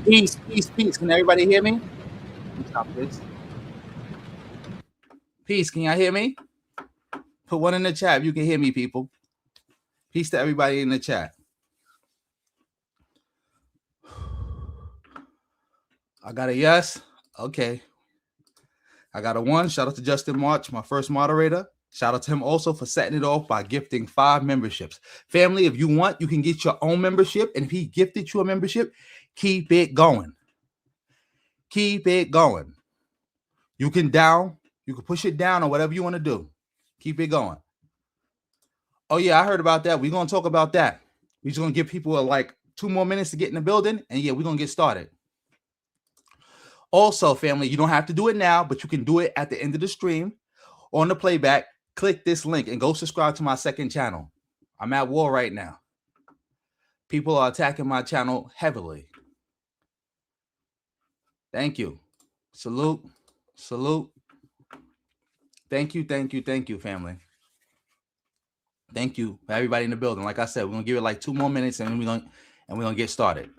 Peace, peace, peace. Can everybody hear me? Stop this. Peace. Can y'all hear me? Put one in the chat if you can hear me, people. Peace to everybody in the chat. I got a yes. Okay. I got a one. Shout out to Justin March, my first moderator. Shout out to him also for setting it off by gifting 5 memberships. Family, if you want, you can get your own membership. And if he gifted you a membership, keep it going. Keep it going. You can push it down or whatever you want to do. Keep it going. Oh, yeah, I heard about that. We're going to talk about that. We're just going to give people like 2 more minutes to get in the building. And yeah, we're going to get started. Also, family, you don't have to do it now, but you can do it at the end of the stream or on the playback. Click this link and go subscribe to my second channel. I'm at war right now. People are attacking my channel heavily. Thank you. Salute. Salute. Thank you, thank you, thank you, family. Thank you for everybody in the building. Like I said, we're gonna give it like 2 more minutes and we're gonna get started.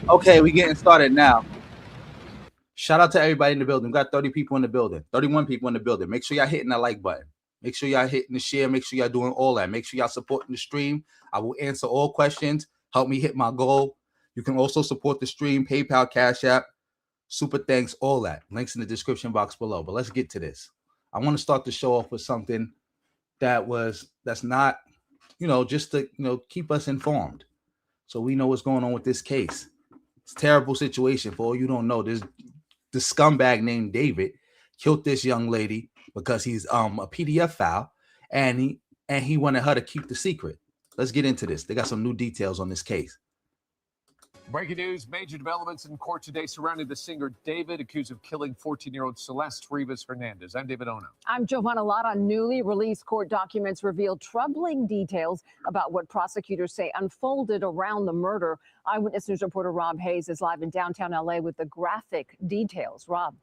Okay, we getting started now. Shout out to everybody in the building. We got 30 people in the building, 31 people in the building. Make sure y'all hitting that like button. Make sure y'all hitting the share. Make sure y'all doing all that. Make sure y'all supporting the stream. I will answer all questions. Help me hit my goal. You can also support the stream, PayPal, Cash App, super thanks, all that. Links in the description box below. But let's get to this. I want to start the show off with something that's not, just to, keep us informed. So we know what's going on with this case. It's a terrible situation. For all you don't know, the scumbag named David killed this young lady because he's a PDF file, and he wanted her to keep the secret. Let's get into this. They got some new details on this case. Breaking news, major developments in court today surrounding the singer David, accused of killing 14-year-old Celeste Rivas Hernandez. I'm David Ono. I'm Giovanna Lotta. Newly released court documents reveal troubling details about what prosecutors say unfolded around the murder. Eyewitness News reporter Rob Hayes is live in downtown LA with the graphic details. Rob.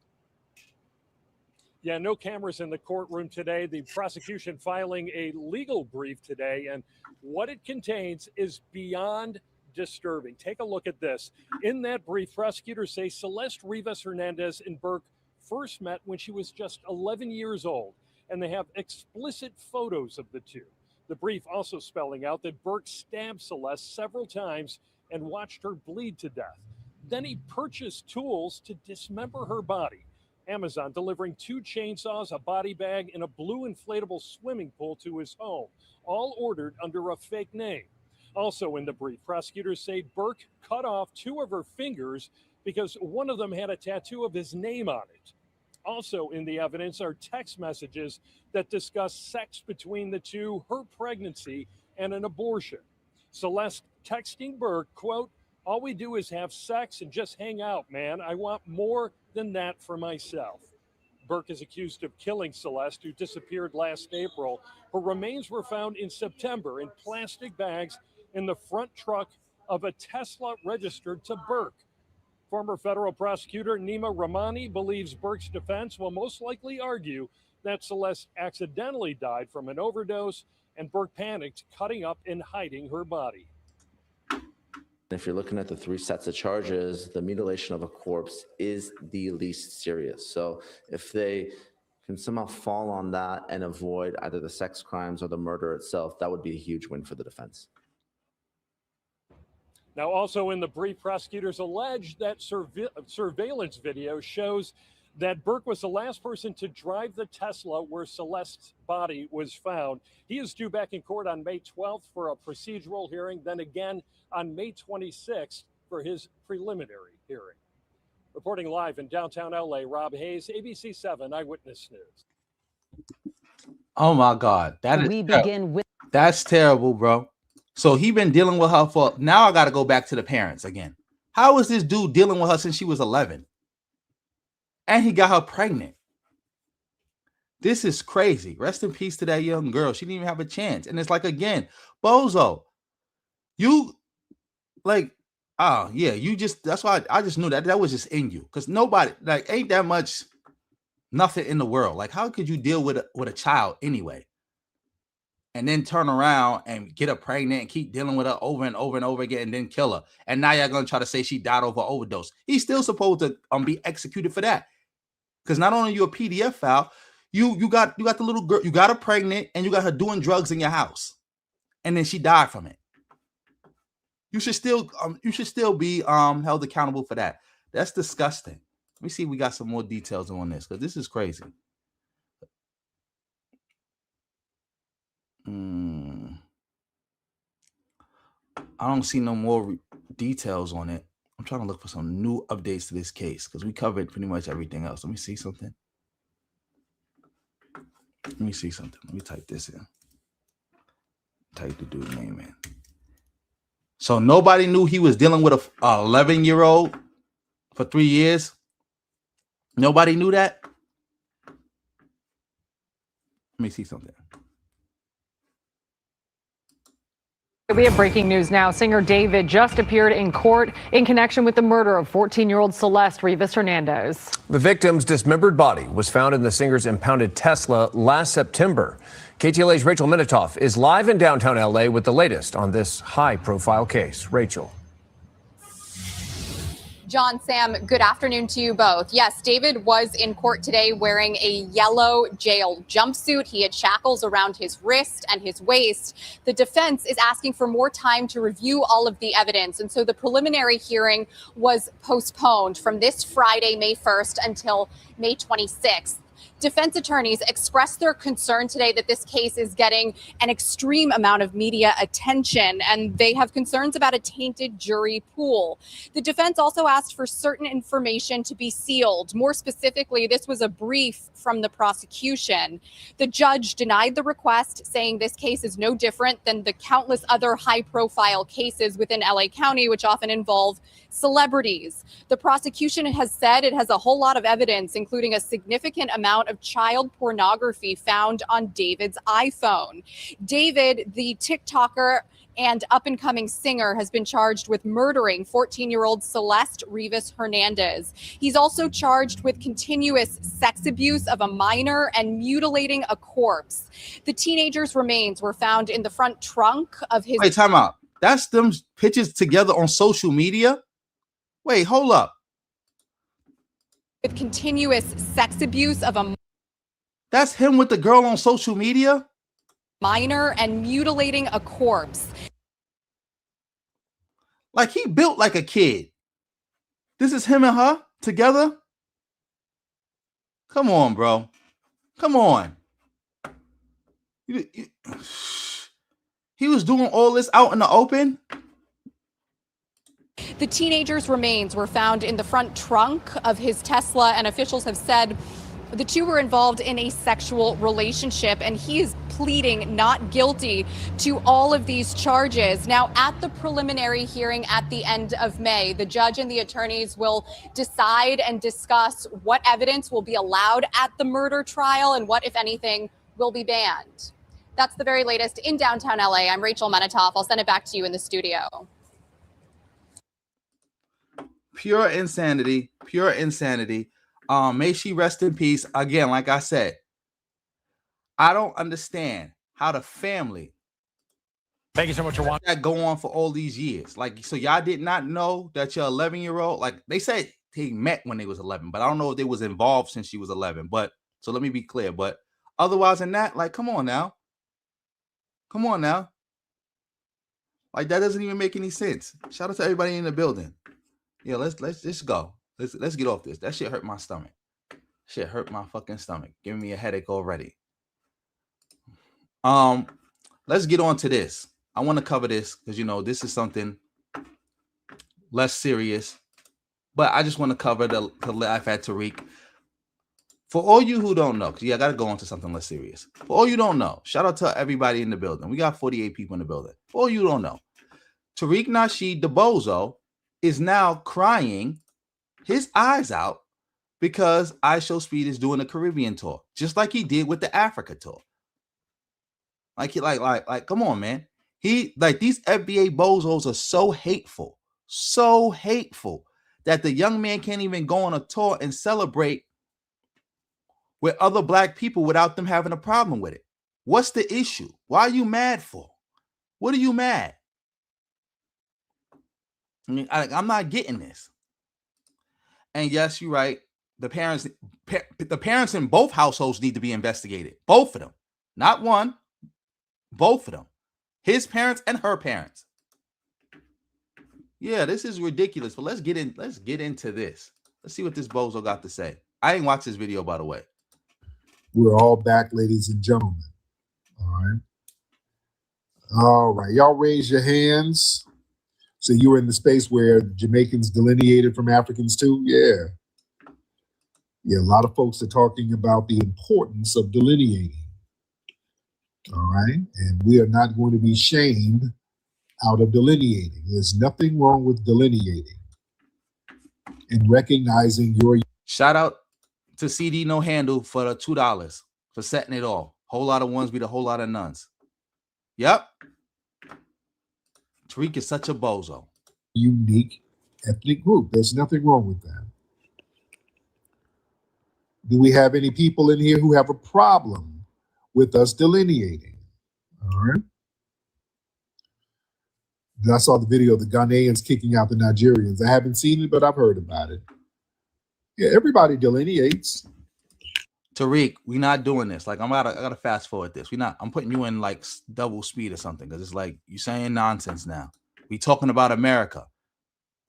Yeah, no cameras in the courtroom today. The prosecution filing a legal brief today, and what it contains is beyond disturbing. Take a look at this. In that brief, prosecutors say Celeste Rivas Hernandez and Burke first met when she was just 11 years old, and they have explicit photos of the two. The brief also spelling out that Burke stabbed Celeste several times and watched her bleed to death. Then he purchased tools to dismember her body. Amazon delivering 2 chainsaws, a body bag, and a blue inflatable swimming pool to his home, all ordered under a fake name. Also in the brief, prosecutors say Burke cut off 2 of her fingers because one of them had a tattoo of his name on it. Also in the evidence are text messages that discuss sex between the two, her pregnancy, and an abortion. Celeste texting Burke, quote, "All we do is have sex and just hang out, man. I want more than that for myself." Burke is accused of killing Celeste, who disappeared last April. Her remains were found in September in plastic bags in the front truck of a Tesla registered to Burke. Former federal prosecutor Nima Rahmani believes Burke's defense will most likely argue that Celeste accidentally died from an overdose and Burke panicked, cutting up and hiding her body. If you're looking at the 3 sets of charges, the mutilation of a corpse is the least serious. So if they can somehow fall on that and avoid either the sex crimes or the murder itself, that would be a huge win for the defense. Now, also in the brief, prosecutors allege that surveillance video shows that Burke was the last person to drive the Tesla where Celeste's body was found. He is due back in court on May 12th for a procedural hearing, then again on May 26th for his preliminary hearing. Reporting live in downtown LA, Rob Hayes, ABC 7 Eyewitness News. Oh my God. That's terrible, bro. So he been dealing with her for, now I got to go back to the parents again. How is this dude dealing with her since she was 11? And he got her pregnant. This is crazy. Rest in peace to that young girl. She didn't even have a chance. And it's like, again, bozo, you like, oh yeah, you just, that's why I just knew that was just in you. Because nobody, like, ain't that much, nothing in the world. Like, how could you deal with a child anyway? And then turn around and get her pregnant and keep dealing with her over and over and over again and then kill her. And now you're going to try to say she died over overdose. He's still supposed to be executed for that. Because not only are you a PDF file, you got the little girl, you got her pregnant and you got her doing drugs in your house. And then she died from it. You should still be held accountable for that. That's disgusting. Let me see if we got some more details on this, because this is crazy. I don't see no more details on it. I'm trying to look for some new updates to this case because we covered pretty much everything else. Let me see something. Let me type this in. Type the dude's name in. So nobody knew he was dealing with a 11-year-old for 3 years. Nobody knew that. Let me see something. We have breaking news now. Singer David just appeared in court in connection with the murder of 14-year-old Celeste Rivas Hernandez. The victim's dismembered body was found in the singer's impounded Tesla last September. KTLA's Rachel Minitoff is live in downtown LA with the latest on this high-profile case. Rachel. John, Sam, good afternoon to you both. Yes, David was in court today wearing a yellow jail jumpsuit. He had shackles around his wrist and his waist. The defense is asking for more time to review all of the evidence. And so the preliminary hearing was postponed from this Friday, May 1st until May 26th. Defense attorneys expressed their concern today that this case is getting an extreme amount of media attention, and they have concerns about a tainted jury pool. The defense also asked for certain information to be sealed. More specifically, this was a brief from the prosecution. The judge denied the request, saying this case is no different than the countless other high-profile cases within LA County, which often involve celebrities. The prosecution has said it has a whole lot of evidence, including a significant amount of child pornography found on David's iPhone. David, the TikToker and up-and-coming singer, has been charged with murdering 14-year-old Celeste Rivas Hernandez. He's also charged with continuous sex abuse of a minor and mutilating a corpse. The teenager's remains were found in the front trunk of his... Wait, time out. That's them pictures together on social media? Wait, hold up. With continuous sex abuse of a... That's him with the girl on social media? Minor and mutilating a corpse. Like, he built like a kid. This is him and her together? Come on, bro. Come on. He was doing all this out in the open? The teenager's remains were found in the front trunk of his Tesla, and officials have said the two were involved in a sexual relationship, and he is pleading not guilty to all of these charges. Now, at the preliminary hearing at the end of May, the judge and the attorneys will decide and discuss what evidence will be allowed at the murder trial and what, if anything, will be banned. That's the very latest in downtown LA. I'm Rachel Menitoff. I'll send it back to you in the studio. Pure insanity. Pure insanity. May she rest in peace. Again, like I said, I don't understand how the family. Thank you so much for watching. That go on for all these years. Like, so y'all did not know that your 11-year-old, like they said he met when they was 11, but I don't know if they was involved since she was 11. But so let me be clear. But otherwise than that, like, come on now. Come on now. Like, that doesn't even make any sense. Shout out to everybody in the building. Yeah, let's just go. Let's get off this. That shit hurt my stomach. Shit hurt my fucking stomach. Giving me a headache already. Let's get on to this. I want to cover this because, you know, this is something less serious, but I just want to cover the laugh at Tariq. For all you who don't know, because yeah, I got to go on to something less serious. For all you don't know, shout out to everybody in the building. We got 48 people in the building. For all you don't know, Tariq Nasheed, the bozo, is now crying his eyes out because ISHOWSPEED is doing a Caribbean tour, just like he did with the Africa tour. Like, come on, man. These FBA bozos are so hateful that the young man can't even go on a tour and celebrate with other black people without them having a problem with it. What's the issue? Why are you mad for? What are you mad? I mean, I'm not getting this. And yes, you're right. The parents in both households need to be investigated. Both of them. Not one. Both of them. His parents and her parents. Yeah, this is ridiculous. But let's get into this. Let's see what this bozo got to say. I didn't watch this video, by the way. We're all back, ladies and gentlemen. All right. Y'all raise your hands. So you were in the space where Jamaicans delineated from Africans too? Yeah. Yeah, a lot of folks are talking about the importance of delineating. All right. And we are not going to be shamed out of delineating. There's nothing wrong with delineating and recognizing your... Shout out to CD No Handle for the $2 for setting it off. Whole lot of ones beat a whole lot of nuns. Yep. Tariq is such a bozo. Unique ethnic group. There's nothing wrong with that. Do we have any people in here who have a problem with us delineating? All right. I saw the video of the Ghanaians kicking out the Nigerians. I haven't seen it, but I've heard about it. Yeah, everybody delineates. Tariq, we not doing this. Like I gotta fast forward this. I'm putting you in like double speed or something because it's like you saying nonsense now. We talking about America.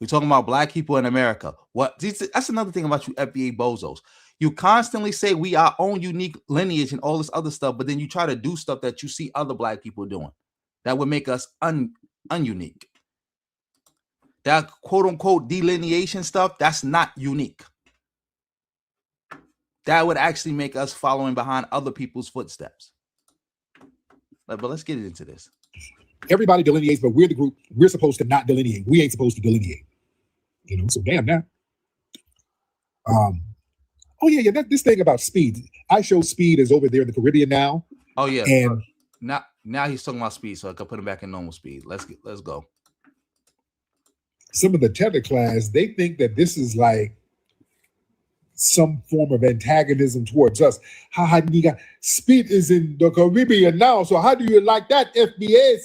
We talking about black people in America. What? That's another thing about you FBA bozos. You constantly say we our own unique lineage and all this other stuff, but then you try to do stuff that you see other black people doing that would make us ununique. That quote unquote delineation stuff, that's not unique. That would actually make us following behind other people's footsteps. But let's get into this. Everybody delineates, but we're the group. We're supposed to not delineate. We ain't supposed to delineate. You know, so damn that. Oh yeah. This thing about speed. ISHOWSPEED is over there in the Caribbean now. Oh yeah. And now he's talking about speed, so I can put him back in normal speed. Let's go. Some of the tether class, they think that this is like some form of antagonism towards us. Nigga, speed is in the Caribbean now, so how do you like that, FBS?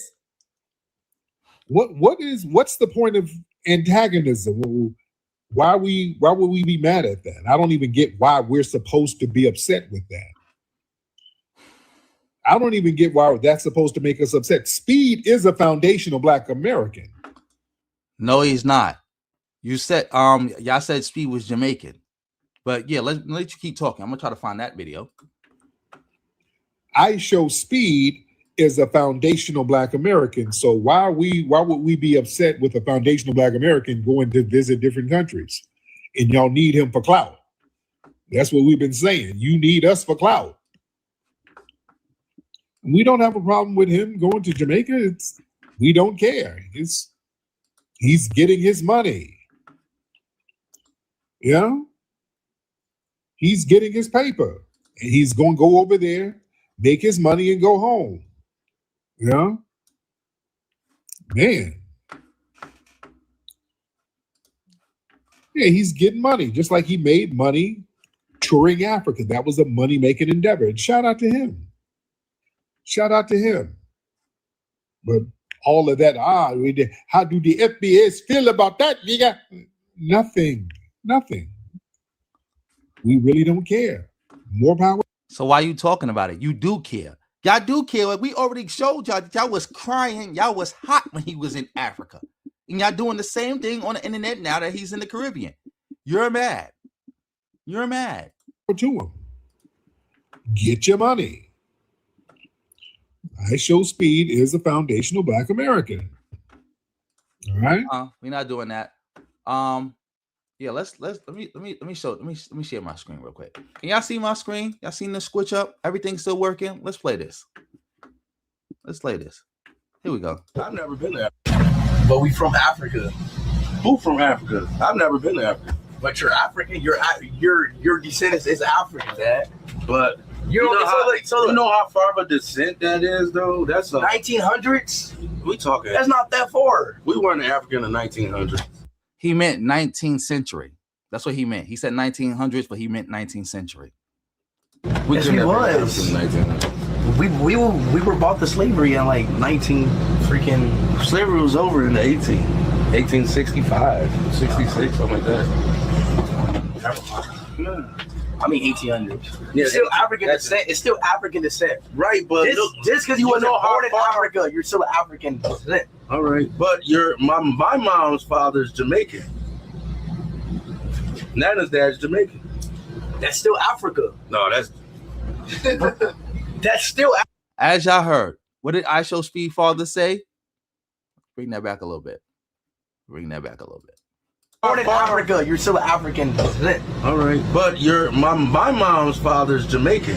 What's the point of antagonism? Why would we be mad at that? I don't even get why we're supposed to be upset with that. I don't even get why that's supposed to make us upset. Speed is a foundational Black American. No, he's not. You said y'all said Speed was Jamaican. But yeah, let you keep talking. I'm gonna try to find that video. ISHOWSPEED is a foundational Black American. So why would we be upset with a foundational Black American going to visit different countries? And y'all need him for clout. That's what we've been saying. You need us for clout. We don't have a problem with him going to Jamaica. We don't care. He's getting his money. You know? He's getting his paper. And he's going to go over there, make his money, and go home. You know? Man. Yeah, he's getting money, just like he made money touring Africa. That was a money-making endeavor. And shout out to him. Shout out to him. But all of that, how do the FBS feel about that? Nigga? Nothing. We really don't care. More power. So why are you talking about it? You do care. Y'all do care. Like we already showed y'all that y'all was crying. Y'all was hot when he was in Africa. And y'all doing the same thing on the internet now that he's in the Caribbean. You're mad. To him. Get your money. ISHOWSPEED is a foundational Black American. All right. We're not doing that. Yeah, let me share my screen real quick. Can y'all see my screen? Y'all seen the switch up? Everything's still working. Let's play this. Here we go. I've never been there, but we from Africa. Who from Africa? I've never been to Africa. But you're African. Your descendants is African, Dad. But you know how far of a descent that is, though. That's 1900s. We talking. That's not that far. We weren't African in the 1900s. He meant 19th century. That's what he meant. He said 1900s, but he meant 19th century. Yes, he was. We were bought to slavery in like 19 freaking. Slavery was over in the 1865, 66, something like that. I mean 1800s. Yeah, it's still African descent. It's still African descent, right? But just because you were born in Africa, you're still African descent. All right, but my mom's father's Jamaican. Nana's dad's Jamaican. That's still Africa. No, that's still. As y'all heard, what did ISHOWSPEED father say? Bring that back a little bit. Born in Africa, you're still African descent. All right, but my mom's father's Jamaican.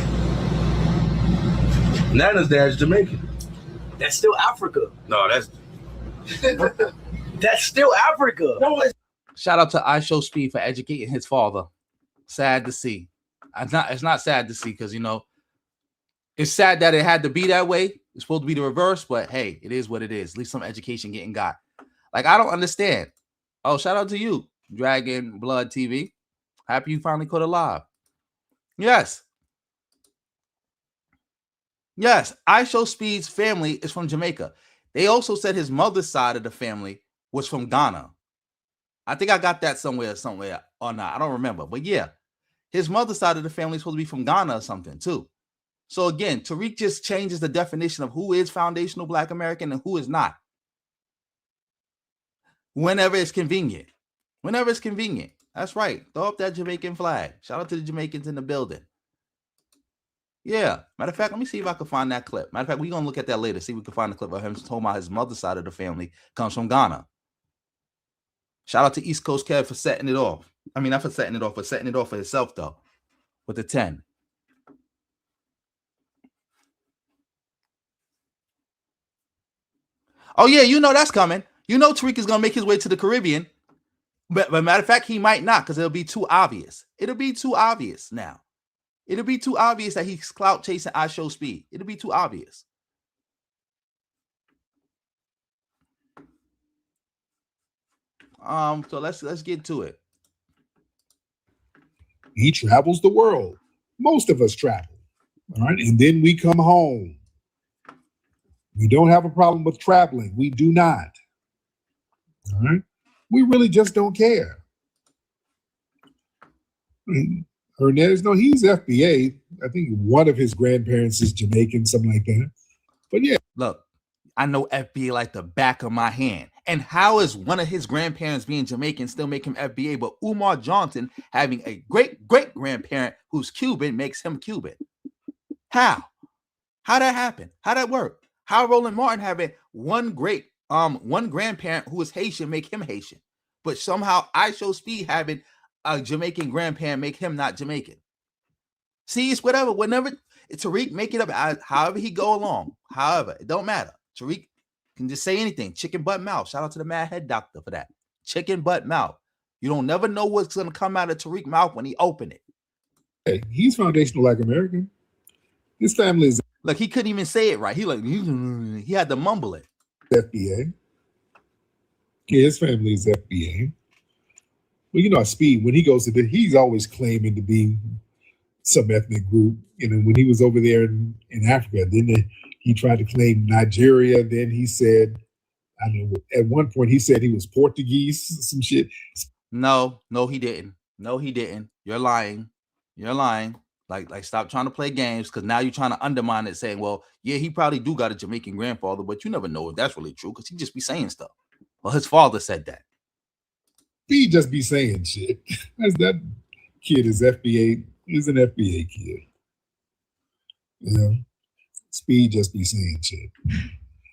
Nana's dad's Jamaican. That's still Africa. No, that's still Africa. No, shout out to ISHOWSPEED for educating his father. Sad to see. It's not sad to see because it's sad that it had to be that way. It's supposed to be the reverse, but hey, it is what it is. At least some education getting got. Like I don't understand. Oh, shout out to you, Dragon Blood TV. Happy you finally caught it live. Yes. ISHOWSPEED's family is from Jamaica. They also said his mother's side of the family was from Ghana. I think I got that somewhere or not. I don't remember. But yeah, his mother's side of the family is supposed to be from Ghana or something too. So again, Tariq just changes the definition of who is foundational Black American and who is not. Whenever it's convenient. Whenever it's convenient. That's right. Throw up that Jamaican flag. Shout out to the Jamaicans in the building. Yeah. Matter of fact, let me see if I can find that clip. Matter of fact, we're going to look at that later. See if we can find the clip of him talking about his mother's side of the family comes from Ghana. Shout out to East Coast Kev for setting it off. I mean, not for setting it off, but setting it off for himself, though, with the 10. Oh, yeah, you know that's coming. You know Tariq is going to make his way to the Caribbean. But matter of fact, he might not because it'll be too obvious. It'll be too obvious now. It'll be too obvious that he's clout chasing ISHOWSPEED. It'll be too obvious. So let's get to it. He travels the world. Most of us travel. All right. And then we come home. We don't have a problem with traveling. We do not. All right. We really just don't care. Hernandez, no, he's FBA. I think one of his grandparents is Jamaican, something like that. But yeah. Look, I know FBA like the back of my hand. And how is one of his grandparents being Jamaican still make him FBA? But Umar Johnson having a great-great-grandparent who's Cuban makes him Cuban. How? How that happen? How that work? How Roland Martin having one grandparent who is Haitian make him Haitian, but somehow ISHOWSPEED having a Jamaican grandparent make him not Jamaican. See, it's whatever. Whenever Tariq make it up, however he go along. However, it don't matter. Tariq can just say anything. Chicken butt mouth. Shout out to the Mad Head Doctor for that. Chicken butt mouth. You don't never know what's gonna come out of Tariq's mouth when he open it. Hey, he's foundational Black American. His family is. Look, he couldn't even say it right. He had to mumble it. FBA. Yeah, his family is FBA. Well, you know, Speed, when he goes to he's always claiming to be some ethnic group. You know, when he was over there in Africa, then he tried to claim Nigeria. Then he said, I don't know, at one point he said he was Portuguese, some shit. No, he didn't. No, he didn't. You're lying. You're lying. Like, stop trying to play games because now you're trying to undermine it, saying, well, yeah, he probably do got a Jamaican grandfather, but you never know if that's really true because he just be saying stuff. Well, his father said that. He just be saying shit. That kid is FBA. He's an FBA kid. You know, Speed just be saying shit.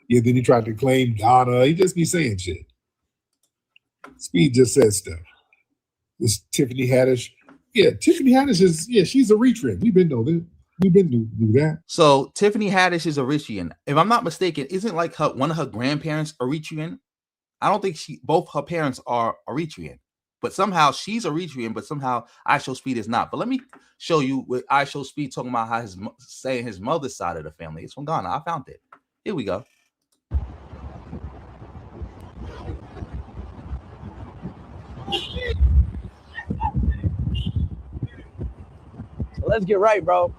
Yeah, then he tried to claim Ghana. He just be saying shit. Speed just says stuff. This Tiffany Haddish. Yeah, Tiffany Haddish is, she's Eritrean. We've been knew that. So Tiffany Haddish is Eritrean. If I'm not mistaken, isn't like one of her grandparents Eritrean? I don't think both her parents are Eritrean, but somehow she's Eritrean, but somehow ISHOWSPEED is not. But let me show you what ISHOWSPEED talking about how saying his mother's side of the family is from Ghana. I found it. Here we go. Let's get right, bro.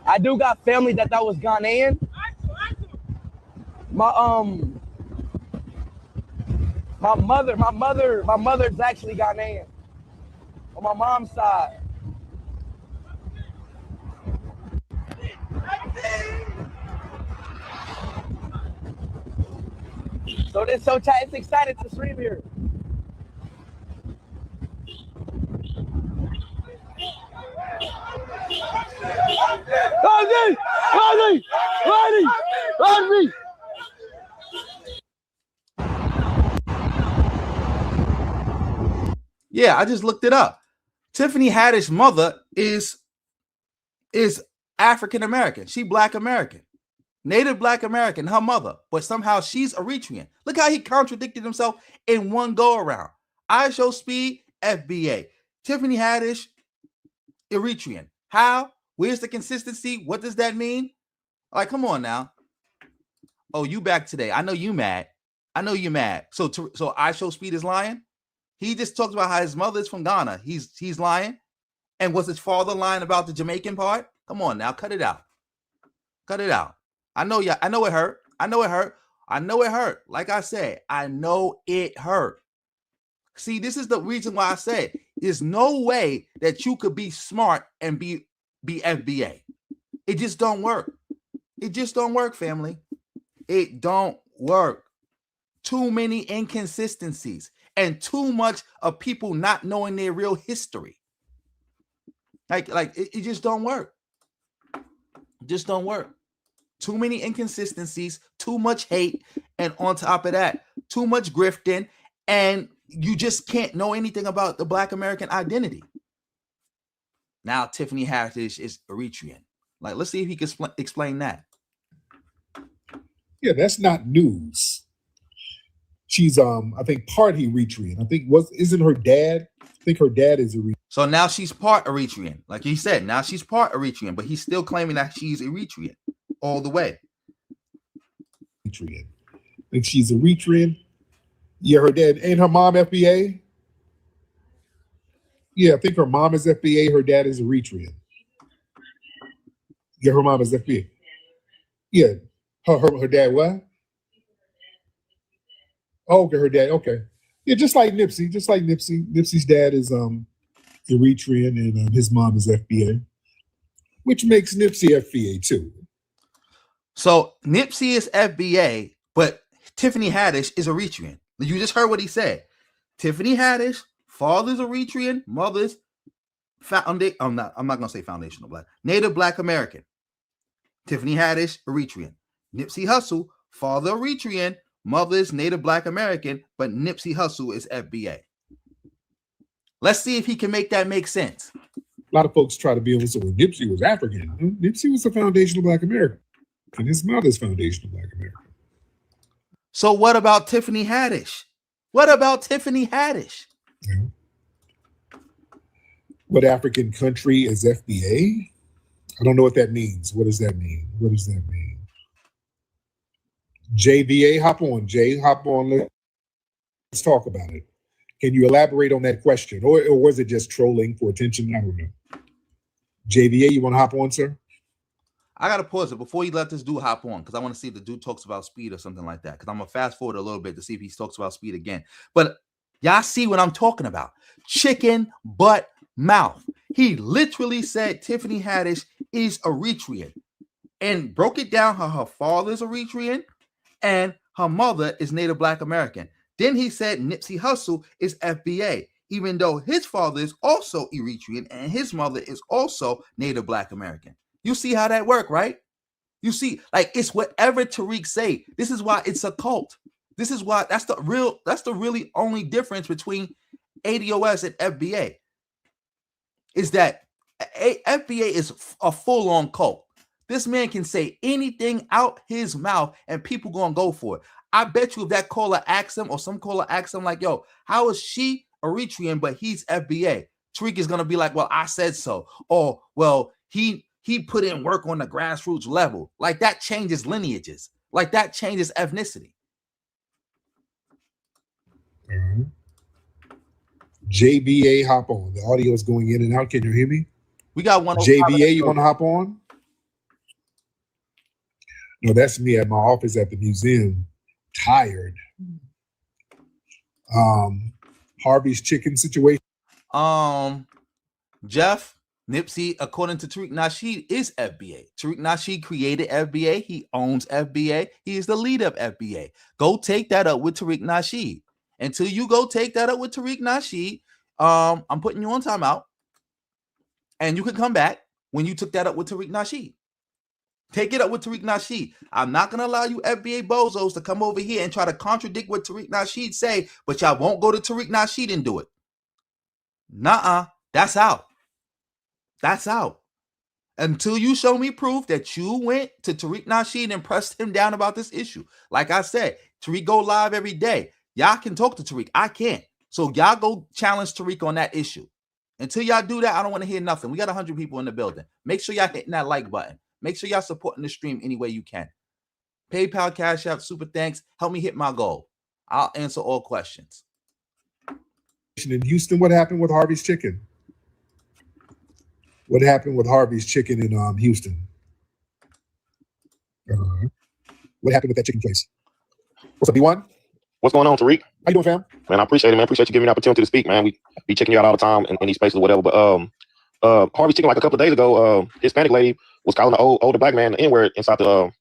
I do got family that was Ghanaian. My mother's actually Ghanaian on my mom's side. So it's excited to stream here. Rodney! Yeah, I just looked it up. Tiffany Haddish's mother is African American. She Black American, Native Black American, her mother, but somehow she's Eritrean. Look how he contradicted himself in one go around. ISHOWSPEED, FBA. Tiffany Haddish, Eritrean. How? Where's the consistency? What does that mean? Like, come on now. Oh, you back today. I know you mad. I know you're mad. So ISHOWSPEED is lying? He just talks about how his mother is from Ghana. He's lying. And was his father lying about the Jamaican part? Come on now, cut it out. Cut it out. I know it hurt. I know it hurt. I know it hurt. Like I said, I know it hurt. See, this is the reason why I said there's no way that you could be smart and be FBA. It just don't work. It just don't work, family. It don't work. Too many inconsistencies and too much of people not knowing their real history. Like it just don't work. It just don't work. Too many inconsistencies, too much hate, and on top of that, too much grifting, and you just can't know anything about the Black American identity. Now Tiffany Haddish is Eritrean. Like, let's see if he can explain that. Yeah, that's not news. She's I think part Eritrean. I think isn't her dad? I think her dad is Eritrean. So now she's part Eritrean. Like he said, now she's part Eritrean, but he's still claiming that she's Eritrean all the way. Eritrean. I think she's Eritrean. Yeah, her dad and her mom FBA. Yeah, I think her mom is FBA. Her dad is Eritrean. Yeah, her mom is FBA. Yeah, her dad what? Oh, okay, her dad. Okay, yeah, just like Nipsey. Nipsey's dad is Eritrean and his mom is FBA, which makes Nipsey FBA too. So Nipsey is FBA, but Tiffany Haddish is Eritrean. You just heard what he said. Tiffany Haddish, father's Eritrean, mother's I'm not gonna say foundational Black, Native Black American. Tiffany Haddish, Eritrean. Nipsey Hussle, father Eritrean, mother is Native Black American, but Nipsey Hussle is FBA. Let's see if he can make that make sense. A lot of folks try to be able to say, well, Nipsey was African. Nipsey was a foundational Black American, and his mother's foundational Black American. So what about Tiffany Haddish? What about Tiffany Haddish? Yeah. What African country is FBA? I don't know what that means. What does that mean? What does that mean? JVA, hop on. Jay, hop on. Let's talk about it. Can you elaborate on that question? Or was it just trolling for attention? I don't know. JVA, you want to hop on, sir? I got to pause it before you let this dude hop on because I want to see if the dude talks about speed or something like that because I'm going to fast forward a little bit to see if he talks about speed again. But y'all see what I'm talking about. Chicken butt mouth. He literally said Tiffany Haddish is Eritrean and broke it down how her father's Eritrean and her mother is Native Black American. Then he said Nipsey Hussle is FBA, even though his father is also Eritrean and his mother is also Native Black American. You see how that work, right? You see, like it's whatever Tariq say. This is why it's a cult. This is why that's the really only difference between ADOS and FBA. Is that FBA is a full-on cult. This man can say anything out his mouth and people gonna go for it. I bet you if that caller asks him or some caller asks him like, yo, how is she Eritrean but he's FBA? Tariq is gonna be like, well, I said so. Or, well, he put in work on the grassroots level. Like that changes lineages. Like that changes ethnicity. Mm-hmm. JVA, hop on. The audio is going in and out. Can you hear me? We got one. JVA, you want to hop on? No, that's me at my office at the museum. Tired. Harvey's chicken situation. Jeff, Nipsey, according to Tariq Nasheed, is FBA. Tariq Nasheed created FBA. He owns FBA. He is the leader of FBA. Go take that up with Tariq Nasheed. Until you go take that up with Tariq Nasheed, I'm putting you on timeout. And you can come back when you took that up with Tariq Nasheed. Take it up with Tariq Nasheed. I'm not going to allow you FBA bozos to come over here and try to contradict what Tariq Nasheed say, but y'all won't go to Tariq Nasheed and do it. Nuh-uh. That's out. That's out. Until you show me proof that you went to Tariq Nasheed and pressed him down about this issue. Like I said, Tariq go live every day. Y'all can talk to Tariq. I can't. So y'all go challenge Tariq on that issue. Until y'all do that, I don't want to hear nothing. We got 100 people in the building. Make sure y'all hitting that like button. Make sure y'all supporting the stream any way you can. PayPal, Cash App, super thanks. Help me hit my goal. I'll answer all questions. In Houston, what happened with Harvey's Chicken? What happened with Harvey's Chicken in Houston? What happened with that chicken place? What's up, B1? What's going on, Tariq? How you doing, fam? Man, I appreciate it, man. Appreciate you giving me the opportunity to speak, man. We be checking you out all the time in these spaces or whatever. But Harvey's Chicken, like a couple of days ago, Hispanic lady was calling the older black man the N-word inside the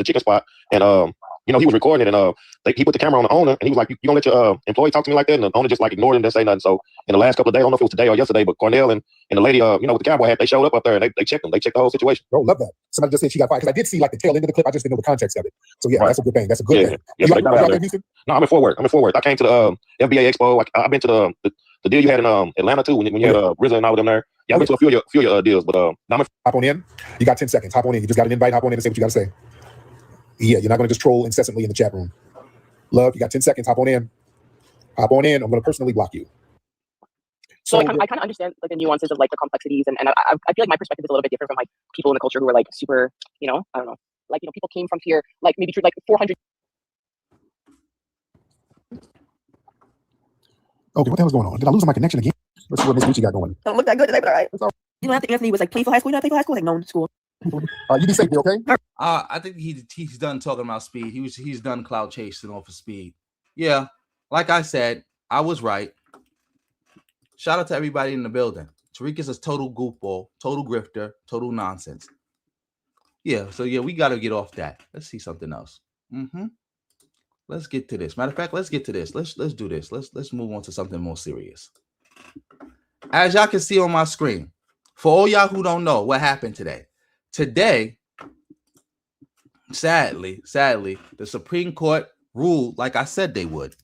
chicken spot, and you know, he was recording it, and he put the camera on the owner, and he was like, "You don't let your employee talk to me like that?" And the owner just like ignored him, didn't say nothing. So in the last couple of days, I don't know if it was today or yesterday, but Cornell and the lady, you know, with the cowboy hat, they showed up there and they checked him. They checked the whole situation. Bro, love that. Somebody just said she got fired, because I did see like the tail end of the clip. I just didn't know the context of it. So yeah, Right. That's a good thing. That's a good thing. Yeah, You so they got out out there there. in Houston? No, I'm in Fort Worth. I came to the FBA Expo. I've been to the deal you had in Atlanta too, when you had RZA and all of them there. Yeah, I've been to a few of your deals, but now I'm in. Hop on in. You got 10 seconds. Hop on in. You just got an invite. Hop on in and say what you got to say. Yeah, you're not going to just troll incessantly in the chat room. Love, you got 10 seconds. Hop on in. Hop on in. I'm going to personally block you. So like, I kind of understand like the nuances of like the complexities, and I feel like my perspective is a little bit different from like people in the culture who are like super, you know, I don't know, like, you know, people came from here like maybe through like 400. Okay, what the hell is going on? Did I lose my connection again? Let's see what Miss Gucci got going. Don't look that good today, but all right. It's all You know, Anthony was like, play for high school. You know, play for high school. Like, no, school. You be safe, okay? I think he's done talking about speed. He's done cloud chasing off of speed. Yeah, like I said, I was right. Shout out to everybody in the building. Tariq is a total goofball, total grifter, total nonsense. Yeah, so yeah, we got to get off that. Let's see something else. Let's get to this. Matter of fact, let's get to this. Let's do this. Let's move on to something more serious. As y'all can see on my screen, for all y'all who don't know what happened today. Today, sadly, the Supreme Court ruled like I said they would.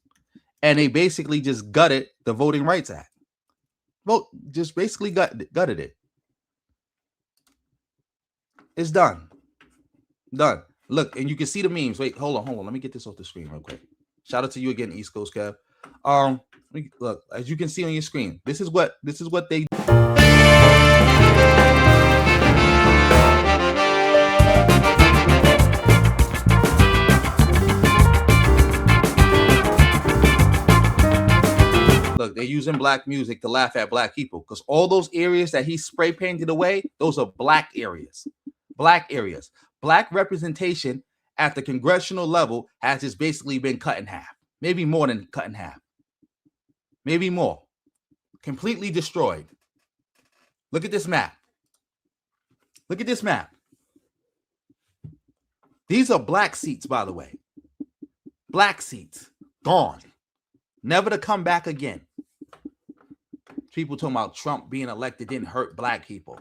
And they basically just gutted the Voting Rights Act. Just basically gutted it. It's done. Done. Look, and you can see the memes. Wait, hold on. Let me get this off the screen real quick. Shout out to you again, East Coast Kev. Look, as you can see on your screen, this is what they Look, they're using black music to laugh at black people, because all those areas that he spray painted away, those are black areas. Black areas. Black representation at the congressional level has just basically been cut in half. Maybe more than cut in half. Maybe more. Completely destroyed. Look at this map. Look at this map. These are black seats, by the way. Black seats. Gone. Never to come back again. People talking about Trump being elected didn't hurt black people.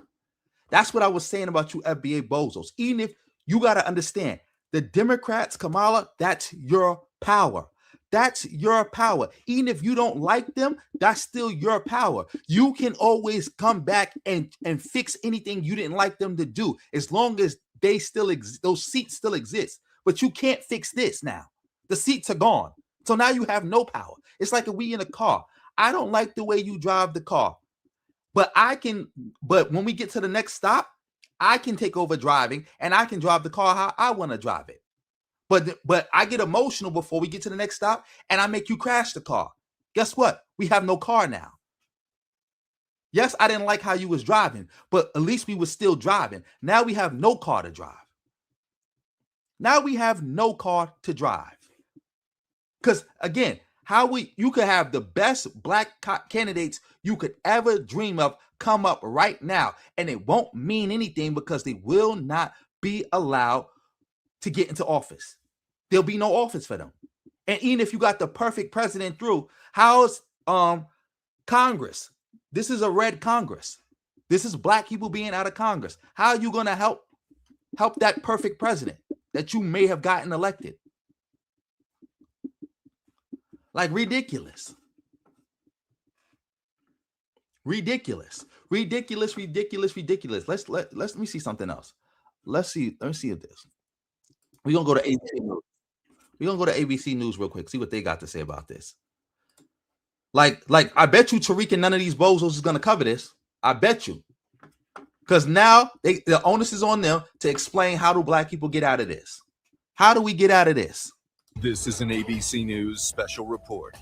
That's what I was saying about you FBA bozos. Even if you got to understand, the Democrats, Kamala, that's your power. That's your power. Even if you don't like them, that's still your power. You can always come back and fix anything you didn't like them to do, as long as they still those seats still exist. But you can't fix this now. The seats are gone. So now you have no power. It's like we in a car. I don't like the way you drive the car, but when we get to the next stop, I can take over driving and I can drive the car how I want to drive it. But I get emotional before we get to the next stop and I make you crash the car. Guess what? We have no car now. Yes, I didn't like how you was driving, but at least we were still driving. Now we have no car to drive. Now we have no car to drive. Because again, you could have the best black candidates you could ever dream of come up right now, and it won't mean anything because they will not be allowed to get into office. There'll be no office for them. And even if you got the perfect president through, how's Congress? This is a red Congress. This is black people being out of Congress. How are you going to help that perfect president that you may have gotten elected? Like ridiculous. Ridiculous. Let me see something else. Let me see if this. We're gonna go to ABC News. We're gonna go to ABC News real quick, see what they got to say about this. Like I bet you Tariq and none of these bozos is gonna cover this. I bet you. Because now the onus is on them to explain, how do black people get out of this? How do we get out of this? This is an ABC News special report.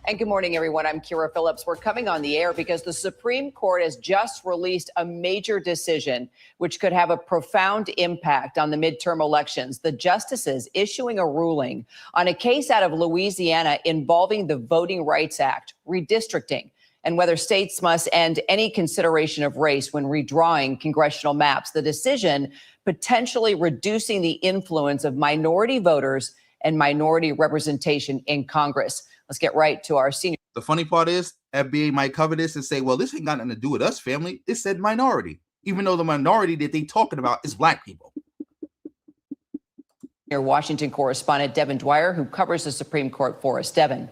And good morning, everyone. I'm Kira Phillips. We're coming on the air because the Supreme Court has just released a major decision which could have a profound impact on the midterm elections. The justices issuing a ruling on a case out of Louisiana involving the Voting Rights Act, redistricting, and whether states must end any consideration of race when redrawing congressional maps. The decision potentially reducing the influence of minority voters and minority representation in Congress. Let's get right to our senior. The funny part is, FBA might cover this and say, well, this ain't got nothing to do with us, family. It said minority, even though the minority that they talking about is black people. Your Washington correspondent, Devin Dwyer, who covers the Supreme Court for us. Devin.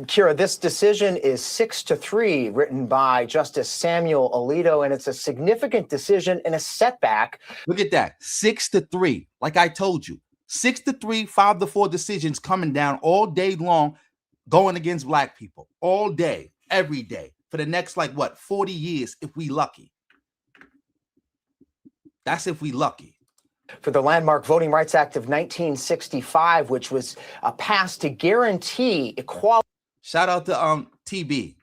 Kira, this decision is 6-3, written by Justice Samuel Alito, and it's a significant decision and a setback. Look at that, 6-3. Like I told you, 6-3, 5-4 decisions coming down all day long, going against black people all day, every day, for the next, 40 years, if we lucky. That's if we lucky. For the landmark Voting Rights Act of 1965, which was passed to guarantee equality. Shout out to TB.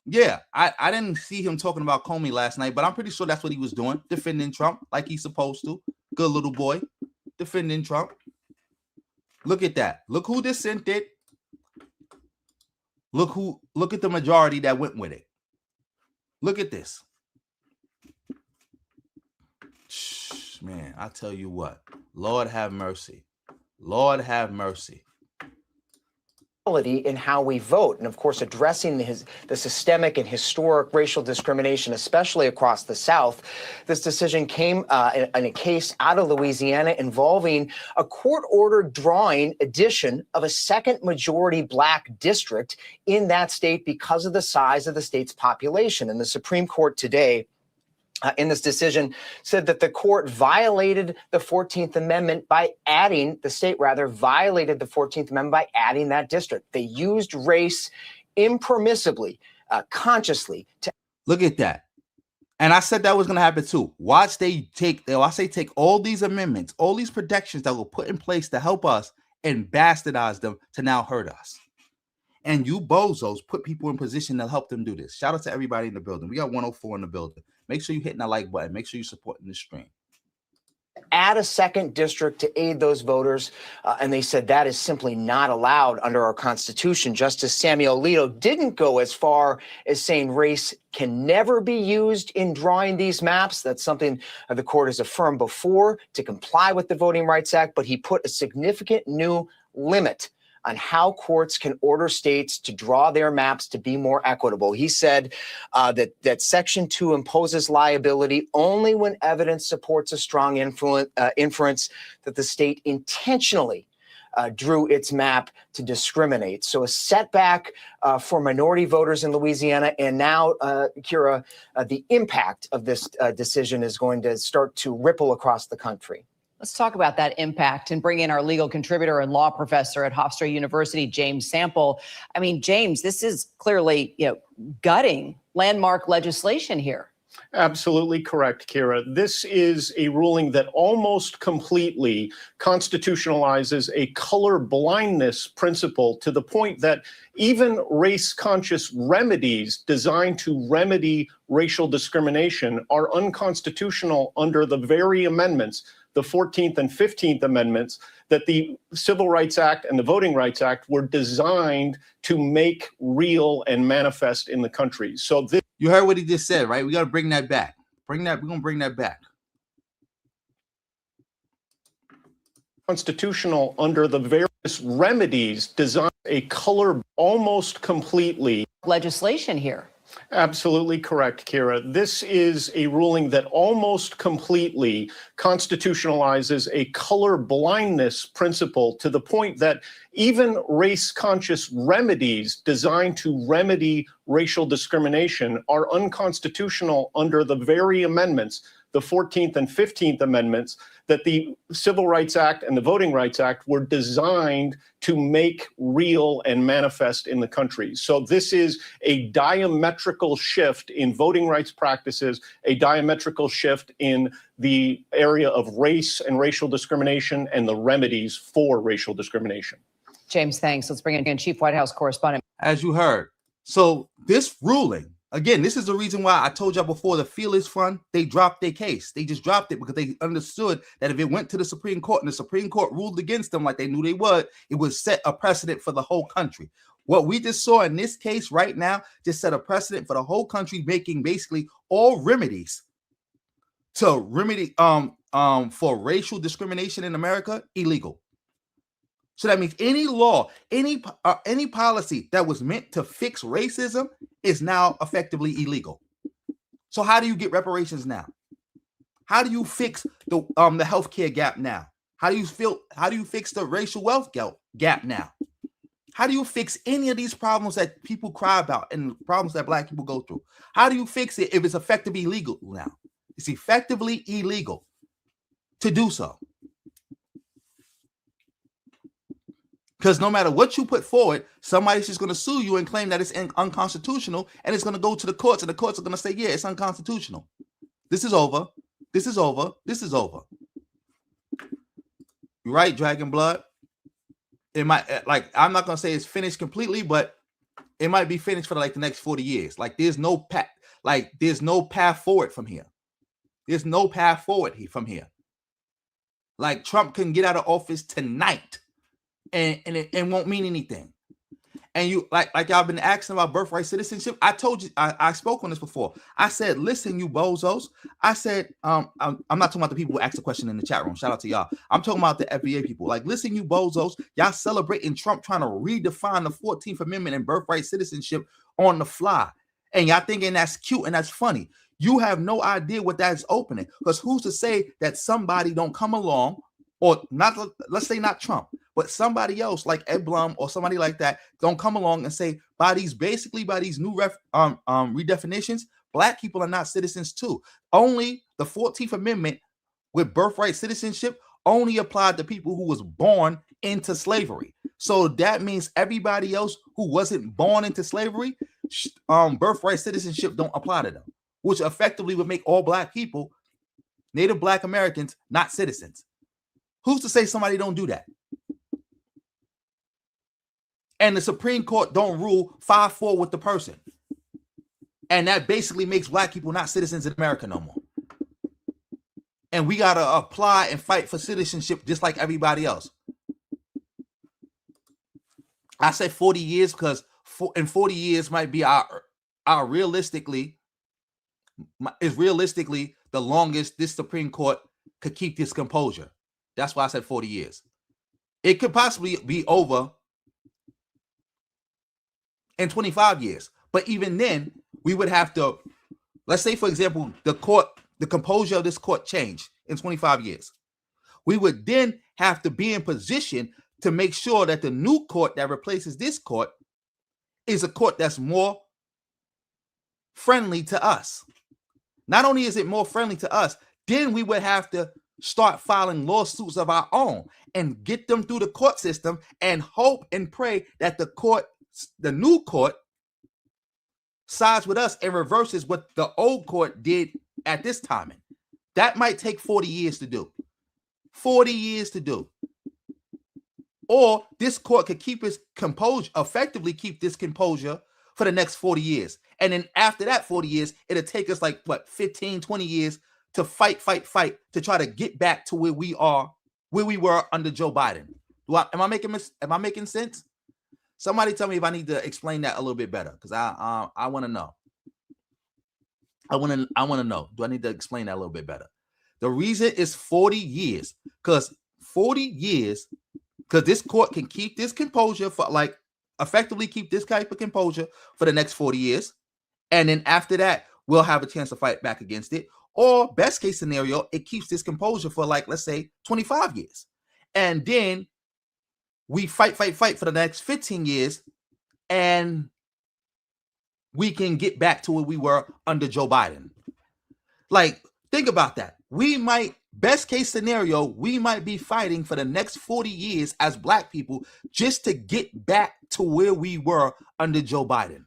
Yeah, I didn't see him talking about Comey last night, but I'm pretty sure that's what he was doing, defending Trump like he's supposed to. Good little boy, defending Trump. Look at that. Look who dissented. Look at the majority that went with it. Look at this. Man, I tell you what, Lord have mercy. Lord have mercy. In how we vote, and of course addressing the systemic and historic racial discrimination, especially across the South. This decision came in a case out of Louisiana involving a court-ordered drawing addition of a second majority black district in that state because of the size of the state's population. And the Supreme Court today, in this decision, said that the court violated the 14th Amendment by adding, the state rather, violated the 14th Amendment by adding that district. They used race impermissibly, consciously. Look at that. And I said that was going to happen too. Watch they take all these amendments, all these protections that were put in place to help us and bastardize them to now hurt us. And you bozos put people in position to help them do this. Shout out to everybody in the building. We got 104 in the building. Make sure you're hitting that like button. Make sure you're supporting the stream. Add a second district to aid those voters. And they said that is simply not allowed under our Constitution. Justice Samuel Alito didn't go as far as saying race can never be used in drawing these maps. That's something the court has affirmed before to comply with the Voting Rights Act. But he put a significant new limit on how courts can order states to draw their maps to be more equitable. He said that Section 2 imposes liability only when evidence supports a strong inference that the state intentionally drew its map to discriminate. So a setback for minority voters in Louisiana. And now, Kira, the impact of this decision is going to start to ripple across the country. Let's talk about that impact and bring in our legal contributor and law professor at Hofstra University, James Sample. I mean, James, this is clearly, gutting landmark legislation here. Absolutely correct, Kira. This is a ruling that almost completely constitutionalizes a color blindness principle to the point that even race-conscious remedies designed to remedy racial discrimination are unconstitutional under the very amendments, the 14th and 15th Amendments, that the Civil Rights Act and the Voting Rights Act were designed to make real and manifest in the country. So this— You heard what he just said, right? We got to bring that back. We're going to bring that back. Constitutional under the various remedies designed a color almost completely. Legislation here. Absolutely correct, Kira. This is a ruling that almost completely constitutionalizes a color blindness principle to the point that even race-conscious remedies designed to remedy racial discrimination are unconstitutional under the very amendments, the 14th and 15th Amendments, that the Civil Rights Act and the Voting Rights Act were designed to make real and manifest in the country. So this is a diametrical shift in voting rights practices, a diametrical shift in the area of race and racial discrimination and the remedies for racial discrimination. James, thanks. Let's bring in Chief White House Correspondent. As you heard. So this ruling, again, this is the reason why I told y'all before the Fearless Fund, they dropped their case. They just dropped it because they understood that if it went to the Supreme Court and the Supreme Court ruled against them like they knew they would, it would set a precedent for the whole country. What we just saw in this case right now just set a precedent for the whole country, making basically all remedies to remedy for racial discrimination in America illegal. So that means any law, any policy that was meant to fix racism is now effectively illegal. So how do you get reparations now? How do you fix the healthcare gap now? How do you fix the racial wealth gap now? How do you fix any of these problems that people cry about and problems that Black people go through? How do you fix it if it's effectively illegal now? It's effectively illegal to do so. Because no matter what you put forward, somebody's just going to sue you and claim that it's unconstitutional, and it's going to go to the courts, and the courts are going to say, yeah, it's unconstitutional. This is over. This is over. This is over. You're right, Dragon Blood. It might, I'm not going to say it's finished completely, but it might be finished for the next 40 years. There's no path forward from here. There's no path forward from here. Trump can get out of office tonight. And it won't mean anything. And you like y'all been asking about birthright citizenship. I told you, I spoke on this before. I said, listen, you bozos. I said, I'm not talking about the people who asked the question in the chat room. Shout out to y'all. I'm talking about the FBA people. Listen, you bozos. Y'all celebrating Trump trying to redefine the 14th Amendment and birthright citizenship on the fly. And y'all thinking that's cute and that's funny. You have no idea what that's opening. Because who's to say that somebody don't come along, or not, let's say not Trump, but somebody else like Ed Blum or somebody like that don't come along and say, by these new redefinitions, Black people are not citizens too. Only the 14th Amendment with birthright citizenship only applied to people who was born into slavery. So that means everybody else who wasn't born into slavery, birthright citizenship don't apply to them, which effectively would make all Black people, Native Black Americans, not citizens. Who's to say somebody don't do that? And the Supreme Court don't rule 5-4 with the person. And that basically makes Black people not citizens in America no more. And we got to apply and fight for citizenship just like everybody else. I say 40 years because in 40 years might be our realistically the longest this Supreme Court could keep this composure. That's why I said 40 years. It could possibly be over in 25 years. But even then, we would have to, let's say, for example, the composure of this court changed in 25 years. We would then have to be in position to make sure that the new court that replaces this court is a court that's more friendly to us. Not only is it more friendly to us, then we would have to start filing lawsuits of our own and get them through the court system and hope and pray that the new court sides with us and reverses what the old court did at this timing. That might take 40 years to do. 40 years to do. Or this court could keep its composure, effectively keep this composure for the next 40 years. And then after that 40 years, it'll take us 15, 20 years to fight to try to get back to where we were under Joe Biden. Am I making sense? Somebody tell me if I need to explain that a little bit better, because I want to know. I want to know. Do I need to explain that a little bit better? The reason is 40 years, because 40 years, because this court can keep this composure for effectively keep this type of composure for the next 40 years. And then after that, we'll have a chance to fight back against it. Or best case scenario, it keeps this composure for let's say 25 years. And then we fight for the next 15 years, and we can get back to where we were under Joe Biden. Think about that. Best case scenario, we might be fighting for the next 40 years as Black people just to get back to where we were under Joe Biden.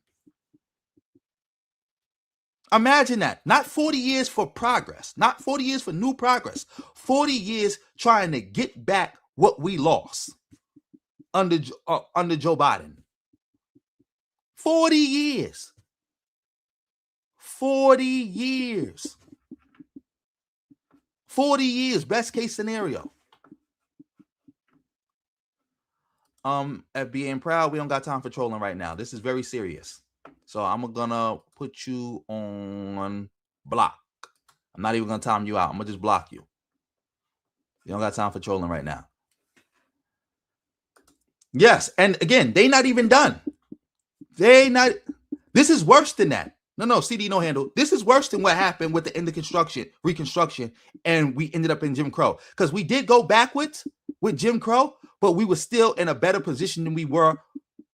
Imagine that. Not 40 years for progress, not 40 years for new progress, 40 years trying to get back what we lost. under Joe Biden. 40 years. 40 years. 40 years, best case scenario. At being proud, we don't got time for trolling right now. This is very serious. So I'm gonna put you on block. I'm not even gonna time you out. I'm gonna just block you. You don't got time for trolling right now. Yes, and again, they not even done. This is worse than that. No, CD no handle. This is worse than what happened with the end of Reconstruction, and we ended up in Jim Crow. Because we did go backwards with Jim Crow, but we were still in a better position than we were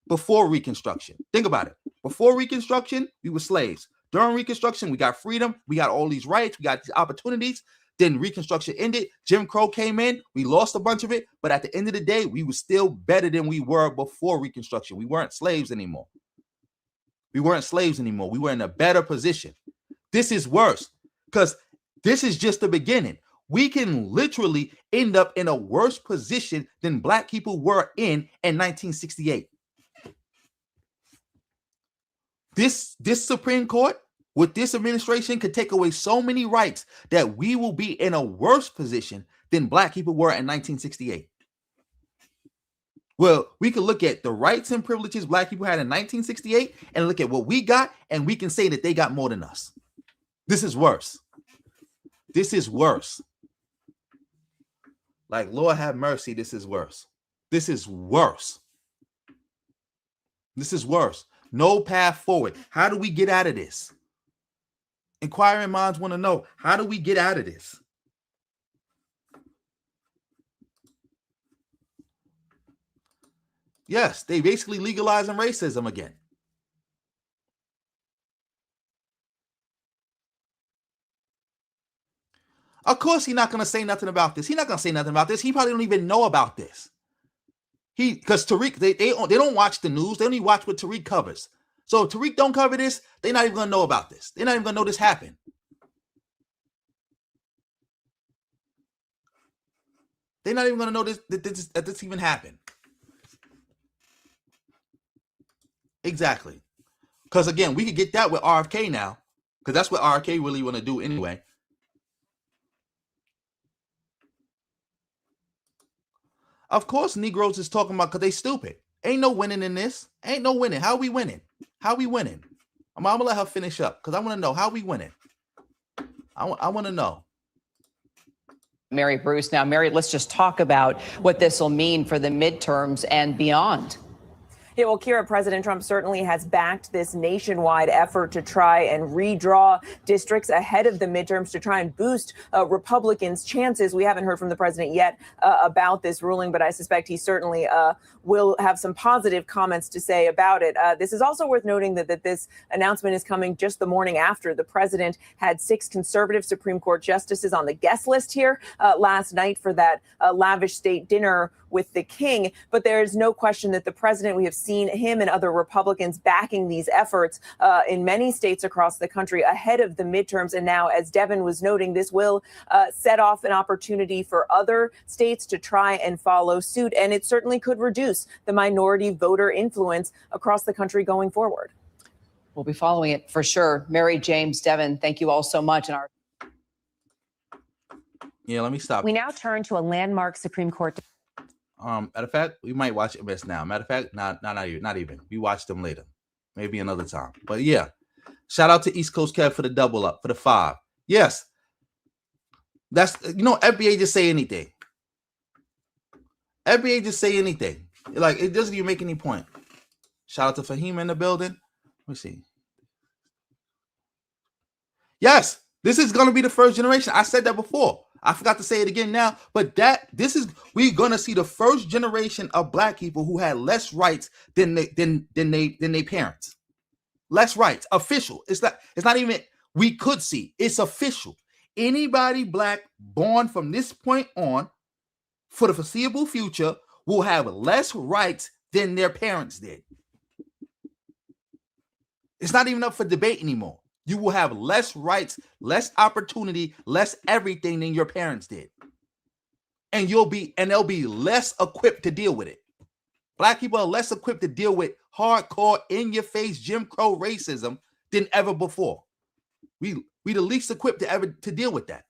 before Reconstruction. Think about it. Before Reconstruction, we were slaves. During Reconstruction, we got freedom. We got all these rights. We got these opportunities. Then Reconstruction ended. Jim Crow came in. We lost a bunch of it. But at the end of the day, we were still better than we were before Reconstruction. We weren't slaves anymore. We weren't slaves anymore. We were in a better position. This is worse because this is just the beginning. We can literally end up in a worse position than Black people were in 1968. This Supreme Court with this administration could take away so many rights that we will be in a worse position than Black people were in 1968. Well, we can look at the rights and privileges Black people had in 1968 and look at what we got, and we can say that they got more than us. This is worse. This is worse. Like, Lord have mercy, this is worse. This is worse. This is worse. No path forward. How do we get out of this? Inquiring minds want to know, how do we get out of this? Yes, they basically legalizing racism again. Of course, he's not going to say nothing about this. He's not going to say nothing about this. He probably don't even know about this. Because Tariq, they don't watch the news. They only watch what Tariq covers. So if Tariq don't cover this, they're not even going to know about this. They're not even going to know this happened. They're not even going to know that this even happened. Exactly. Because again, we could get that with RFK now, because that's what RFK really want to do anyway. Of course, Negroes is talking about because they stupid. Ain't no winning in this. Ain't no winning. How we winning? How we winning? I'm gonna let her finish up because I want to know how we winning. I want to know. Mary Bruce. Now, Mary, let's just talk about what this will mean for the midterms and beyond. Yeah, well, Kira, President Trump certainly has backed this nationwide effort to try and redraw districts ahead of the midterms to try and boost Republicans' chances. We haven't heard from the president yet about this ruling, but I suspect he certainly will have some positive comments to say about it. This is also worth noting that this announcement is coming just the morning after the president had 6 conservative Supreme Court justices on the guest list here last night for that lavish state dinner with the king. But there's no question that the president, we have seen him and other Republicans backing these efforts in many states across the country ahead of the midterms. And now, as Devin was noting, this will set off an opportunity for other states to try and follow suit. And it certainly could reduce the minority voter influence across the country going forward. We'll be following it for sure. Mary, James, Devin, thank you all so much. And Yeah, let me stop. We now turn to a landmark Supreme Court. Matter of fact, we might watch MS now. Matter of fact, not even. We watch them later, maybe another time. But yeah, shout out to East Coast Kev for the double up for the 5. Yes, that's FBA just say anything. FBA just say anything. Like it doesn't even make any point. Shout out to Fahim in the building. Let me see. Yes, this is gonna be the first generation. I said that before. I forgot to say it again now, but we're gonna see the first generation of Black people who had less rights than their parents. Less rights, official. It's not even we could see. It's official. Anybody Black born from this point on, for the foreseeable future, will have less rights than their parents did. It's not even up for debate anymore. You will have less rights, less opportunity, less everything than your parents did. And they'll be less equipped to deal with it. Black people are less equipped to deal with hardcore, in-your-face Jim Crow racism than ever before. We the least equipped to deal with that.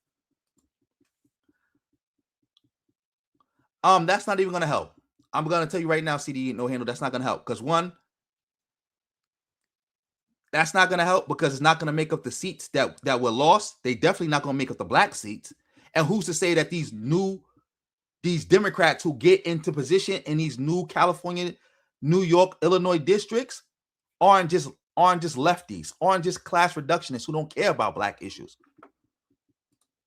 That's not even gonna help. I'm gonna tell you right now, CD No Handle, that's not gonna help. Because one, that's not gonna help because it's not gonna make up the seats that were lost. They definitely not gonna make up the black seats. And who's to say that these Democrats who get into position in these new California, New York, Illinois districts aren't just lefties, aren't just class reductionists who don't care about black issues.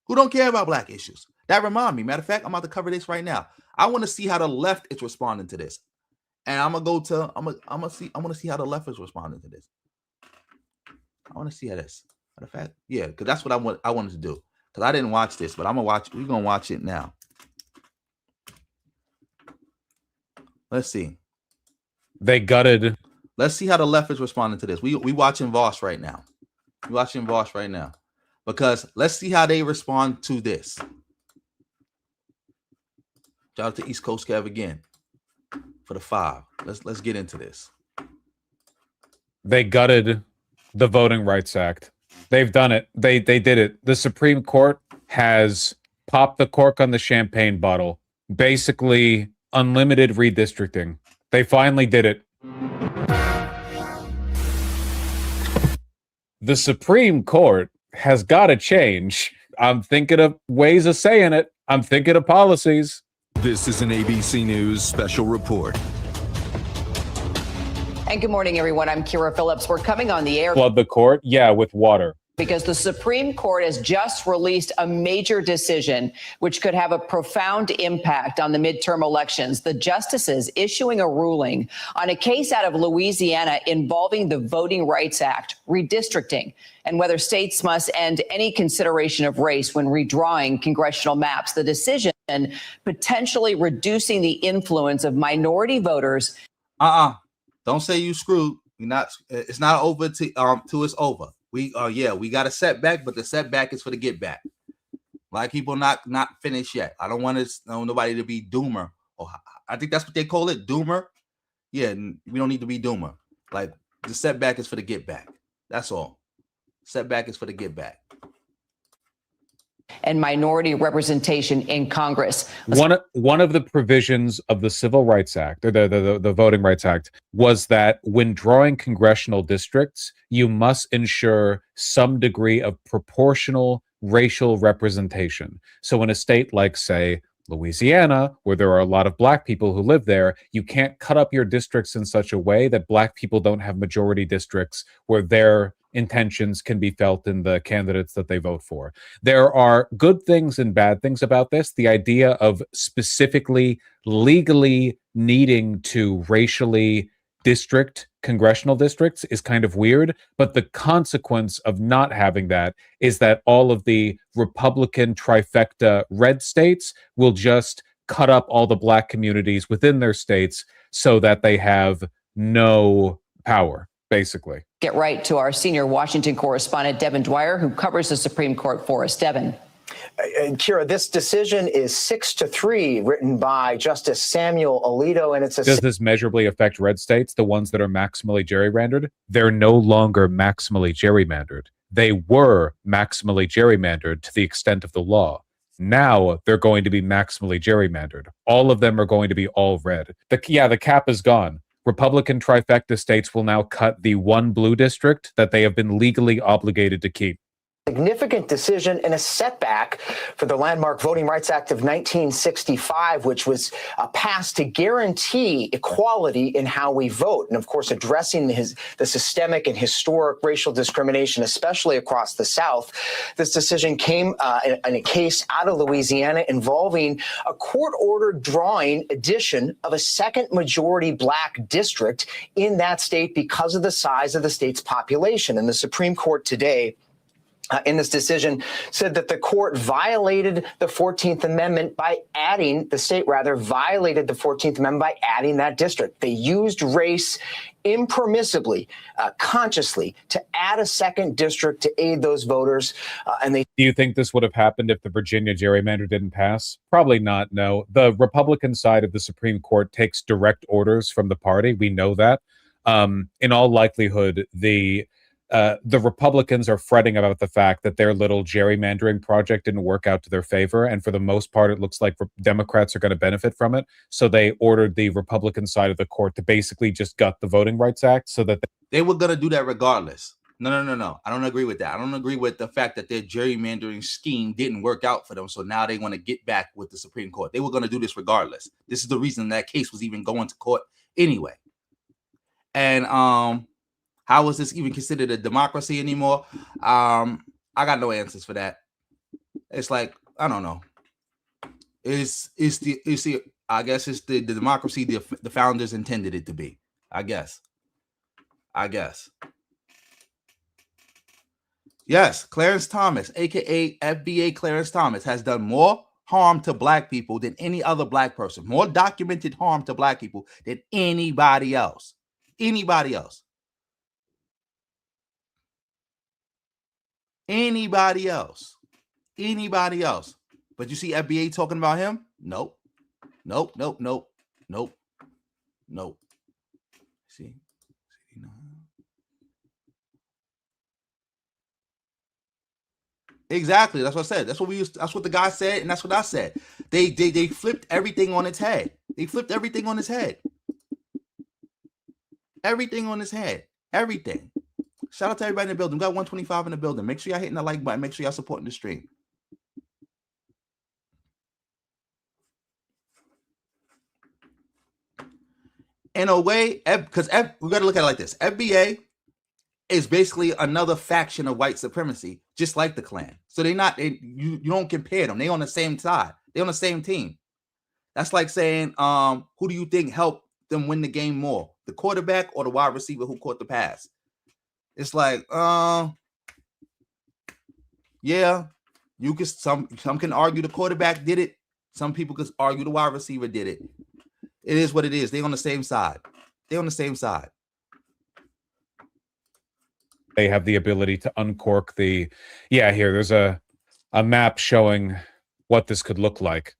Who don't care about black issues. That remind me. Matter of fact, I'm about to cover this right now. I want to see how the left is responding to this. And I'm want to see how the left is responding to this. I want to see how this. Matter of fact, yeah, because that's what I wanted to do. Because I didn't watch this, but we're gonna watch it now. Let's see. They gutted. Let's see how the left is responding to this. We watching Vaush right now. We watching Vaush right now. Because let's see how they respond to this. Shout out to East Coast Kev again for the 5. Let's get into this. They gutted the Voting Rights Act. They've done it. They did it. The Supreme Court has popped the cork on the champagne bottle. Basically, unlimited redistricting. They finally did it. The Supreme Court has got to change. I'm thinking of ways of saying it. I'm thinking of policies. This is an ABC News special report. And good morning, everyone. I'm Kira Phillips. We're coming on the air. Flood the court? Yeah, with water. Because the Supreme Court has just released a major decision which could have a profound impact on the midterm elections. The justices issuing a ruling on a case out of Louisiana involving the Voting Rights Act, redistricting, and whether states must end any consideration of race when redrawing congressional maps. The decision potentially reducing the influence of minority voters. Don't say you screwed. It's not over till it's over. We got a setback, but the setback is for the get back. Black people not finished yet. I don't want nobody to be doomer. Or I think that's what they call it, doomer. Yeah, we don't need to be doomer. Like the setback is for the get back. That's all. Setback is for the get back. And minority representation in Congress. One of the provisions of the Civil Rights Act, or the Voting Rights Act, was that when drawing congressional districts, you must ensure some degree of proportional racial representation. So in a state like, say, Louisiana, where there are a lot of black people who live there, you can't cut up your districts in such a way that black people don't have majority districts where their intentions can be felt in the candidates that they vote for. There are good things and bad things about this. The idea of specifically legally needing to racially district congressional districts is kind of weird, but the consequence of not having that is that all of the Republican trifecta red states will just cut up all the black communities within their states so that they have no power, basically. Get right to our senior Washington correspondent, Devin Dwyer, who covers the Supreme Court for us. Devin. Kira, this decision is 6-3, written by Justice Samuel Alito, and it's a... Does this measurably affect red states, the ones that are maximally gerrymandered? They're no longer maximally gerrymandered. They were maximally gerrymandered to the extent of the law. Now they're going to be maximally gerrymandered. All of them are going to be all red. The cap is gone. Republican trifecta states will now cut the one blue district that they have been legally obligated to keep. Significant decision and a setback for the landmark Voting Rights Act of 1965, which was passed to guarantee equality in how we vote. And of course, addressing the systemic and historic racial discrimination, especially across the South. This decision came in a case out of Louisiana involving a court-ordered drawing addition of a second majority black district in that state because of the size of the state's population. And the Supreme Court today in this decision said that the court violated the 14th Amendment by adding, the state rather, violated the 14th Amendment by adding that district. They used race impermissibly, consciously, to add a second district to aid those voters. And they. Do you think this would have happened if the Virginia gerrymander didn't pass? Probably not, no. The Republican side of the Supreme Court takes direct orders from the party. We know that. In all likelihood, the Republicans are fretting about the fact that their little gerrymandering project didn't work out to their favor. And for the most part, it looks like Democrats are going to benefit from it. So they ordered the Republican side of the court to basically just gut the Voting Rights Act so that they were going to do that regardless. No. I don't agree with that. I don't agree with the fact that their gerrymandering scheme didn't work out for them. So now they want to get back with the Supreme Court. They were going to do this regardless. This is the reason that case was even going to court anyway. And how is this even considered a democracy anymore? I got no answers for that. It's like, I don't know. I guess it's the democracy the founders intended it to be. I guess. Yes, Clarence Thomas, aka FBA Clarence Thomas, has done more harm to black people than any other black person. More documented harm to black people than anybody else. Anybody else. But you see FBA talking about him? Nope. See? Exactly. That's what I said. That's what the guy said, and that's what I said. They flipped everything on its head. Everything on his head. Everything. Shout out to everybody in the building. We got 125 in the building. Make sure y'all hitting the like button. Make sure y'all supporting the stream. In a way, because we got to look at it like this. FBA is basically another faction of white supremacy, just like the Klan. So you don't compare them. They on the same side. They on the same team. That's like saying, who do you think helped them win the game more? The quarterback or the wide receiver who caught the pass? It's like, yeah, you can some can argue the quarterback did it. Some people could argue the wide receiver did it. It is what it is. They on the same side. they have the ability to uncork the, here, there's a map showing what this could look like,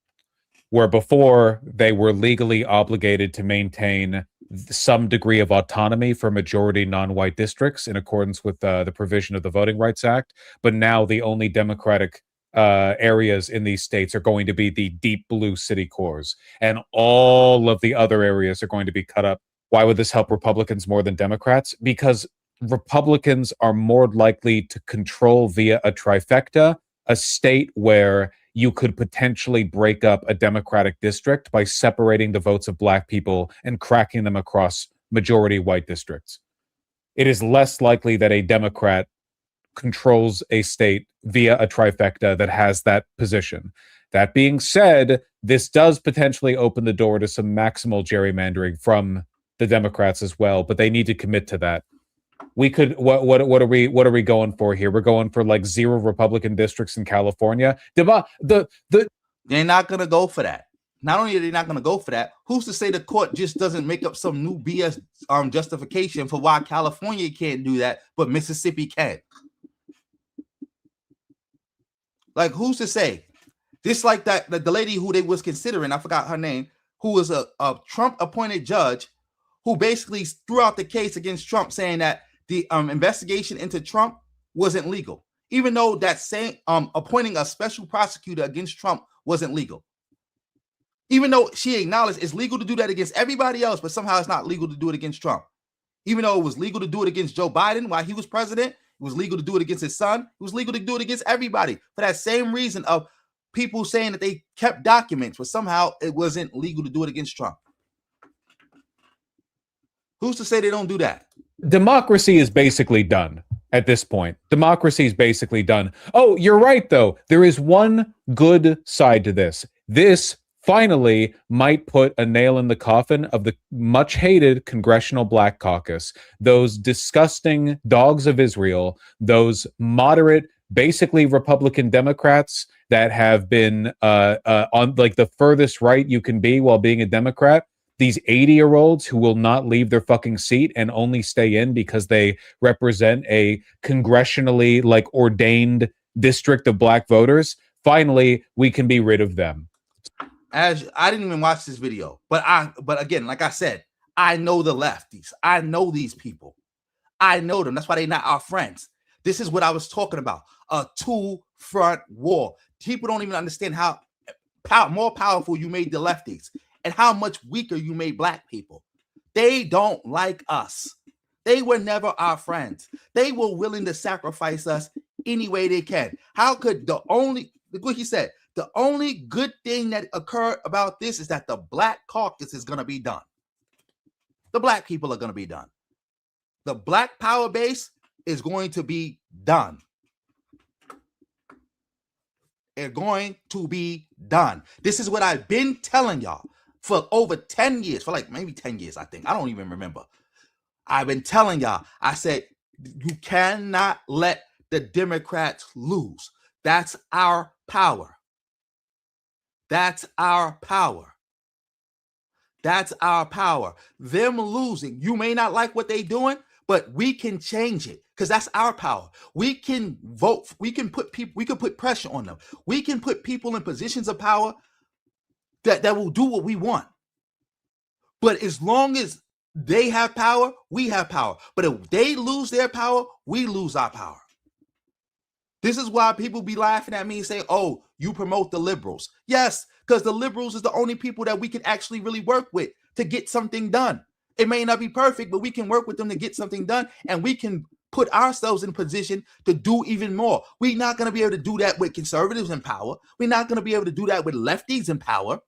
where before they were legally obligated to maintain some degree of autonomy for majority non-white districts in accordance with the provision of the Voting Rights Act. But now the only Democratic areas in these states are going to be the deep blue city cores, and all of the other areas are going to be cut up. Why would this help Republicans more than Democrats? Because Republicans are more likely to control via a trifecta a state where you could potentially break up a Democratic district by separating the votes of black people and cracking them across majority white districts. It is less likely that a Democrat controls a state via a trifecta that has that position. That being said, this does potentially open the door to some maximal gerrymandering from the Democrats as well, but they need to commit to that. We could what are we going for here? We're going for like 0 Republican districts in California. They're not gonna go for that. Not only are they not gonna go for that, who's to say the court just doesn't make up some new BS justification for why California can't do that, but Mississippi can? Like, who's to say? Just like that, the lady who they was considering, I forgot her name, who was a Trump appointed judge, who basically threw out the case against Trump, saying that the investigation into Trump wasn't legal, even though that same appointing a special prosecutor against Trump wasn't legal. Even though she acknowledged it's legal to do that against everybody else, but somehow it's not legal to do it against Trump. Even though it was legal to do it against Joe Biden while he was president, it was legal to do it against his son. It was legal to do it against everybody for that same reason of people saying that they kept documents, but somehow it wasn't legal to do it against Trump. Who's to say they don't do that? Democracy is basically done at this point. Democracy is basically done. Oh, you're right, though. There is one good side to this. This finally might put a nail in the coffin of the much hated Congressional Black Caucus. Those disgusting dogs of Israel, those moderate basically Republican Democrats that have been on like the furthest right you can be while being a Democrat. These 80-year-olds who will not leave their fucking seat and only stay in because they represent a congressionally like ordained district of black voters. Finally, we can be rid of them. As I didn't even watch this video, but again, like I said, I know the lefties. I know these people. I know them. That's why they're not our friends. This is what I was talking about. A two-front war. People don't even understand how more powerful you made the lefties and how much weaker you made black people. They don't like us. They were never our friends. They were willing to sacrifice us any way they can. How could look what he said, the only good thing that occurred about this is that the black caucus is going to be done. The black people are going to be done. The black power base is going to be done. They're going to be done. This is what I've been telling y'all for over 10 years, for like maybe 10 years, I think. I don't even remember. I've been telling y'all, I said, you cannot let the Democrats lose. That's our power. That's our power. That's our power. Them losing, you may not like what they're doing, but we can change it because that's our power. We can vote. We can put people. We can put pressure on them. We can put people in positions of power that will do what we want. But as long as they have power, we have power. But if they lose their power, we lose our power. This is why people be laughing at me and say, "Oh, you promote the liberals." Yes, because the liberals is the only people that we can actually really work with to get something done. It may not be perfect, but we can work with them to get something done, and we can put ourselves in a position to do even more. We're not going to be able to do that with conservatives in power. We're not going to be able to do that with lefties in power.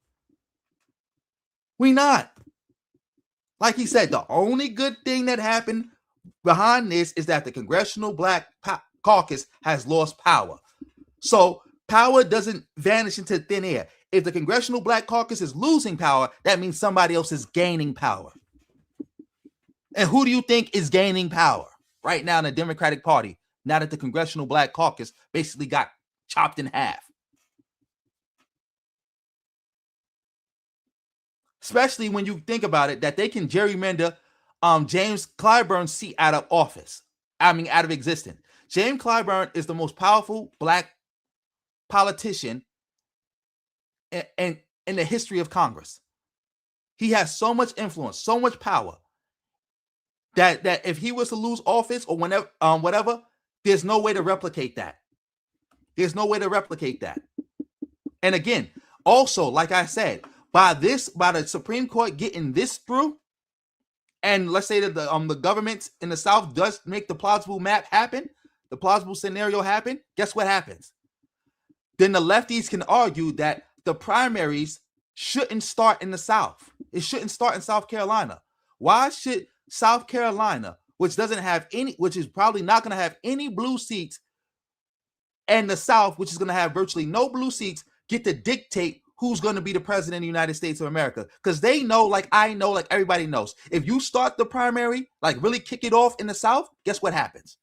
We're not. Like he said, the only good thing that happened behind this is that the Congressional Black Caucus has lost power. So power doesn't vanish into thin air. If the Congressional Black Caucus is losing power, that means somebody else is gaining power. And who do you think is gaining power right now in the Democratic Party, now that the Congressional Black Caucus basically got chopped in half? Especially when you think about it, that they can gerrymander James Clyburn's seat out of office. Out of existence. James Clyburn is the most powerful black politician in the history of Congress. He has so much influence, so much power, that if he was to lose office or whenever, whatever, there's no way to replicate that. There's no way to replicate that. And again, also, like I said, by the Supreme Court getting this through, and let's say that the government in the South does make the plausible map happen, the plausible scenario happen, guess what happens? Then the lefties can argue that the primaries shouldn't start in the South. It shouldn't start in South Carolina. Why should South Carolina, which is probably not going to have any blue seats, and the South, which is going to have virtually no blue seats, get to dictate who's going to be the president of the United States of America? Because they know, like I know, like everybody knows, if you start the primary, like really kick it off in the South, guess what happens?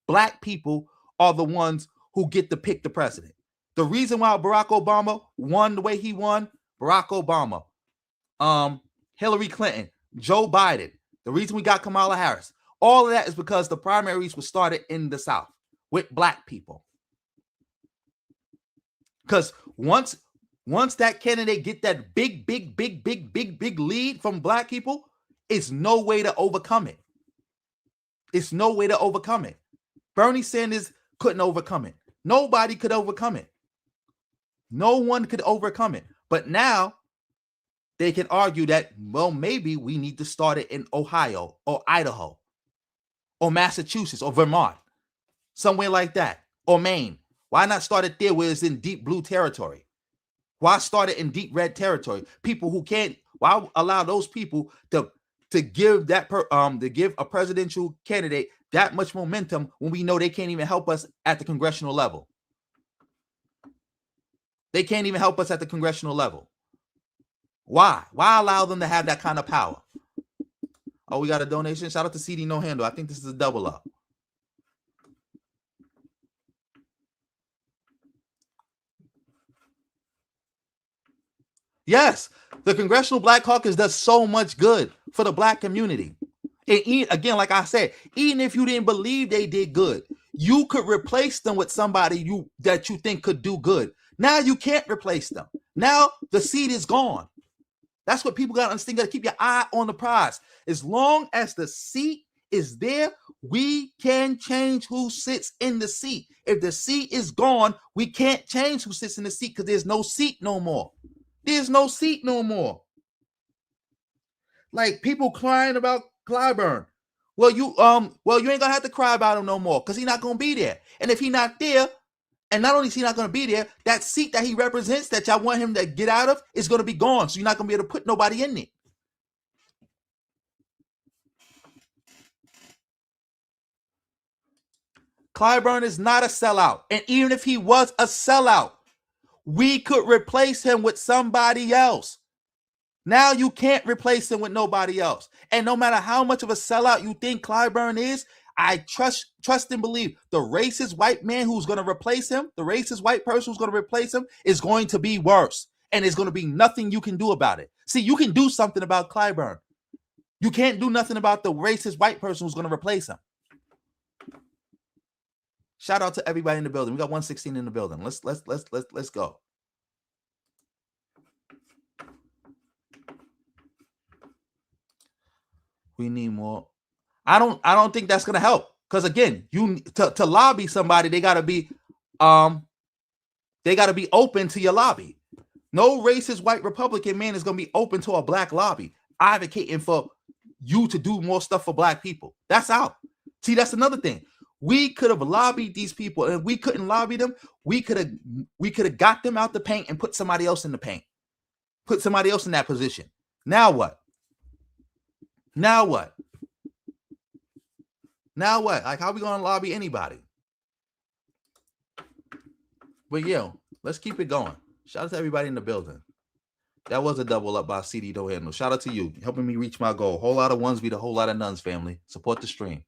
Black people are the ones who get to pick the president. The reason why Barack Obama won the way he won, Barack Obama, Hillary Clinton, Joe Biden, the reason we got Kamala Harris, all of that is because the primaries were started in the South with black people. Because once that candidate get that big lead from black people, it's no way to overcome it. It's no way to overcome it. Bernie Sanders couldn't overcome it. Nobody could overcome it. No one could overcome it. But now they can argue that, well, maybe we need to start it in Ohio or Idaho or Massachusetts or Vermont, somewhere like that, or Maine. Why not start it there where it's in deep blue territory? Why start it in deep red territory? People who can't, why allow those people to give to give a presidential candidate that much momentum when we know they can't even help us at the congressional level? They can't even help us at the congressional level. Why? Why allow them to have that kind of power? Oh, we got a donation. Shout out to CD No Handle. I think this is a double up. Yes, the Congressional Black Caucus does so much good for the black community. And again, like I said, even if you didn't believe they did good, you could replace them with somebody that you think could do good. Now you can't replace them. Now the seat is gone. That's what people got to understand. You got to keep your eye on the prize. As long as the seat is there, we can change who sits in the seat. If the seat is gone, we can't change who sits in the seat because there's no seat no more. There's no seat no more. Like people crying about Clyburn. Well, you ain't gonna have to cry about him no more because he's not gonna be there. And if he's not there, and not only is he not gonna be there, that seat that he represents that y'all want him to get out of is gonna be gone. So you're not gonna be able to put nobody in it. Clyburn is not a sellout. And even if he was a sellout, we could replace him with somebody else. Now you can't replace him with nobody else. And no matter how much of a sellout you think Clyburn is, I trust and believe the racist white man who's going to replace him, the racist white person who's going to replace him is going to be worse. And there's going to be nothing you can do about it. See, you can do something about Clyburn. You can't do nothing about the racist white person who's going to replace him. Shout out to everybody in the building. We got 116 in the building. Let's go. We need more. I don't think that's gonna help. Because again, you to lobby somebody, they gotta be open to your lobby. No racist white Republican man is gonna be open to a black lobby, advocating for you to do more stuff for black people. That's out. See, that's another thing. We could have lobbied these people, and if we couldn't lobby them, we could have got them out the paint and put somebody else in the paint. Put somebody else in that position. Now what? Now what? Now what? Like, how are we going to lobby anybody? But yo, let's keep it going. Shout out to everybody in the building. That was a double up by CD Don't Handle. Shout out to you, helping me reach my goal. Whole lot of ones beat a whole lot of nuns, family. Support the stream.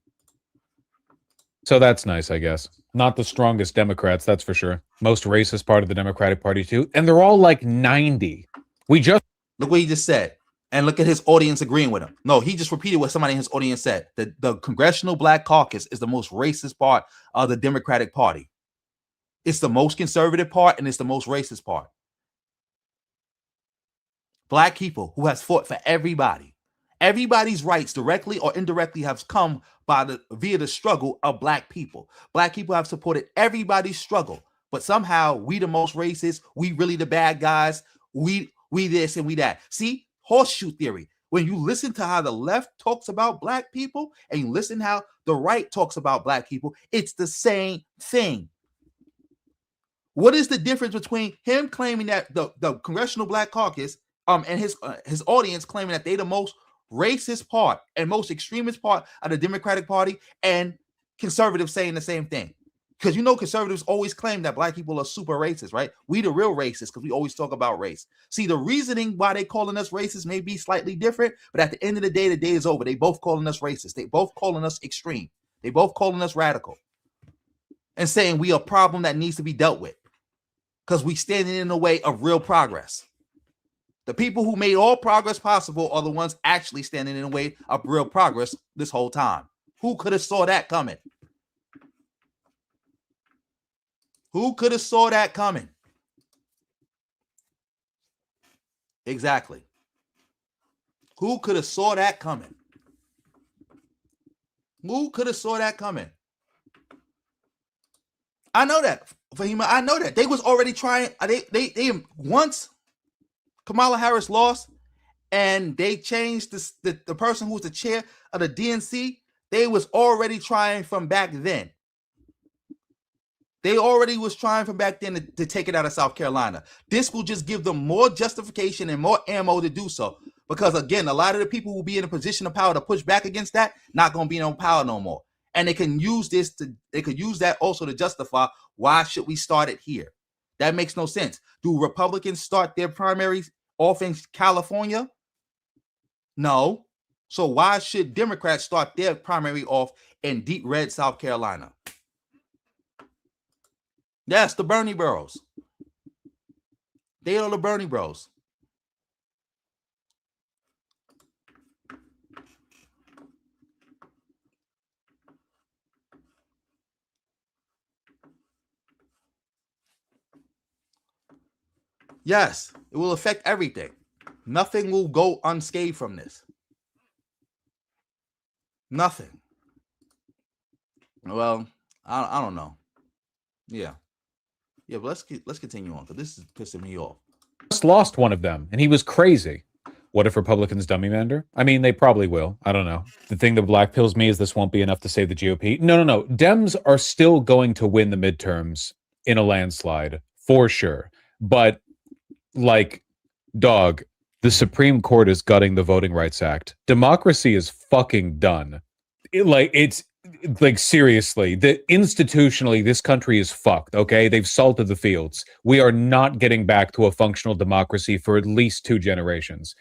So that's nice, I guess. Not the strongest Democrats, that's for sure. Most racist part of the Democratic Party, too. And they're all like 90. Look what he just said. And look at his audience agreeing with him. No, he just repeated what somebody in his audience said. The Congressional Black Caucus is the most racist part of the Democratic Party. It's the most conservative part, and it's the most racist part. Black people who has fought for everybody. Everybody's rights, directly or indirectly, have come via the struggle of black people. Black people have supported everybody's struggle. But somehow we the most racist. We really the bad guys. We this and we that. See? Horseshoe theory. When you listen to how the left talks about black people and you listen how the right talks about black people, it's the same thing. What is the difference between him claiming that the Congressional Black Caucus and his audience claiming that they the most racist part and most extremist part of the Democratic Party, and conservatives saying the same thing? Because you know conservatives always claim that black people are super racist, right? We the real racists because we always talk about race. See, the reasoning why they calling us racist may be slightly different, but at the end of the day is over. They both calling us racist. They both calling us extreme. They both calling us radical. And saying we are a problem that needs to be dealt with because we standing in the way of real progress. The people who made all progress possible are the ones actually standing in the way of real progress this whole time. Who could have saw that coming? Who could have saw that coming? Exactly. Who could have saw that coming? Who could have saw that coming? I know that. Fahima, I know that. They was already trying. They once Kamala Harris lost and they changed the person who was the chair of the DNC, they was already trying from back then. They already was trying from back then to take it out of South Carolina. This will just give them more justification and more ammo to do so. Because again, a lot of the people who will be in a position of power to push back against that, not going to be no power no more. And they can use they could use that also to justify why should we start it here? That makes no sense. Do Republicans start their primaries off in California? No. So why should Democrats start their primary off in deep red South Carolina? Yes, the Bernie Bros. They are the Bernie Bros. Yes, it will affect everything. Nothing will go unscathed from this. Nothing. Well, I don't know. Yeah, but let's continue on because this is pissing me off. Just lost one of them, and he was crazy. What if Republicans dummy-mander? I mean, they probably will. I don't know. The thing that black pills me is this won't be enough to save the GOP. No. Dems are still going to win the midterms in a landslide, for sure. But, like, dog, the Supreme Court is gutting the Voting Rights Act. Democracy is fucking done. It's seriously, institutionally, this country is fucked, okay? They've salted the fields. We are not getting back to a functional democracy for at least 2 generations.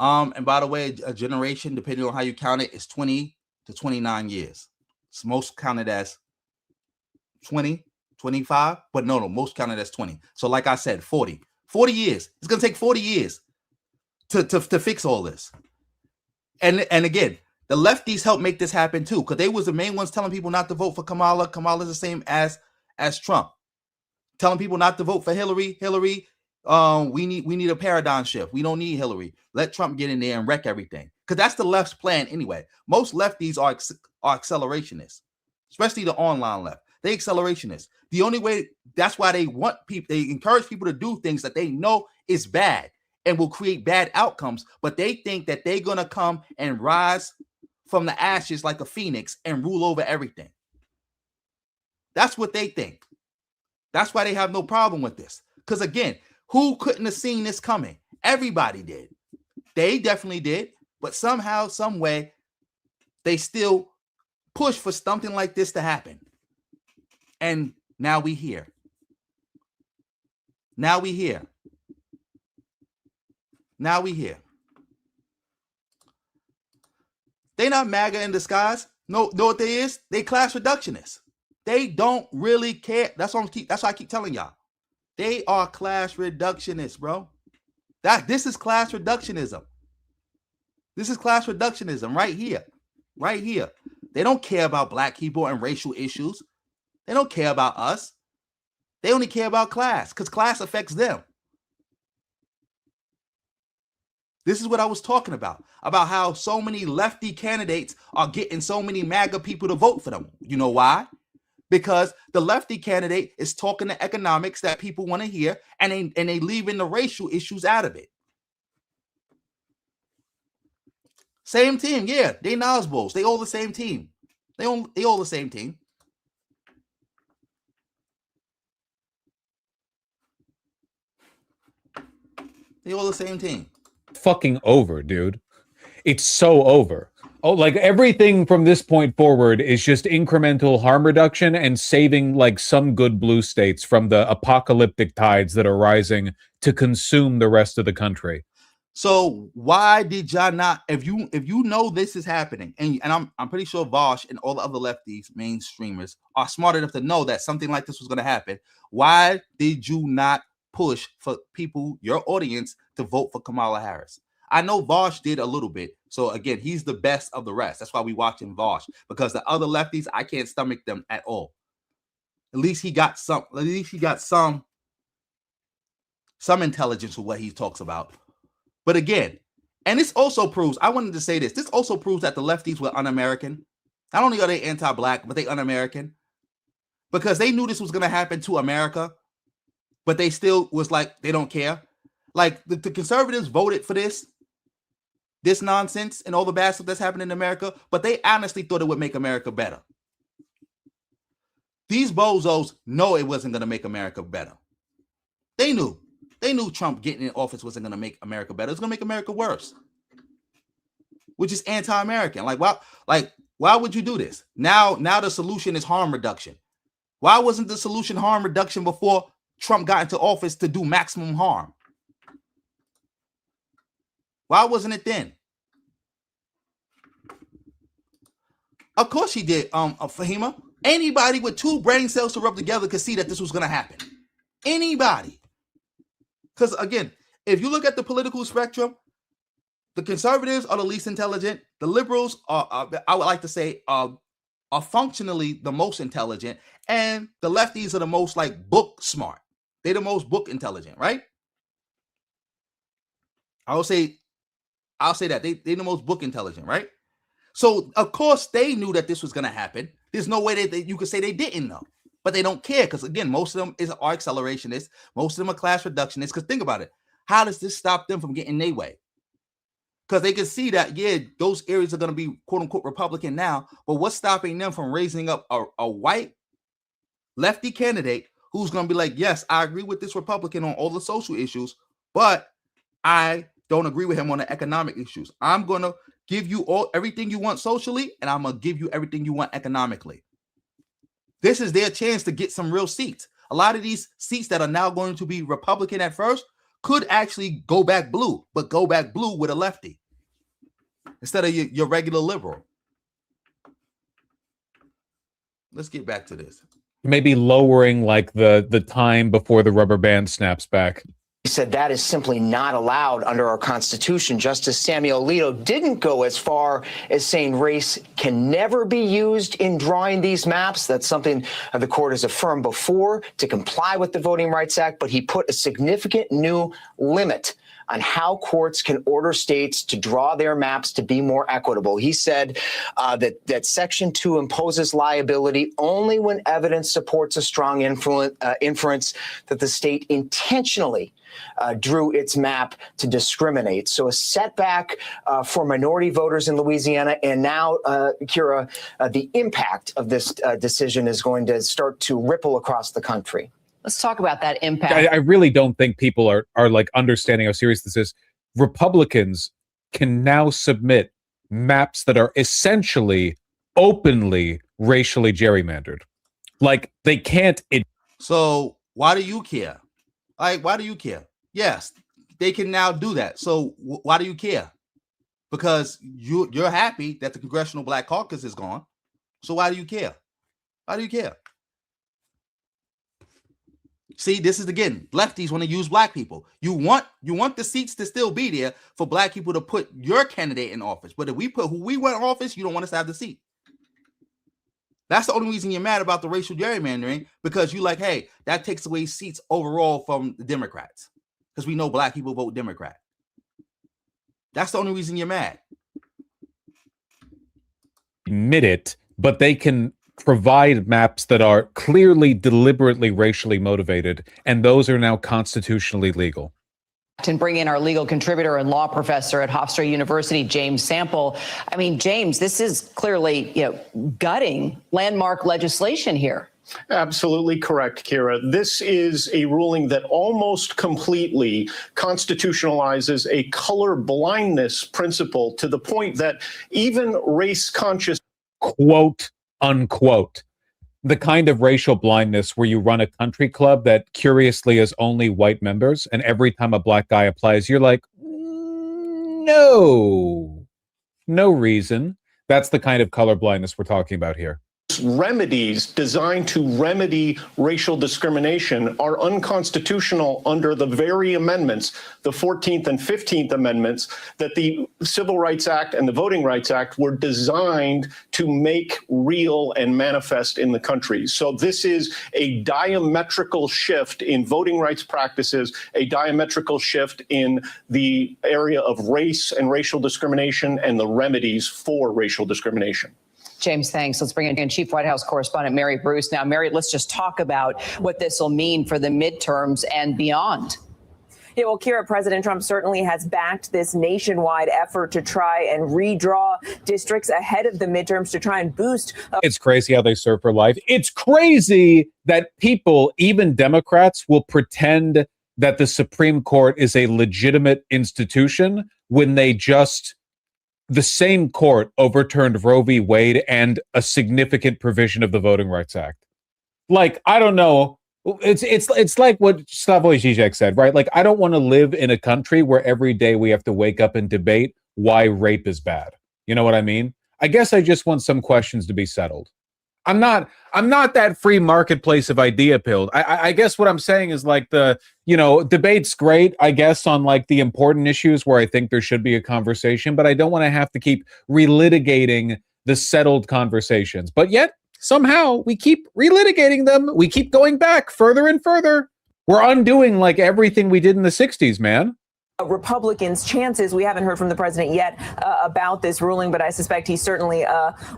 And by the way, a generation, depending on how you count it, is 20 to 29 years. It's most counted as 20, 25, but no, most counted as 20. So like I said, 40 years. It's going to take 40 years to fix all this. And again, the lefties helped make this happen too, because they was the main ones telling people not to vote for Kamala. Kamala's the same as Trump. Telling people not to vote for Hillary. We need a paradigm shift. We don't need Hillary. Let Trump get in there and wreck everything. Because that's the left's plan anyway. Most lefties are accelerationists, especially the online left. They accelerationists. The only way, that's why they want people, they encourage people to do things that they know is bad and will create bad outcomes, but they think that they're going to come and rise from the ashes like a phoenix and rule over everything. That's what they think. That's why they have no problem with this. Because again, who couldn't have seen this coming? Everybody did. They definitely did. But somehow, some way, they still push for something like this to happen. And now we here. Now we here. They not MAGA in disguise. No, know what they is? They class reductionists. They don't really care. That's why I keep telling y'all. They are class reductionists, bro. This is class reductionism. This is class reductionism right here. Right here. They don't care about black people and racial issues. They don't care about us. They only care about class because class affects them. This is what I was talking about how so many lefty candidates are getting so many MAGA people to vote for them. You know why? Because the lefty candidate is talking the economics that people want to hear, and they leaving the racial issues out of it. Same team, yeah. They Nosbos. They all the same team. They all the same team. They all the same team. Fucking over, dude. It's so over. Oh, like everything from this point forward is just incremental harm reduction and saving like some good blue states from the apocalyptic tides that are rising to consume the rest of the country. So why did y'all not, if you know this is happening, and I'm pretty sure Vaush and all the other lefties, mainstreamers, are smart enough to know that something like this was going to happen, why did you not push for people, your audience, to vote for Kamala Harris? I know Vaush did a little bit. So again, he's the best of the rest. That's why we watching Vaush, because the other lefties, I can't stomach them at all. At least he got some intelligence with what he talks about. But again, and this also proves, I wanted to say this also proves that the lefties were un-American. Not only are they anti-black, but they un-American. Because they knew this was going to happen to America, but they still was like, they don't care. Like the conservatives voted for this nonsense and all the bad stuff that's happening in America, but they honestly thought it would make America better. These bozos know it wasn't going to make America better. They knew Trump getting in office wasn't going to make America better. It's going to make America worse, which is anti-American. Like, why would you do this? Now the solution is harm reduction. Why wasn't the solution harm reduction before Trump got into office to do maximum harm? Why wasn't it then? Of course he did, Fahima. Anybody with 2 brain cells to rub together could see that this was going to happen. Anybody. Because again, if you look at the political spectrum, the conservatives are the least intelligent. The liberals are I would like to say, are functionally the most intelligent. And the lefties are the most like book smart. They're the most book intelligent, right? I'll say that they're the most book intelligent, right? So of course they knew that this was going to happen. There's no way that you could say they didn't know, but they don't care because again, most of them are accelerationists. Most of them are class reductionists. Because think about it, how does this stop them from getting their way? Because they can see that those areas are going to be quote unquote Republican now, but what's stopping them from raising up a white lefty candidate who's going to be like, yes, I agree with this Republican on all the social issues, but I don't agree with him on the economic issues. I'm going to give you everything you want socially, and I'm going to give you everything you want economically. This is their chance to get some real seats. A lot of these seats that are now going to be Republican at first could actually go back blue, but go back blue with a lefty instead of your regular liberal. Let's get back to this. Maybe lowering like the time before the rubber band snaps back. He said that is simply not allowed under our Constitution. Justice Samuel Alito didn't go as far as saying race can never be used in drawing these maps. That's something the court has affirmed before to comply with the Voting Rights Act, but he put a significant new limit on how courts can order states to draw their maps to be more equitable. He said that Section 2 imposes liability only when evidence supports a strong inference that the state intentionally drew its map to discriminate. So a setback for minority voters in Louisiana. And now, Kira, the impact of this decision is going to start to ripple across the country. Let's talk about that impact. I really don't think people are like understanding how serious this is. Republicans can now submit maps that are essentially openly racially gerrymandered. Like they can't. So why do you care? Like, why do you care? Yes, they can now do that. So why do you care? Because you're happy that the Congressional Black Caucus is gone. So why do you care? Why do you care? See, this is again, lefties want to use black people. You want the seats to still be there for black people to put your candidate in office. But if we put who we want in office, you don't want us to have the seat. That's the only reason you're mad about the racial gerrymandering, because you like, hey, that takes away seats overall from the Democrats because we know black people vote Democrat. That's the only reason you're mad. Admit it, but they can provide maps that are clearly, deliberately racially motivated, and those are now constitutionally legal. And bring in our legal contributor and law professor at Hofstra University, James Sample. I mean, James, this is clearly, gutting landmark legislation here. Absolutely correct, Kira. This is a ruling that almost completely constitutionalizes a color blindness principle to the point that even race conscious, quote unquote, the kind of racial blindness where you run a country club that curiously has only white members, and every time a black guy applies, you're like, no reason. That's the kind of color blindness we're talking about here. remedies designed to remedy racial discrimination are unconstitutional under the very amendments, the 14th and 15th Amendments, that the Civil Rights Act and the Voting Rights Act were designed to make real and manifest in the country. So this is a diametrical shift in voting rights practices, a diametrical shift in the area of race and racial discrimination and the remedies for racial discrimination. James, thanks. Let's bring in Chief White House Correspondent Mary Bruce. Now, Mary, let's just talk about what this will mean for the midterms and beyond. Yeah, well, Kira, President Trump certainly has backed this nationwide effort to try and redraw districts ahead of the midterms to try and boost. It's crazy how they serve for life. It's crazy that people, even Democrats, will pretend that the Supreme Court is a legitimate institution when they just... The same court overturned Roe v. Wade and a significant provision of the Voting Rights Act. Like, I don't know. It's like what Slavoj Žižek said, right? Like, I don't want to live in a country where every day we have to wake up and debate why rape is bad. You know what I mean? I guess I just want some questions to be settled. I'm not that free marketplace of idea pilled. I guess what I'm saying is like debate's great, I guess, on like the important issues where I think there should be a conversation, but I don't want to have to keep relitigating the settled conversations. But yet somehow we keep relitigating them. We keep going back further and further. We're undoing like everything we did in the 60s, man. Republicans' chances. We haven't heard from the president yet about this ruling, but I suspect he certainly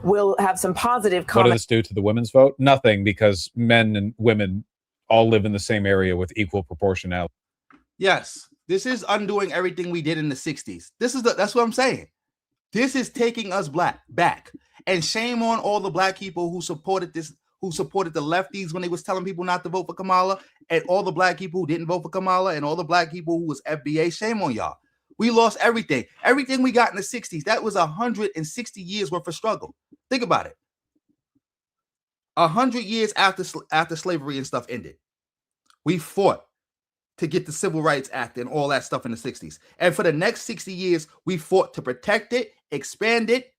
will have some positive What does comments. this do to the women's vote? Nothing, because men and women all live in the same area with equal proportionality. Yes, this is undoing everything we did in the 60s. That's what I'm saying. This is taking us back. And shame on all the black people who supported this, who supported the lefties when they was telling people not to vote for Kamala, and all the black people who didn't vote for Kamala, and all the black people who was FBA. Shame on y'all. We lost everything. Everything we got in the 60s. That was 160 years worth of struggle. Think about it. 100 years after slavery and stuff ended, we fought to get the Civil Rights Act and all that stuff in the 60s. And for the next 60 years, we fought to protect it, expand it,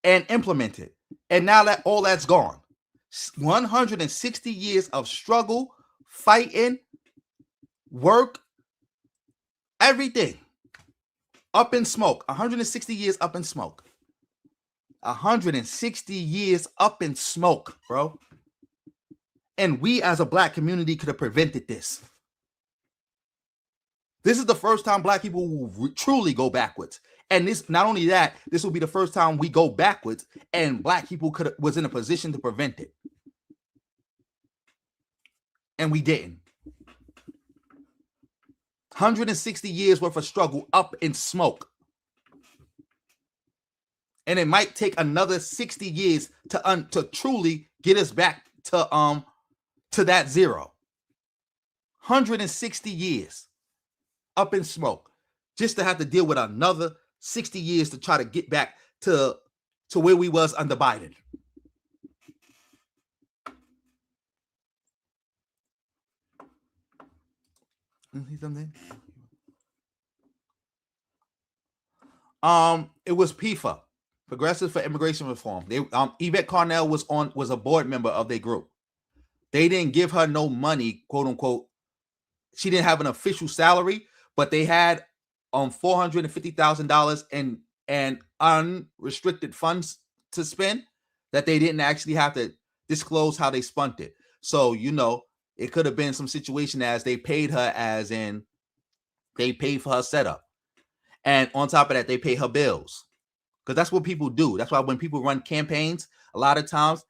and implement it. And now that all that's gone, 160 years of struggle, fighting, work, everything up in smoke. 160 years up in smoke. 160 years up in smoke, bro. And we as a black community could have prevented this. This is the first time black people will truly go backwards. And this, not only that, this will be the first time we go backwards and black people was in a position to prevent it. And we didn't. 160 years worth of struggle up in smoke. And it might take another 60 years to truly get us back to that zero. 160 years up in smoke, just to have to deal with another 60 years to try to get back to where we was under Biden. Something? It was PIFA, Progressive for Immigration Reform. They Yvette Carnell was a board member of their group. They didn't give her no money, quote unquote. She didn't have an official salary, but they had $450,000 and unrestricted funds to spend that they didn't actually have to disclose how they spent it. So, you know, it could have been some situation as they paid her, as in they paid for her setup. And on top of that, they pay her bills, because that's what people do. That's why when people run campaigns, a lot of times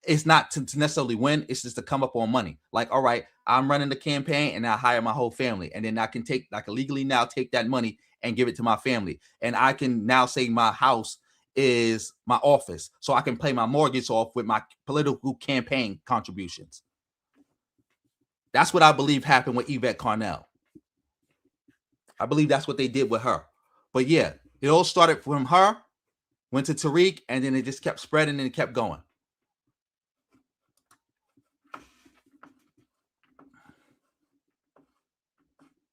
it's not to necessarily win. It's just to come up on money. Like, all right, I'm running the campaign and I hire my whole family. And then I can legally now take that money and give it to my family. And I can now say my house is my office. So I can pay my mortgage off with my political campaign contributions. That's what I believe happened with Yvette Carnell. I believe that's what they did with her. But yeah, it all started from her, went to Tariq, and then it just kept spreading and it kept going.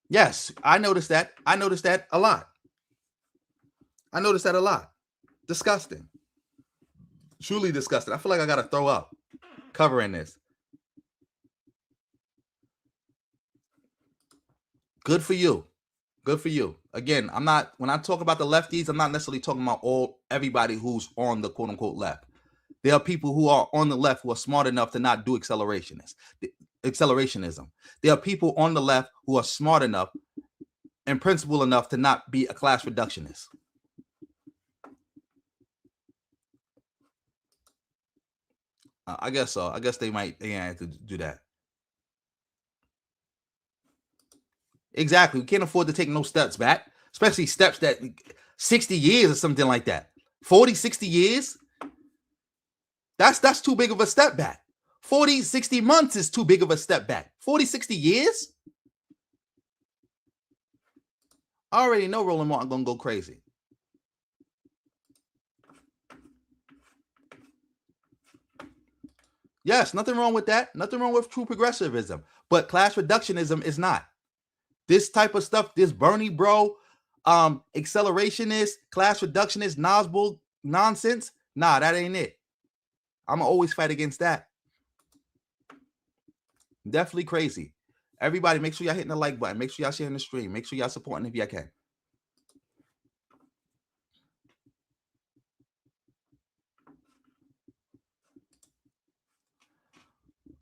Yes, I noticed that. I noticed that a lot. Disgusting. Truly disgusting. I feel like I got to throw up covering this. Good for you. Good for you. Again, when I talk about the lefties, I'm not necessarily talking about everybody who's on the quote unquote left. There are people who are on the left who are smart enough to not do accelerationism. There are people on the left who are smart enough and principled enough to not be a class reductionist. I guess so. I guess they have to do that. Exactly. We can't afford to take no steps back, especially steps that 60 years or something like that. 40, 60 years. That's too big of a step back. 40, 60 months is too big of a step back. 40, 60 years? I already know Roland Martin gonna go crazy. Yes, nothing wrong with that. Nothing wrong with true progressivism. But class reductionism is not. This type of stuff, this Bernie bro, accelerationist, class reductionist, Nosbull nonsense. Nah, that ain't it. I'm gonna always fight against that. Definitely crazy. Everybody, make sure y'all hitting the like button. Make sure y'all sharing the stream. Make sure y'all supporting if y'all can.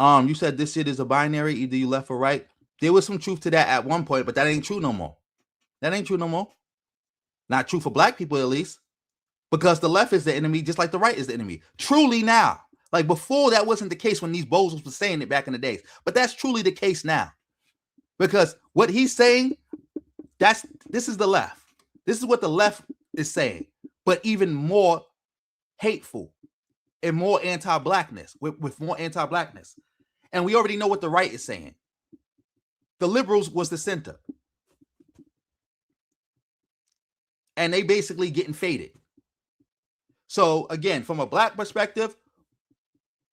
You said this shit is a binary, either you left or right. There was some truth to that at one point, but that ain't true no more. That ain't true no more. Not true for black people, at least, because the left is the enemy, just like the right is the enemy. Truly now. Like before, that wasn't the case when these bozos were saying it back in the days. But that's truly the case now. Because what he's saying, this is the left. This is what the left is saying, but even more hateful and more anti-blackness, with more anti-blackness. And we already know what the right is saying. The liberals was the center. And they basically getting faded. So again, from a black perspective,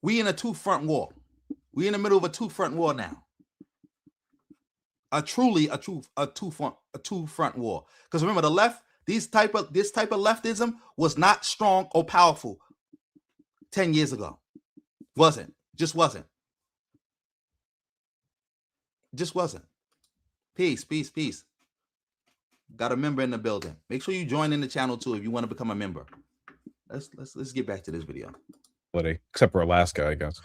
we in a two-front war. We in the middle of a two-front war now. A two-front war. Because remember, the left, this type of leftism was not strong or powerful 10 years ago. Wasn't. Just wasn't. Just wasn't. Peace, peace, peace. Got a member in the building. Make sure you join in the channel too if you want to become a member. Let's get back to this video. Except for Alaska, I guess.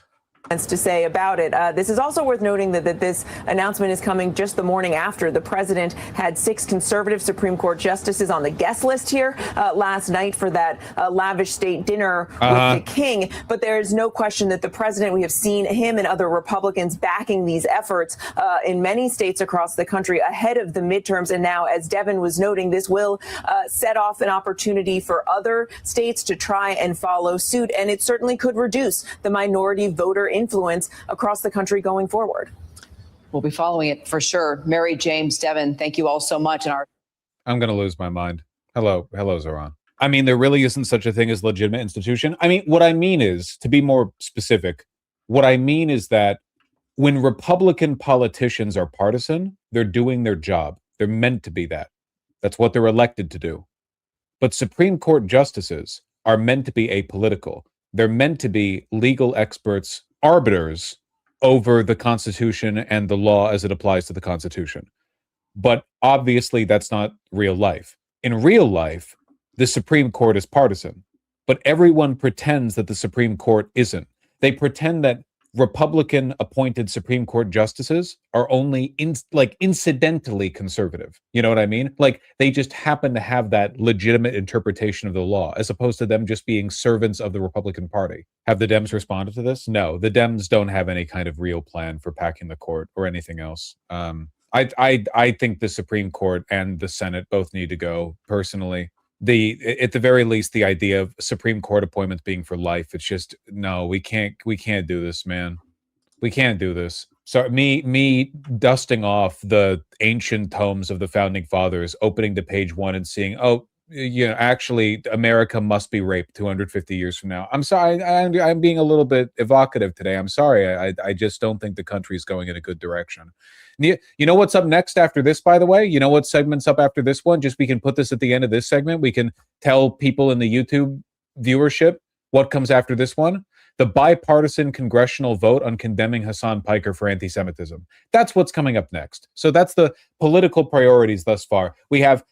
To say about it. This is also worth noting that this announcement is coming just the morning after the president had 6 conservative Supreme Court justices on the guest list here last night for that lavish state dinner with the king. But there is no question that the president, we have seen him and other Republicans backing these efforts in many states across the country ahead of the midterms. And now, as Devin was noting, this will set off an opportunity for other states to try and follow suit. And it certainly could reduce the minority voter influence across the country going forward. We'll be following it for sure. Mary, James, Devin, thank you all so much. And I'm going to lose my mind. Hello, Zoran. I mean, there really isn't such a thing as legitimate institution. I mean, what I mean is, to be more specific, what I mean is that when Republican politicians are partisan, they're doing their job. They're meant to be that. That's what they're elected to do. But Supreme Court justices are meant to be apolitical. They're meant to be legal experts, arbiters over the Constitution and the law as it applies to the Constitution. But obviously, that's not real life. In real life, the Supreme Court is partisan, but everyone pretends that the Supreme Court isn't. They pretend that Republican-appointed Supreme Court justices are only incidentally conservative. You know what I mean? Like, they just happen to have that legitimate interpretation of the law, as opposed to them just being servants of the Republican Party. Have the Dems responded to this? No, the Dems don't have any kind of real plan for packing the court or anything else. I think the Supreme Court and the Senate both need to go, personally. At the very least, the idea of Supreme Court appointments being for life, it's just, no, we can't do this, man. We can't do this. So me dusting off the ancient tomes of the founding fathers, opening to page 1 and seeing, oh, you know, actually America must be raped 250 years from now. I'm sorry, I'm being a little bit evocative today. I'm sorry. I just don't think the country is going in a good direction. You know what's up next after this, by the way? You know what segment's up after this one? Just we can put this at the end of this segment. We can tell people in the YouTube viewership what comes after this one. The bipartisan congressional vote on condemning Hassan Piker for anti-Semitism. That's what's coming up next. So that's the political priorities thus far. We have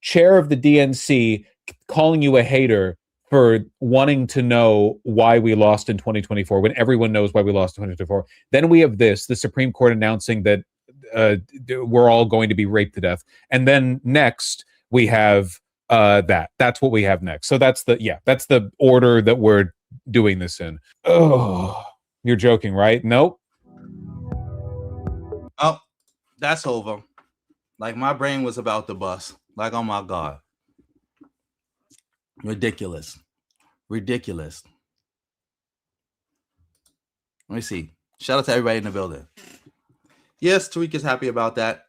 chair of the DNC calling you a hater for wanting to know why we lost in 2024, when everyone knows why we lost in 2024. Then we have the Supreme Court announcing that we're all going to be raped to death. And then next we have that's what we have next. So that's the order that we're doing this in. Oh, you're joking, right? Nope. Oh, that's over. Like, my brain was about to bust. Like, oh my God. Ridiculous. Ridiculous. Let me see. Shout out to everybody in the building. Yes, Tariq is happy about that.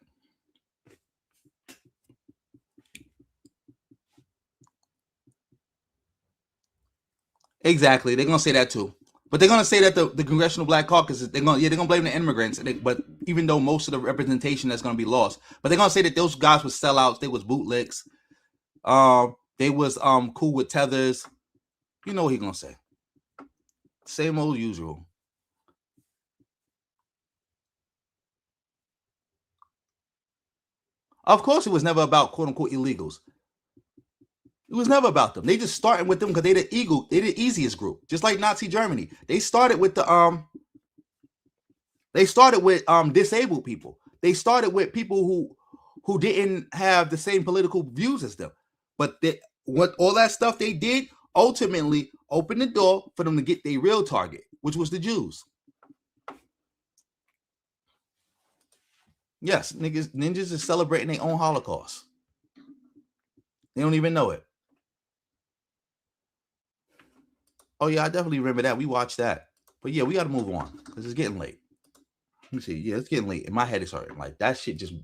Exactly. They're going to say that too. But they're going to say that the Congressional Black Caucus, they're going to blame the immigrants. But even though most of the representation that's going to be lost, but they're going to say that those guys were sellouts. They was bootlicks. They was cool with tethers. You know what he's going to say. Same old usual. Of course, it was never about quote unquote illegals. It was never about them. They just started with them because they the easiest group, just like Nazi Germany. They started with the They started with disabled people. They started with people who didn't have the same political views as them. But what all that stuff they did ultimately opened the door for them to get their real target, which was the Jews. Yes, ninjas is celebrating their own Holocaust. They don't even know it. Oh yeah, I definitely remember that. We watched that. But yeah, we got to move on because it's getting late. Let me see. Yeah, it's getting late. And my head is hurting. Like that shit just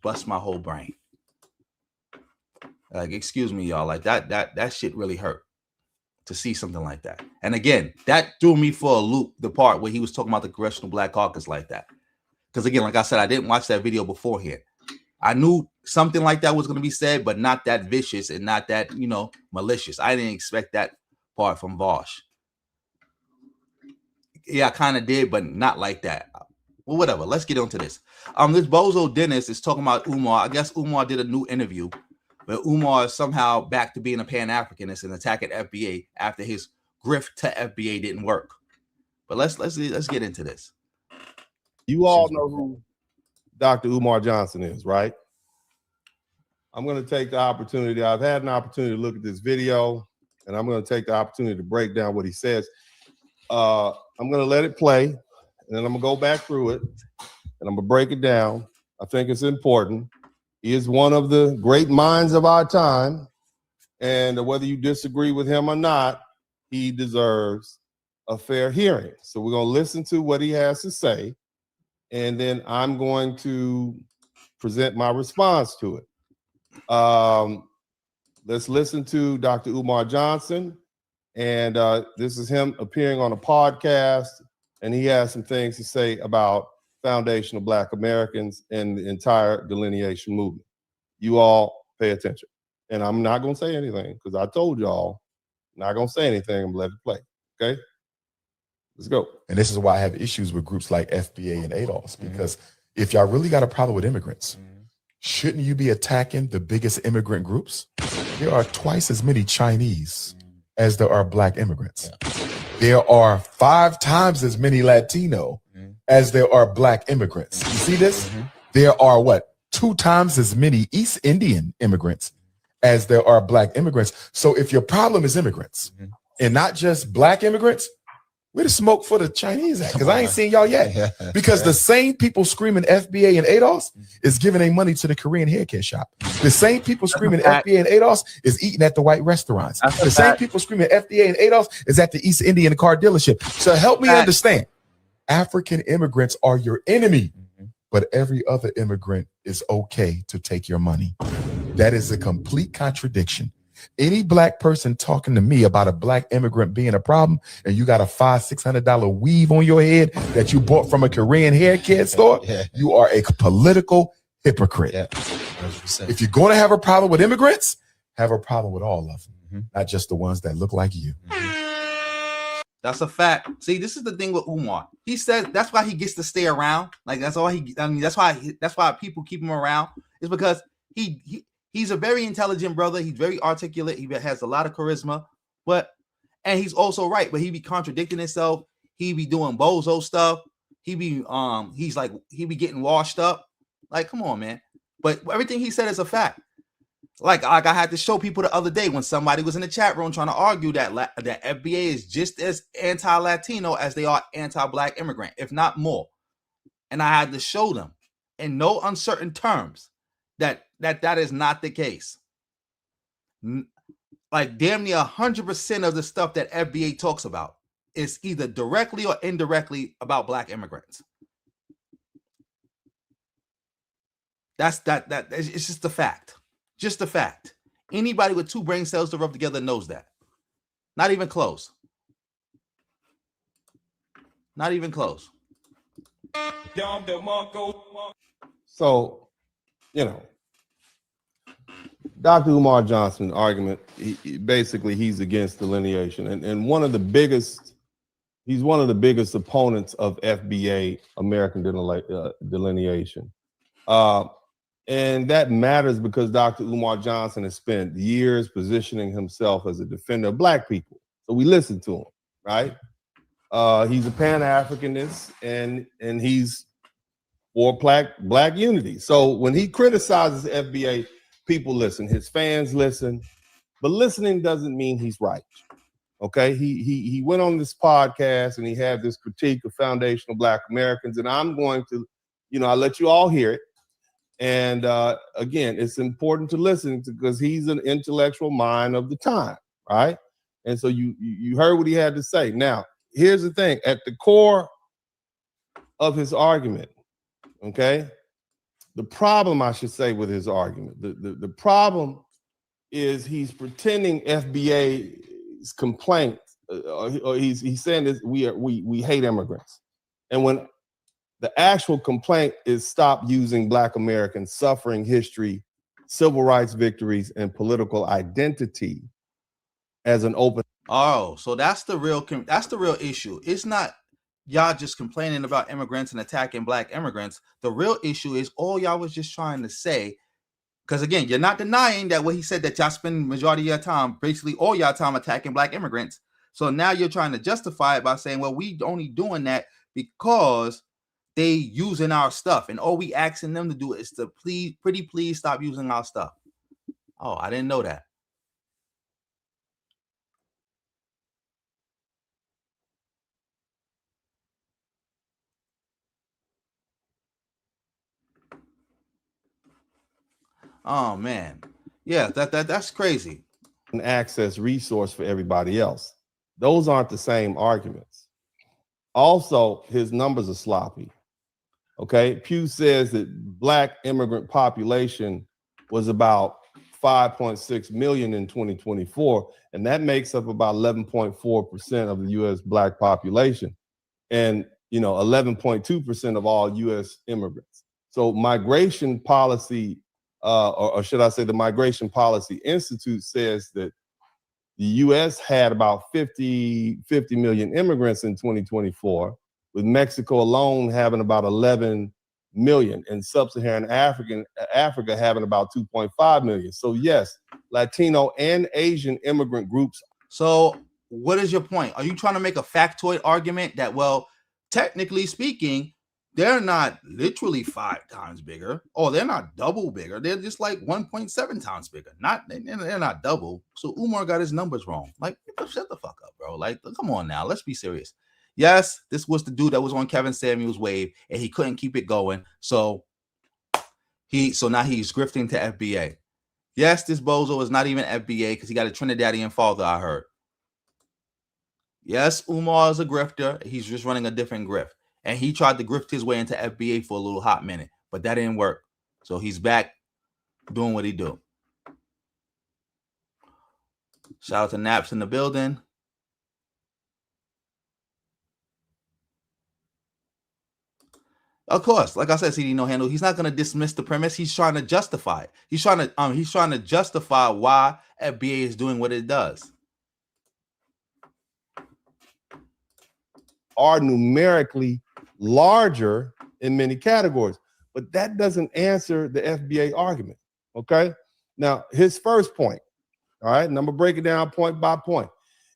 bust my whole brain. Like, excuse me, y'all. Like that shit really hurt to see something like that. And again, that threw me for a loop, the part where he was talking about the Congressional Black Caucus like that. Because again, like I said, I didn't watch that video beforehand. I knew something like that was going to be said, but not that vicious and not that, malicious. I didn't expect that part from Vaush. Yeah, I kind of did, but not like that. Well, whatever. Let's get into this. This bozo Dennis is talking about Umar. I guess Umar did a new interview, but Umar is somehow back to being a Pan-Africanist and attacking FBA after his grift to FBA didn't work. But let's get into this. You all know who Dr. Umar Johnson is, right? I'm going to take the opportunity. I've had an opportunity to look at this video, and I'm going to take the opportunity to break down what he says. I'm going to let it play, and then I'm going to go back through it, and I'm going to break it down. I think it's important. He is one of the great minds of our time, and whether you disagree with him or not, he deserves a fair hearing. So we're going to listen to what he has to say, and then I'm going to present my response to it. Let's listen to Dr. Umar Johnson, and this is him appearing on a podcast, and he has some things to say about foundational Black Americans and the entire delineation movement. You all pay attention. And I'm not going to say anything because I told y'all, I'm not going to say anything. I'm going to let it play. Okay? Let's go. And this is why I have issues with groups like FBA and ADOS, because if y'all really got a problem with immigrants, shouldn't you be attacking the biggest immigrant groups? There are twice as many Chinese as there are Black immigrants. There are 5 times as many Latino as there are Black immigrants. You see this? There are 2 times as many East Indian immigrants as there are Black immigrants. So if your problem is immigrants and not just Black immigrants, where the smoke for the Chinese at? Because I ain't seen y'all yet. Because the same people screaming FBA and ADOS is giving their money to the Korean haircare shop. The same people screaming FBA and ADOS is eating at the white restaurants. The same people screaming FBA and ADOS is at the East Indian car dealership. So help me understand. African immigrants are your enemy, but every other immigrant is okay to take your money. That is a complete contradiction. Any Black person talking to me about a Black immigrant being a problem and you got a $500-600 weave on your head that you bought from a Korean hair care store, you are a political hypocrite. If you're going to have a problem with immigrants, have a problem with all of them, not just the ones that look like you. That's a fact. See, this is the thing with Umar. He says that's why he gets to stay around. Like that's all he. I mean, that's why people keep him around. Is because he's a very intelligent brother. He's very articulate. He has a lot of charisma. And he's also right. But he be contradicting himself. He be doing bozo stuff. He be getting washed up. Like, come on, man. But everything he said is a fact. Like I had to show people the other day when somebody was in the chat room trying to argue that FBA is just as anti-Latino as they are anti-Black immigrant, if not more. And I had to show them in no uncertain terms that is not the case. Like damn near 100% of the stuff that FBA talks about is either directly or indirectly about Black immigrants. It's just a fact. Just a fact. Anybody with 2 brain cells to rub together knows that. Not even close. Not even close. So, Dr. Umar Johnson's argument, he's against delineation. And he's one of the biggest opponents of FBA, American delineation. And that matters because Dr. Umar Johnson has spent years positioning himself as a defender of Black people. So we listen to him, right? He's a Pan-Africanist, and he's for black unity. So when he criticizes the FBA, people listen. His fans listen, but listening doesn't mean he's right. Okay, he went on this podcast and he had this critique of foundational Black Americans, and I'm going to, I'll let you all hear it. And again, it's important to listen to because he's an intellectual mind of the time, right? And so you heard what he had to say. Now, here's the thing: at the core of his argument, okay, the problem, I should say, with his argument, the problem is he's pretending FBA's complaint, or he's saying this: we hate immigrants, and when the actual complaint is stop using Black American suffering history, civil rights victories, and political identity as an open. Oh, so that's the real issue. It's not y'all just complaining about immigrants and attacking Black immigrants. The real issue is all y'all was just trying to say, because again, you're not denying that what he said, that y'all spend majority of your time, basically all y'all time, attacking Black immigrants. So now you're trying to justify it by saying, well, we only doing that because they using our stuff, and all we asking them to do is to please stop using our stuff. Oh, I didn't know that. Oh man, yeah, that's crazy. An access resource for everybody else. Those aren't the same arguments. Also, his numbers are sloppy. Okay, Pew says that Black immigrant population was about 5.6 million in 2024, and that makes up about 11.4% of the U.S. Black population, and 11.2% of all U.S. immigrants. So migration policy, or should I say the Migration Policy Institute, says that the U.S. had about 50 million immigrants in 2024, with Mexico alone having about 11 million, and sub-Saharan Africa having about 2.5 million. So yes, Latino and Asian immigrant groups. So what is your point? Are you trying to make a factoid argument that, well, technically speaking, they're not literally 5 times bigger, or they're not double bigger. They're just like 1.7 times bigger. They're not double. So Umar got his numbers wrong. Like, shut the fuck up, bro. Like, come on now. Let's be serious. Yes, this was the dude that was on Kevin Samuel's wave, and he couldn't keep it going. So now he's grifting to FBA. Yes, this bozo is not even FBA because he got a Trinidadian father, I heard. Yes, Umar is a grifter. He's just running a different grift. And he tried to grift his way into FBA for a little hot minute, but that didn't work. So he's back doing what he do. Shout out to Naps in the building. Of course, like I said, CD No Handle, he's not going to dismiss the premise. He's trying to justify it. He's trying to justify why FBA is doing what it does. Are numerically larger in many categories, but that doesn't answer the FBA argument. Okay, now his first point. All right, and I'm gonna break it down point by point.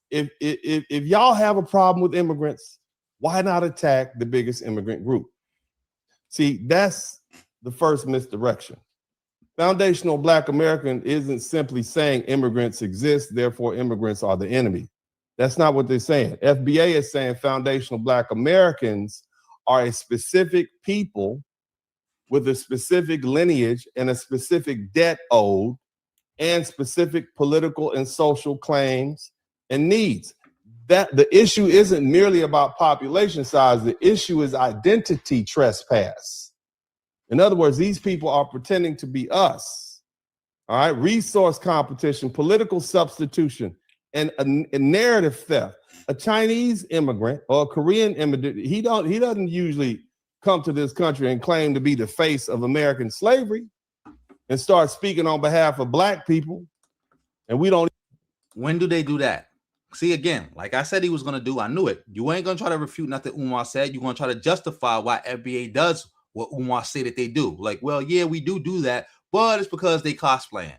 If y'all have a problem with immigrants, why not attack the biggest immigrant group? See, that's the first misdirection. Foundational Black American isn't simply saying immigrants exist, therefore immigrants are the enemy. That's not what they're saying. FBA is saying foundational Black Americans are a specific people with a specific lineage and a specific debt owed and specific political and social claims and needs. That the issue isn't merely about population size. The issue is identity trespass. In other words, these people are pretending to be us. All right, resource competition, political substitution, and a narrative theft. A Chinese immigrant or a Korean immigrant, he doesn't usually come to this country and claim to be the face of American slavery and start speaking on behalf of Black people. And we don't. When do they do that? See, again, like I said he was going to do, I knew it. You ain't going to try to refute nothing Umar said. You're going to try to justify why FBA does what Umar said that they do. Like, well, yeah, we do that, but it's because they cosplaying.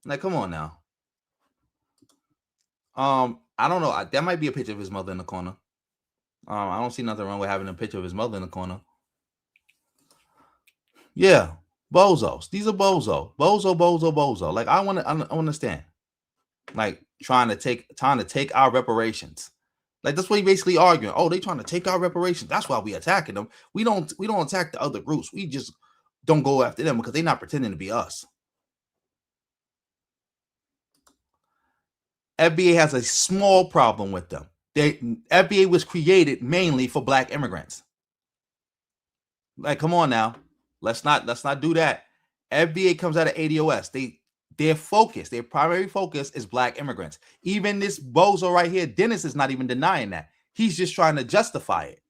Like, come on now. I don't know. That might be a picture of his mother in the corner. I don't see nothing wrong with having a picture of his mother in the corner. Yeah, bozos. These are bozo. Bozo. Like I understand. Like trying to take our reparations. Like that's what he basically arguing. Oh, they trying to take our reparations. That's why we attacking them. We don't attack the other groups. We just don't go after them because they're not pretending to be us. FBA has a small problem with them. FBA was created mainly for black immigrants. Like, come on now. Let's not do that. FBA comes out of ADOS. Their primary focus is black immigrants. Even this bozo right here, Dennis, is not even denying that. He's just trying to justify it.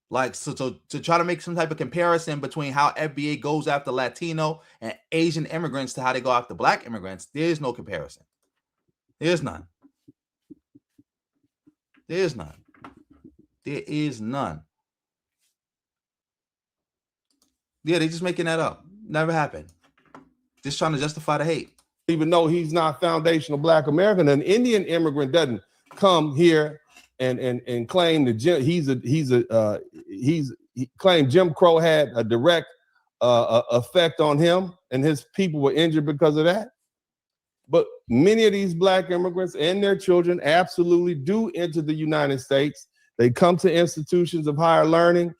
Like, so to try to make some type of comparison between how FBA goes after Latino and Asian immigrants to how they go after black immigrants, there's no comparison. There's none. There's none. There is none. Yeah, they just making that up. Never happened. Just trying to justify the hate. Even though he's not foundational black American, an Indian immigrant doesn't come here and claim that he claimed Jim Crow had a direct effect on him and his people were injured because of that. But many of these black immigrants and their children absolutely do enter the United States. They come to institutions of higher learning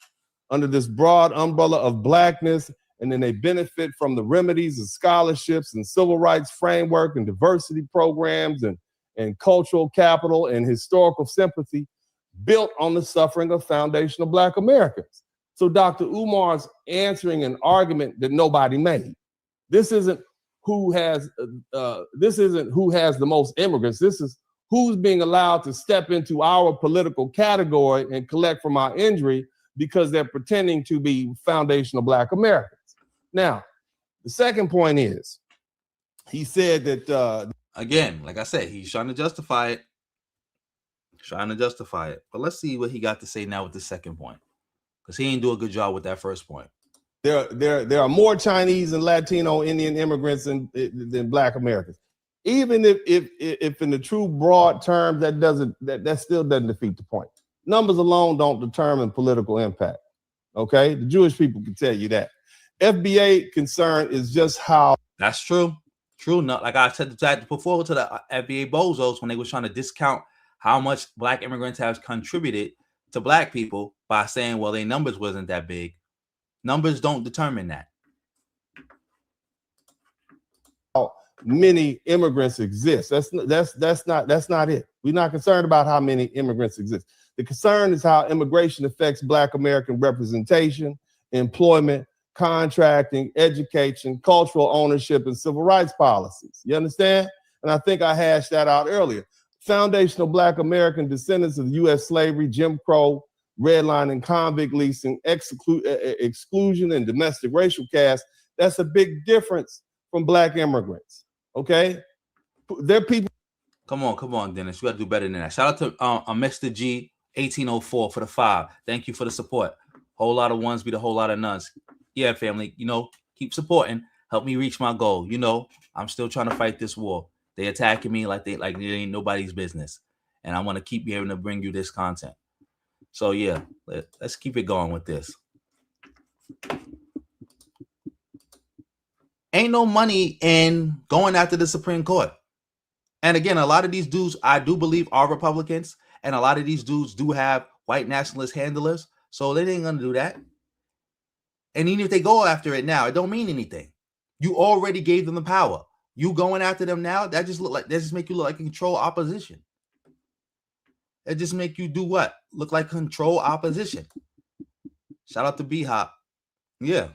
under this broad umbrella of blackness, and then they benefit from the remedies of scholarships and civil rights framework and diversity programs and cultural capital and historical sympathy built on the suffering of foundational black Americans. So Dr. Umar's answering an argument that nobody made. This isn't who has the most immigrants. This is who's being allowed to step into our political category and collect from our injury because they're pretending to be foundational black Americans. Now, the second point is, he said that again, like I said, he's trying to justify it. But let's see what he got to say now with the second point, because he didn't do a good job with that first point. There are more Chinese and Latino Indian immigrants than black Americans. Even if in the true broad terms, that still doesn't defeat the point. Numbers alone don't determine political impact. Okay, the Jewish people can tell you that. FBA concern is just how. That's true. True. Not like I said before to the FBA bozos when they were trying to discount how much black immigrants have contributed to black people by saying, well, their numbers wasn't that big. Numbers don't determine that. Many immigrants exist. That's not it. We're not concerned about how many immigrants exist. The concern is how immigration affects black American representation, employment, contracting, education, cultural ownership, and civil rights policies. You understand? And I think I hashed that out earlier. Foundational black American descendants of U.S. slavery, Jim Crow, redlining, convict leasing, exclusion, and domestic racial caste. That's a big difference from black immigrants. Okay? They're people. Come on, Dennis. You got to do better than that. Shout out to Mr. G 1804 for the 5. Thank you for the support. Whole lot of ones beat a whole lot of nuns. Yeah, family, keep supporting. Help me reach my goal. I'm still trying to fight this war. They attacking me like it ain't nobody's business. And I want to keep being able to bring you this content. So yeah, let's keep it going with this. Ain't no money in going after the Supreme Court. And again, a lot of these dudes, I do believe, are Republicans. And a lot of these dudes do have white nationalist handlers. So they ain't going to do that. And even if they go after it now, it don't mean anything. You already gave them the power. You going after them now, that just make you look like control opposition. It just make you do what? Look like control opposition. Shout out to B-Hop. Yeah.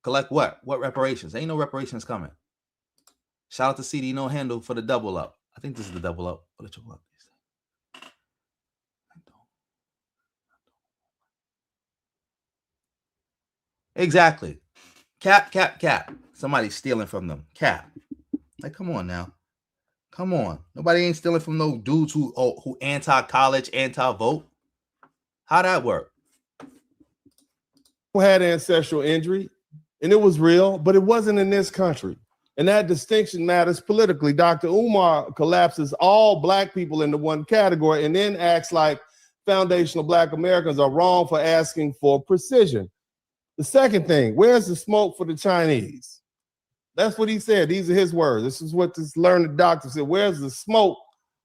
Collect what? What reparations? Ain't no reparations coming. Shout out to CD No Handle for the double up. I think this is the double up or the triple up. Exactly. Cap. Somebody's stealing from them. Cap. Like, come on now. Come on. Nobody ain't stealing from no dudes who anti-college, anti-vote. How'd that work? Who had ancestral injury, and it was real, but it wasn't in this country. And that distinction matters politically. Dr. Umar collapses all black people into one category and then acts like foundational black Americans are wrong for asking for precision. The second thing, where's the smoke for the Chinese? That's what he said. These are his words. This is what this learned doctor said. Where's the smoke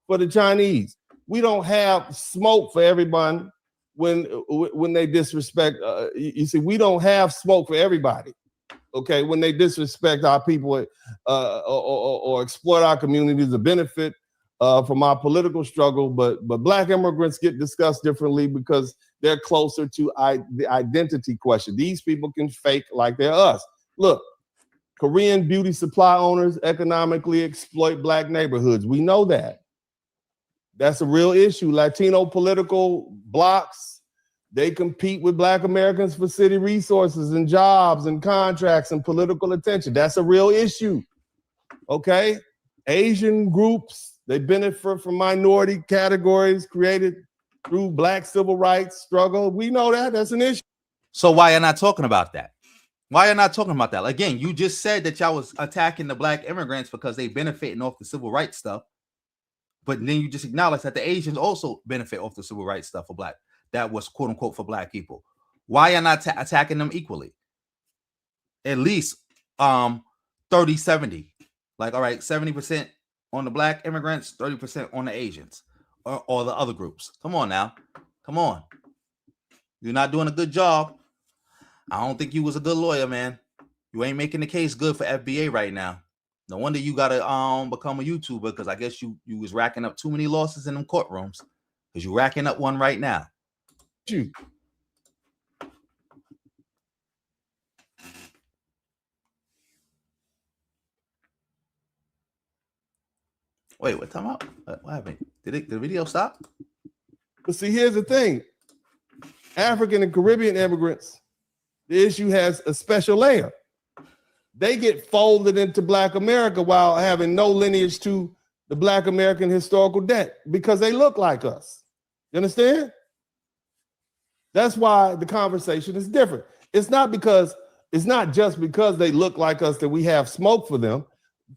for the Chinese? We don't have smoke for everyone when they disrespect. You see, we don't have smoke for everybody. Okay, when they disrespect our people or exploit our communities to benefit from our political struggle, but black immigrants get discussed differently because they're closer to the identity question. These people can fake like they're us. Look, Korean beauty supply owners economically exploit black neighborhoods. We know that. That's a real issue. Latino political blocs, they compete with black Americans for city resources and jobs and contracts and political attention. That's a real issue. Okay? Asian groups, they benefit from minority categories created through black civil rights struggle. We know that. That's an issue. So why are not talking about that? Why are not talking about that? Again, you just said that y'all was attacking the black immigrants because they benefiting off the civil rights stuff. But then you just acknowledge that the Asians also benefit off the civil rights stuff for black. That was quote unquote for black people. Why are not attacking them equally? At least 30-70. Like, all right, 70% on the black immigrants, 30% on the Asians or the other groups. Come on now. Come on. You're not doing a good job. I don't think you was a good lawyer, man. You ain't making the case good for FBA right now. No wonder you gotta become a YouTuber, because I guess you was racking up too many losses in them courtrooms, because you're racking up one right now. Wait, what time out? What happened? Did the video stop? But see, here's the thing. African and Caribbean immigrants, the issue has a special layer. They get folded into Black America while having no lineage to the Black American historical debt because they look like us. You understand? That's why the conversation is different. It's not just because they look like us that we have smoke for them.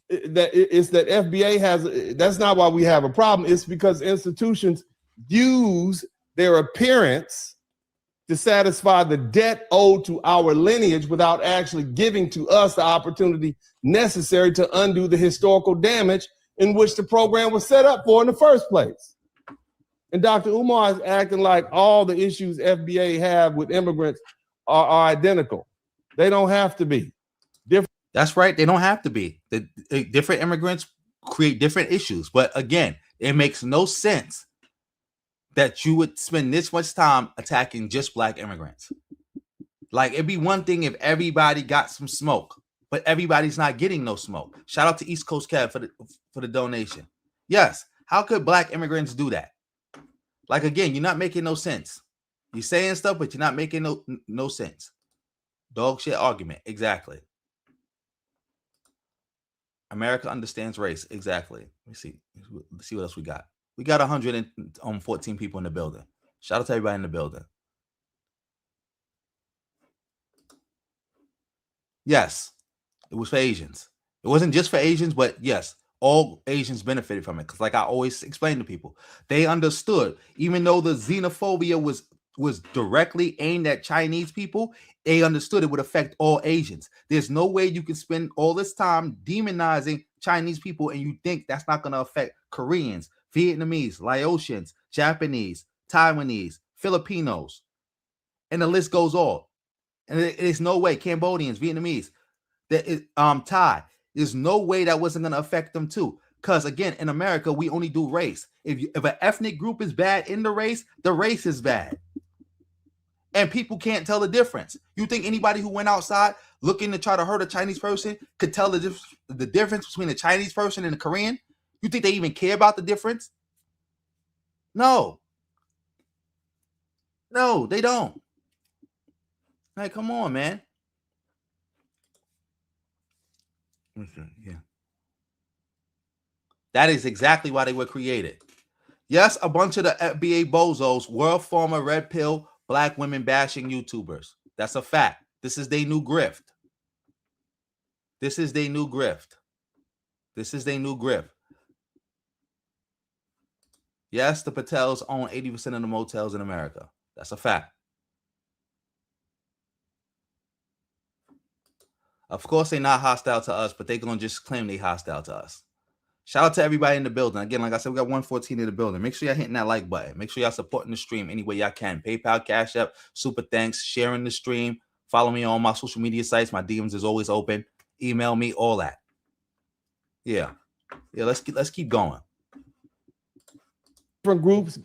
It's that FBA has, that's not why we have a problem. It's because institutions use their appearance to satisfy the debt owed to our lineage without actually giving to us the opportunity necessary to undo the historical damage in which the program was set up for in the first place. And Dr. Umar is acting like all the issues FBA have with immigrants are identical. They don't have to be. That's right. They don't have to be. The different immigrants create different issues. But again, it makes no sense that you would spend this much time attacking just Black immigrants. Like, it'd be one thing if everybody got some smoke, but everybody's not getting no smoke. Shout out to East Coast Cab for the donation. Yes. How could Black immigrants do that? Like, again, you're not making no sense. You're saying stuff, but you're not making no sense. Dog shit argument. Exactly. America understands race. Exactly. Let's see what else we got. We got 114 people in the building. Shout out to everybody in the building. Yes, it was for Asians. It wasn't just for Asians, but yes, all Asians benefited from it. Because like I always explain to people, they understood, even though the xenophobia was directly aimed at Chinese people, they understood it would affect all Asians. There's no way you can spend all this time demonizing Chinese people and you think that's not going to affect Koreans, Vietnamese, Laotians, Japanese, Taiwanese, Filipinos, and the list goes on. And there's no way, Cambodians, Vietnamese, Thai, there's no way that wasn't going to affect them too. Because again, in America, we only do race. If an ethnic group is bad in the race is bad. And people can't tell the difference. You think anybody who went outside looking to try to hurt a Chinese person could tell the difference between a Chinese person and a Korean? You think they even care about the difference? No. No, they don't. Like, come on, man. Yeah. That is exactly why they were created. Yes, a bunch of the FBA bozos were former red pill Black women bashing YouTubers. That's a fact. This is their new grift. This is their new grift. This is their new grip. Yes, the Patels own 80% of the motels in America. That's a fact. Of course, they're not hostile to us, but they're going to just claim they hostile to us. Shout out to everybody in the building. Again, like I said, we got 114 in the building. Make sure y'all hitting that like button. Make sure y'all supporting the stream any way y'all can. PayPal, Cash App, super thanks, sharing the stream. Follow me on my social media sites. My DMs is always open. Email me, all that. Yeah. Let's keep going. Different groups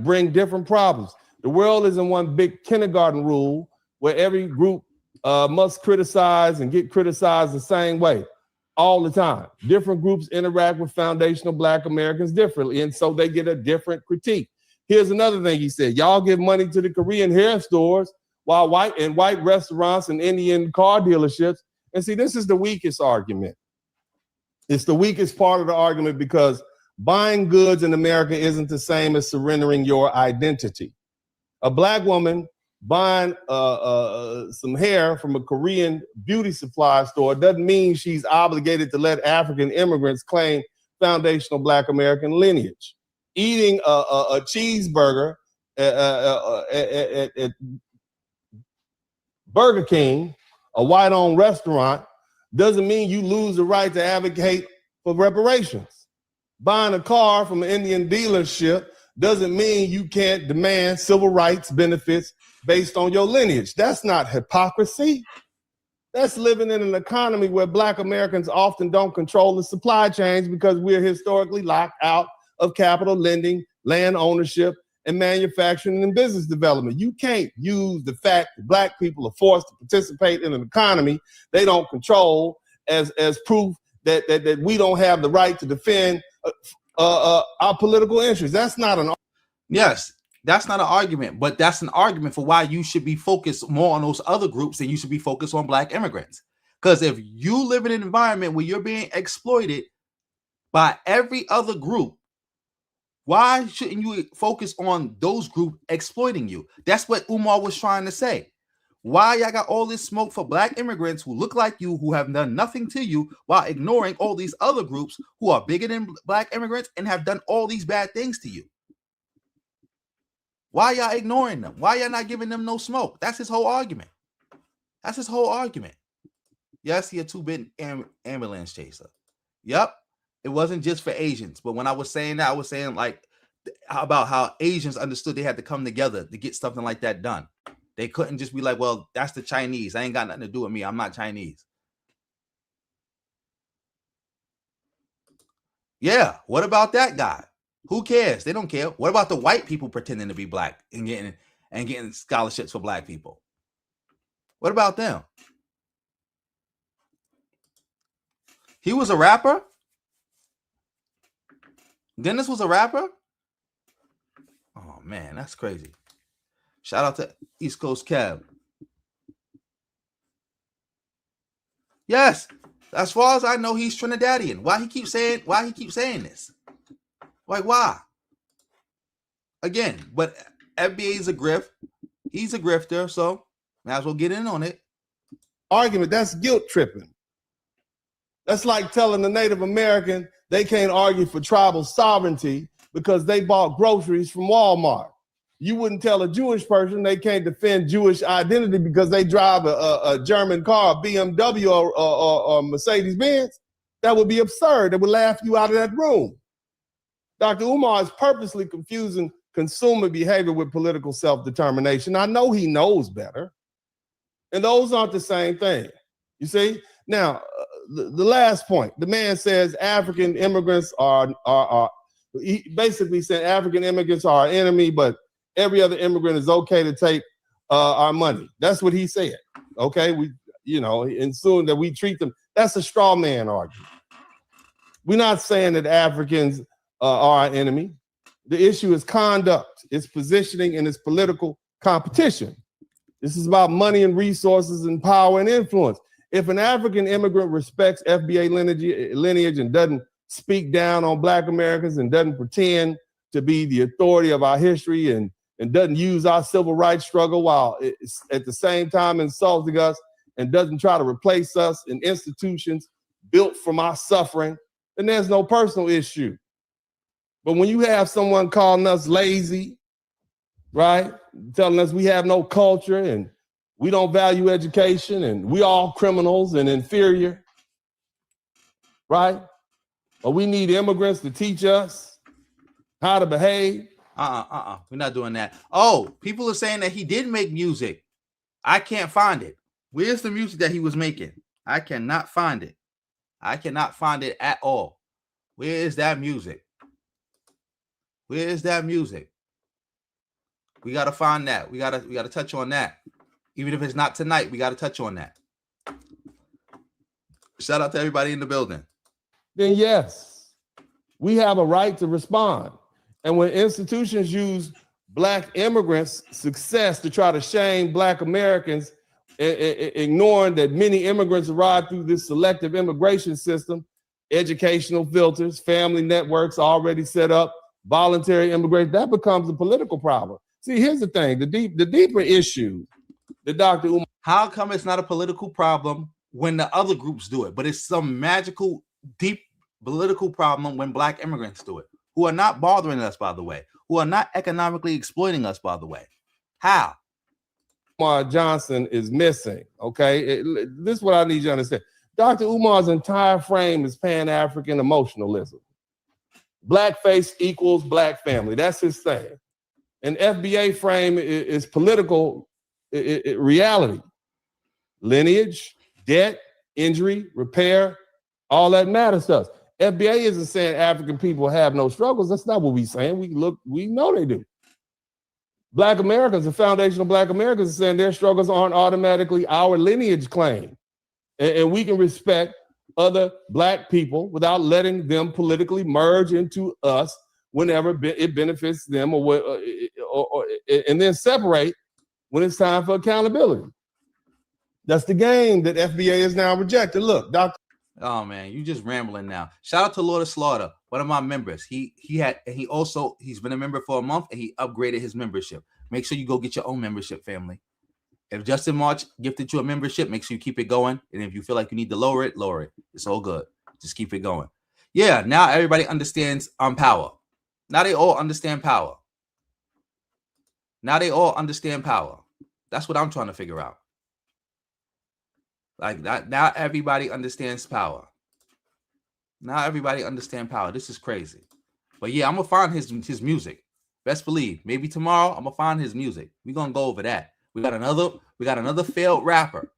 bring different problems. The world isn't one big kindergarten rule where every group must criticize and get criticized the same way all the time. Different groups interact with foundational Black Americans differently, and so they get a different critique. Here's another thing he said. Y'all give money to the Korean hair stores while white restaurants and Indian car dealerships. And see, this is the weakest argument. It's the weakest part of the argument because buying goods in America isn't the same as surrendering your identity. A Black woman buying some hair from a Korean beauty supply store doesn't mean she's obligated to let African immigrants claim foundational Black American lineage. Eating a cheeseburger at Burger King, a white-owned restaurant, doesn't mean you lose the right to advocate for reparations. Buying a car from an Indian dealership doesn't mean you can't demand civil rights benefits based on your lineage. That's not hypocrisy. That's living in an economy where Black Americans often don't control the supply chains because we're historically locked out of capital lending, land ownership, and manufacturing and business development. You can't use the fact that Black people are forced to participate in an economy they don't control as proof that we don't have the right to defend our political interests. That's not an argument. Yes, that's not an argument, but that's an argument for why you should be focused more on those other groups than you should be focused on Black immigrants. Because if you live in an environment where you're being exploited by every other group, why shouldn't you focus on those groups exploiting you? That's what Umar was trying to say. Why y'all got all this smoke for Black immigrants who look like you, who have done nothing to you, while ignoring all these other groups who are bigger than Black immigrants and have done all these bad things to you? Why y'all ignoring them? Why y'all not giving them no smoke? That's his whole argument. That's his whole argument. Yes, he a two-bit ambulance chaser. Yep. It wasn't just for Asians, but when I was saying that, I was saying like about how Asians understood they had to come together to get something like that done. They couldn't just be like, well, that's the Chinese. I ain't got nothing to do with me. I'm not Chinese. Yeah. What about that guy? Who cares? They don't care. What about the white people pretending to be Black and getting scholarships for Black people? What about them? He was a rapper? Dennis was a rapper? Oh, man, that's crazy. Shout out to East Coast Kev. Yes, as far as I know, he's Trinidadian. Why he keep saying this? Like, why? Again, but FBA is a grift. He's a grifter, so might as well get in on it. Argument, that's guilt tripping. That's like telling the Native American they can't argue for tribal sovereignty because they bought groceries from Walmart. You wouldn't tell a Jewish person they can't defend Jewish identity because they drive a German car, a BMW or Mercedes-Benz. That would be absurd. They would laugh you out of that room. Dr. Umar is purposely confusing consumer behavior with political self-determination. I know he knows better. And those aren't the same thing. You see? Now, the last point, the man says African immigrants he basically said African immigrants are our enemy, but every other immigrant is okay to take our money. That's what he said. Okay, and soon that we treat them. That's a straw man argument. We're not saying that Africans are our enemy. The issue is conduct, it's positioning, and it's political competition. This is about money and resources and power and influence. If an African immigrant respects FBA lineage and doesn't speak down on Black Americans and doesn't pretend to be the authority of our history and doesn't use our civil rights struggle while it's at the same time insulting us and doesn't try to replace us in institutions built from our suffering, then there's no personal issue. But when you have someone calling us lazy, right, telling us we have no culture and we don't value education and we all criminals and inferior, right? Or we need immigrants to teach us how to behave. We're not doing that. Oh, people are saying that he did make music. I can't find it. Where's the music that he was making? I cannot find it. I cannot find it at all. Where is that music? Where is that music? We gotta find that. We gotta touch on that. Even if it's not tonight, we gotta touch on that. Shout out to everybody in the building. Then yes, we have a right to respond. And when institutions use Black immigrants' success to try to shame Black Americans, ignoring that many immigrants arrive through this selective immigration system, educational filters, family networks already set up, voluntary immigration, that becomes a political problem. See, here's the thing, the deeper issue that Dr. Umar. How come it's not a political problem when the other groups do it, but it's some magical, deep political problem when Black immigrants do it, who are not bothering us, by the way, who are not economically exploiting us, by the way? How? Umar Johnson is missing, okay? This is what I need you to understand. Dr. Umar's entire frame is Pan-African emotionalism. Blackface equals Black family. That's his thing. And FBA frame is political reality. Lineage, debt, injury, repair, all that matters to us. FBA isn't saying African people have no struggles. That's not what we're saying. We know they do. Black Americans, the foundational Black Americans, are saying their struggles aren't automatically our lineage claim. And we can respect other Black people without letting them politically merge into us whenever it benefits them, and then separate when it's time for accountability. That's the game that FBA is now rejected. Look, Dr. Oh man, you just rambling now. Shout out to Lord of Slaughter, one of my members. He's been a member for a month and he upgraded his membership. Make sure you go get your own membership, family. If Justin March gifted you a membership, make sure you keep it going. And if you feel like you need to lower it, lower it. It's all good. Just keep it going. Yeah, now everybody understands power. Now they all understand power. Now they all understand power. That's what I'm trying to figure out. Like that, now everybody understands power. Now everybody understands power. This is crazy. But yeah, I'm gonna find his music. Best believe. Maybe tomorrow I'm gonna find his music. We're gonna go over that. We got another failed rapper.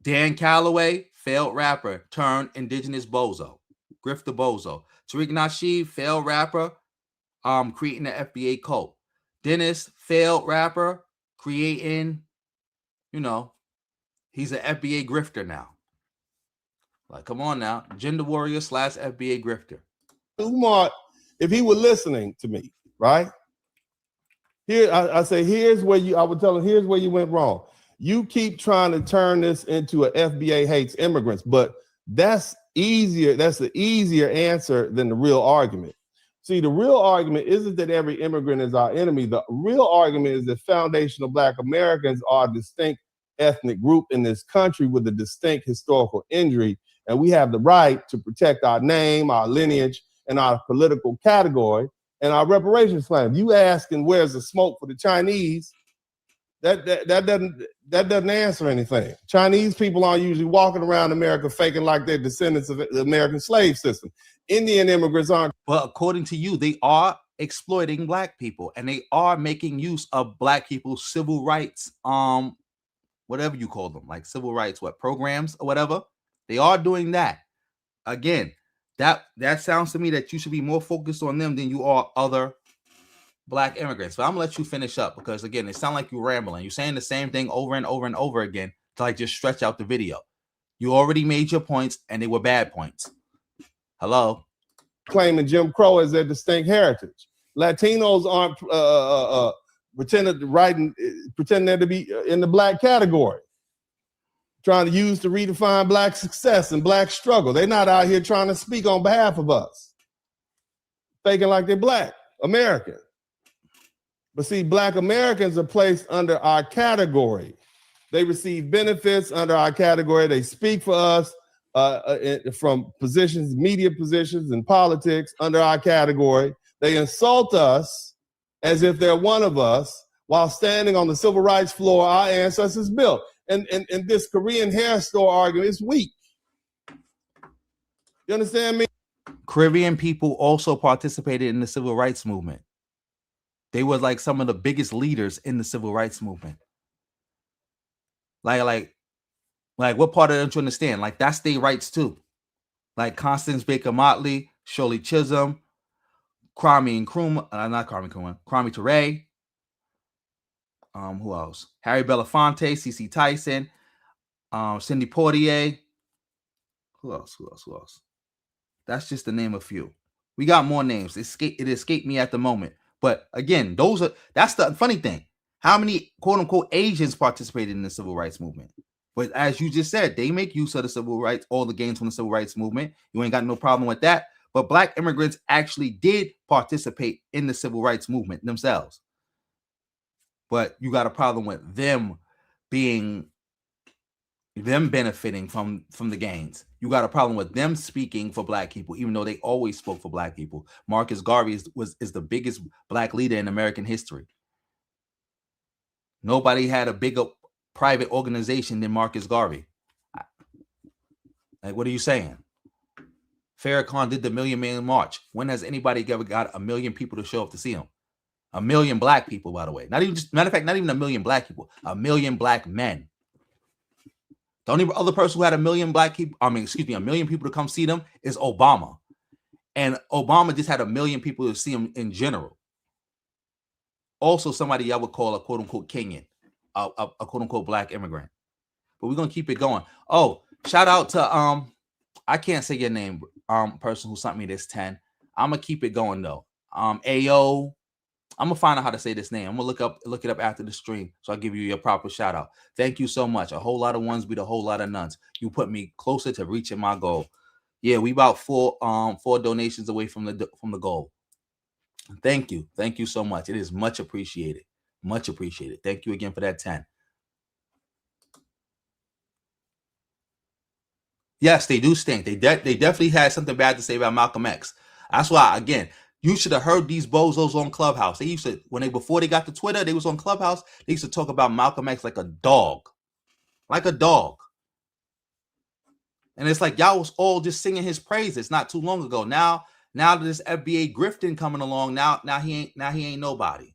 Dan Calloway, failed rapper, turned indigenous bozo. Grifter bozo. Tariq Nasheed, failed rapper, creating the FBA cult. Dennis, failed rapper, creating, he's an FBA grifter now. Like, come on now. Gender warrior / FBA grifter. Umar, if he were listening to me, right? Here, I say, I would tell him, here's where you went wrong. You keep trying to turn this into a FBA hates immigrants, but that's easier. That's the easier answer than the real argument. See, the real argument isn't that every immigrant is our enemy. The real argument is that foundational Black Americans are a distinct ethnic group in this country with a distinct historical injury, and we have the right to protect our name, our lineage, and our political category, and our reparations claim. You asking where's the smoke for the Chinese, that doesn't answer anything. Chinese people aren't usually walking around America faking like they're descendants of the American slave system. Indian immigrants aren't. Well, according to you, they are exploiting Black people, and they are making use of Black people's civil rights, whatever you call them, like civil rights, programs or whatever. They are doing that. Again, that sounds to me that you should be more focused on them than you are other Black immigrants. But I'm gonna let you finish up because again, it sounds like you're rambling. You're saying the same thing over and over and over again to like just stretch out the video. You already made your points and they were bad points. Hello? Claiming Jim Crow as their distinct heritage. Latinos aren't pretending to be in the Black category. Trying to use to redefine Black success and Black struggle. They're not out here trying to speak on behalf of us. Faking like they're Black American. But see, Black Americans are placed under our category. They receive benefits under our category. They speak for us. from positions, media positions, and politics under our category. They insult us as if they're one of us, while standing on the civil rights floor our ancestors built. And this Korean hair store argument is weak. You understand me? Caribbean people also participated in the civil rights movement. They were like some of the biggest leaders in the civil rights movement. Like what part of it don't you understand? Like that's their rights too. Like Constance Baker Motley, Shirley Chisholm, Kwame Ture. Who else? Harry Belafonte, CC Tyson, Cindy Portier. Who else? That's just to name a few. We got more names. It escaped me at the moment. But again, that's the funny thing. How many quote unquote Asians participated in the civil rights movement? But as you just said, they make use of the civil rights, all the gains from the civil rights movement. You ain't got no problem with that. But Black immigrants actually did participate in the civil rights movement themselves. But you got a problem with them benefiting from the gains. You got a problem with them speaking for Black people, even though they always spoke for Black people. Marcus Garvey is the biggest Black leader in American history. Nobody had a bigger private organization than Marcus Garvey. Like, what are you saying? Farrakhan did the Million Man March. When has anybody ever got 1 million people to show up to see him? 1 million Black people, by the way. Matter of fact, not even 1 million Black people. 1 million Black men. The only other person who had 1 million Black people, 1 million people to come see them is Obama. And Obama just had 1 million people to see him in general. Also, somebody I would call a quote unquote Kenyan, a quote unquote Black immigrant. But we're gonna keep it going. Oh, shout out to I can't say your name, person who sent me this 10. I'm gonna keep it going though. AO. I'm gonna find out how to say this name. I'm gonna look it up after the stream, so I'll give you your proper shout out. Thank you so much. A whole lot of ones beat a whole lot of nuns. You put me closer to reaching my goal. Yeah, we about four donations away from the goal. Thank you so much. It is much appreciated. Much appreciated. Thank you again for that 10. Yes, they do stink. They definitely had something bad to say about Malcolm X. That's why, again, you should have heard these bozos on Clubhouse. They used to, before they got to Twitter, they was on Clubhouse. They used to talk about Malcolm X like a dog. Like a dog. And it's like y'all was all just singing his praises not too long ago. Now that this FBA grifting coming along, now he ain't nobody.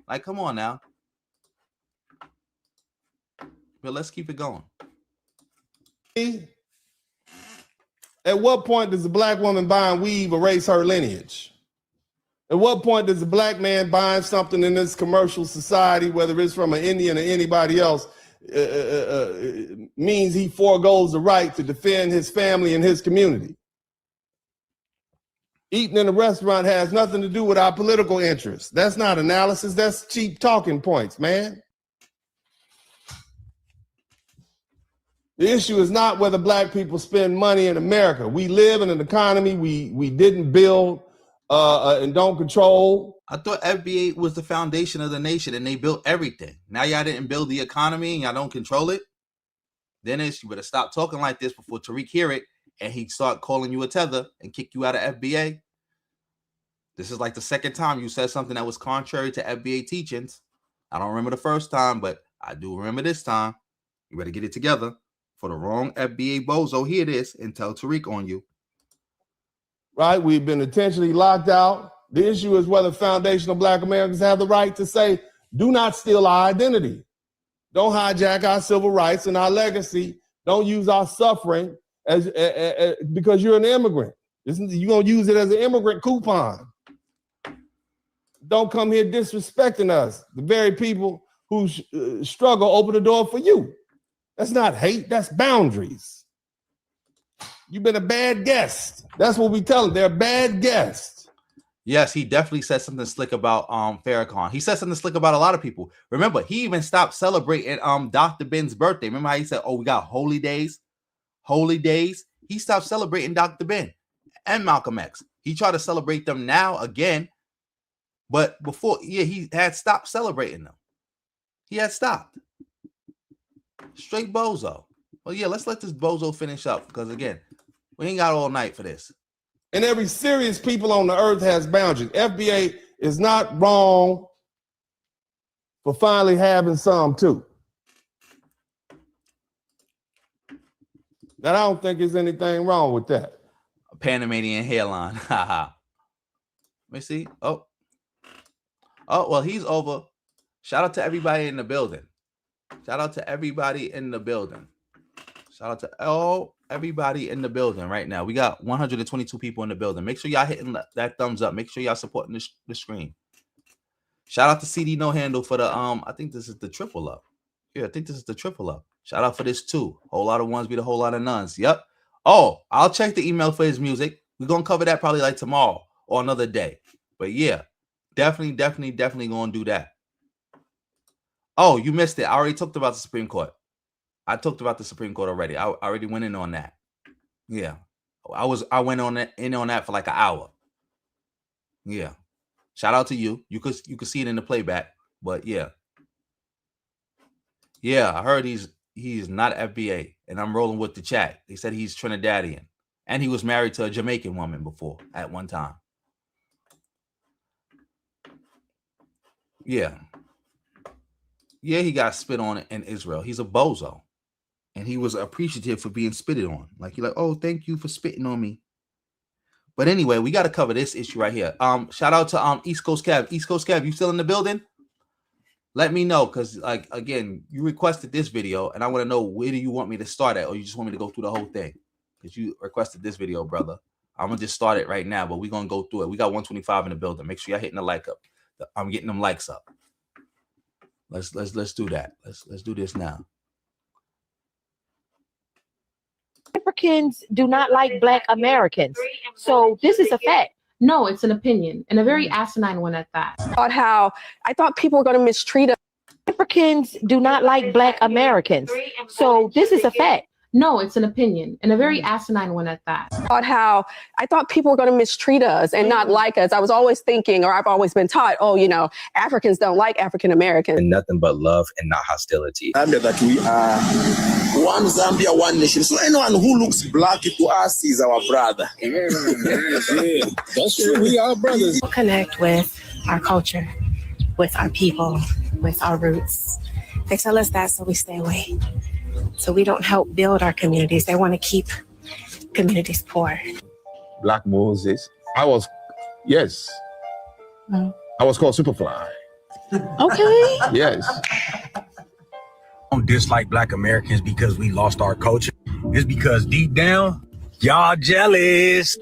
Like, come on now. But let's keep it going. At what point does a Black woman buying weave erase her lineage? At what point does a Black man buying something in this commercial society, whether it's from an Indian or anybody else, means he foregoes the right to defend his family and his community? Eating in a restaurant has nothing to do with our political interests. That's not analysis. That's cheap talking points, man. The issue is not whether Black people spend money in America. We live in an economy we didn't build and don't control. I thought FBA was the foundation of the nation and they built everything. Now y'all didn't build the economy and y'all don't control it. Then you better stop talking like this before Tariq hear it and he start calling you a tether and kick you out of FBA. This is like the second time you said something that was contrary to FBA teachings. I don't remember the first time, but I do remember this time. You better get it together. For the wrong FBA bozo, here it is, and tell Tariq on you. Right? We've been intentionally locked out. The issue is whether foundational Black Americans have the right to say, do not steal our identity. Don't hijack our civil rights and our legacy. Don't use our suffering as because you're an immigrant. You're going to use it as an immigrant coupon. Don't come here disrespecting us. The very people who struggle open the door for you. That's not hate, that's boundaries. You've been a bad guest. That's what we tell them. They're bad guests. Yes, he definitely said something slick about Farrakhan. He said something slick about a lot of people. Remember, he even stopped celebrating Dr. Ben's birthday. Remember how he said, oh, we got holy days? Holy days? He stopped celebrating Dr. Ben and Malcolm X. He tried to celebrate them now again. But before, he had stopped celebrating them. He had stopped. Straight bozo. Well, yeah, let's let this bozo finish up because again, we ain't got all night for this. And every serious people on the earth has boundaries. FBA is not wrong for finally having some too. And I don't think there's anything wrong with that. A Panamanian hairline. Haha. Let me see. Oh, well, he's over. Shout out to everybody in the building. Shout out to everybody in the building. Shout out to everybody in the building right now. We got 122 people in the building. Make sure y'all hitting that thumbs up. Make sure y'all supporting the screen. Shout out to CD No Handle for the I think this is the triple up. Yeah, I think this is the triple up. Shout out for this too. Whole lot of ones beat a whole lot of nuns. Yep. Oh, I'll check the email for his music. We're gonna cover that probably like tomorrow or another day. But yeah, definitely gonna do that. Oh, you missed it. I already talked about the Supreme Court. I talked about the Supreme Court already. I already went in on that. Yeah. I went on that for like an hour. Yeah. Shout out to you. You could see it in the playback, but yeah. Yeah, I heard he's not FBA, and I'm rolling with the chat. They said he's Trinidadian, and he was married to a Jamaican woman before at one time. Yeah. Yeah, he got spit on in Israel. He's a bozo. And he was appreciative for being spitted on. Like, you're like, oh, thank you for spitting on me. But anyway, we got to cover this issue right here. Shout out to East Coast Kev. East Coast Kev, you still in the building? Let me know, because, like, again, you requested this video, and I want to know where do you want me to start at, or you just want me to go through the whole thing? Because you requested this video, brother. I'm going to just start it right now, but we're going to go through it. We got 125 in the building. Make sure y'all hitting the like up. I'm getting them likes up. Let's do that. Let's do this now. Africans do not like Black Americans. So this is a fact. No, it's an opinion, and a very asinine one at that. About how I thought people were going to mistreat us. Africans do not like Black Americans. So this is a fact. No, it's an opinion, and a very asinine one at that. About how I thought people were going to mistreat us and not like us. I was always thinking, or I've always been taught, oh, you know, Africans don't like African Americans. And nothing but love and not hostility. Remember that we are one Zambia, one nation. So anyone who looks black to us is our brother. Yeah, that's true. We are brothers. Connect with our culture, with our people, with our roots. They tell us that, so we stay away. So we don't help build our communities. They want to keep communities poor. Black Moses. I was called Superfly. Okay. Yes. Don't dislike Black Americans because we lost our culture. It's because deep down, y'all jealous.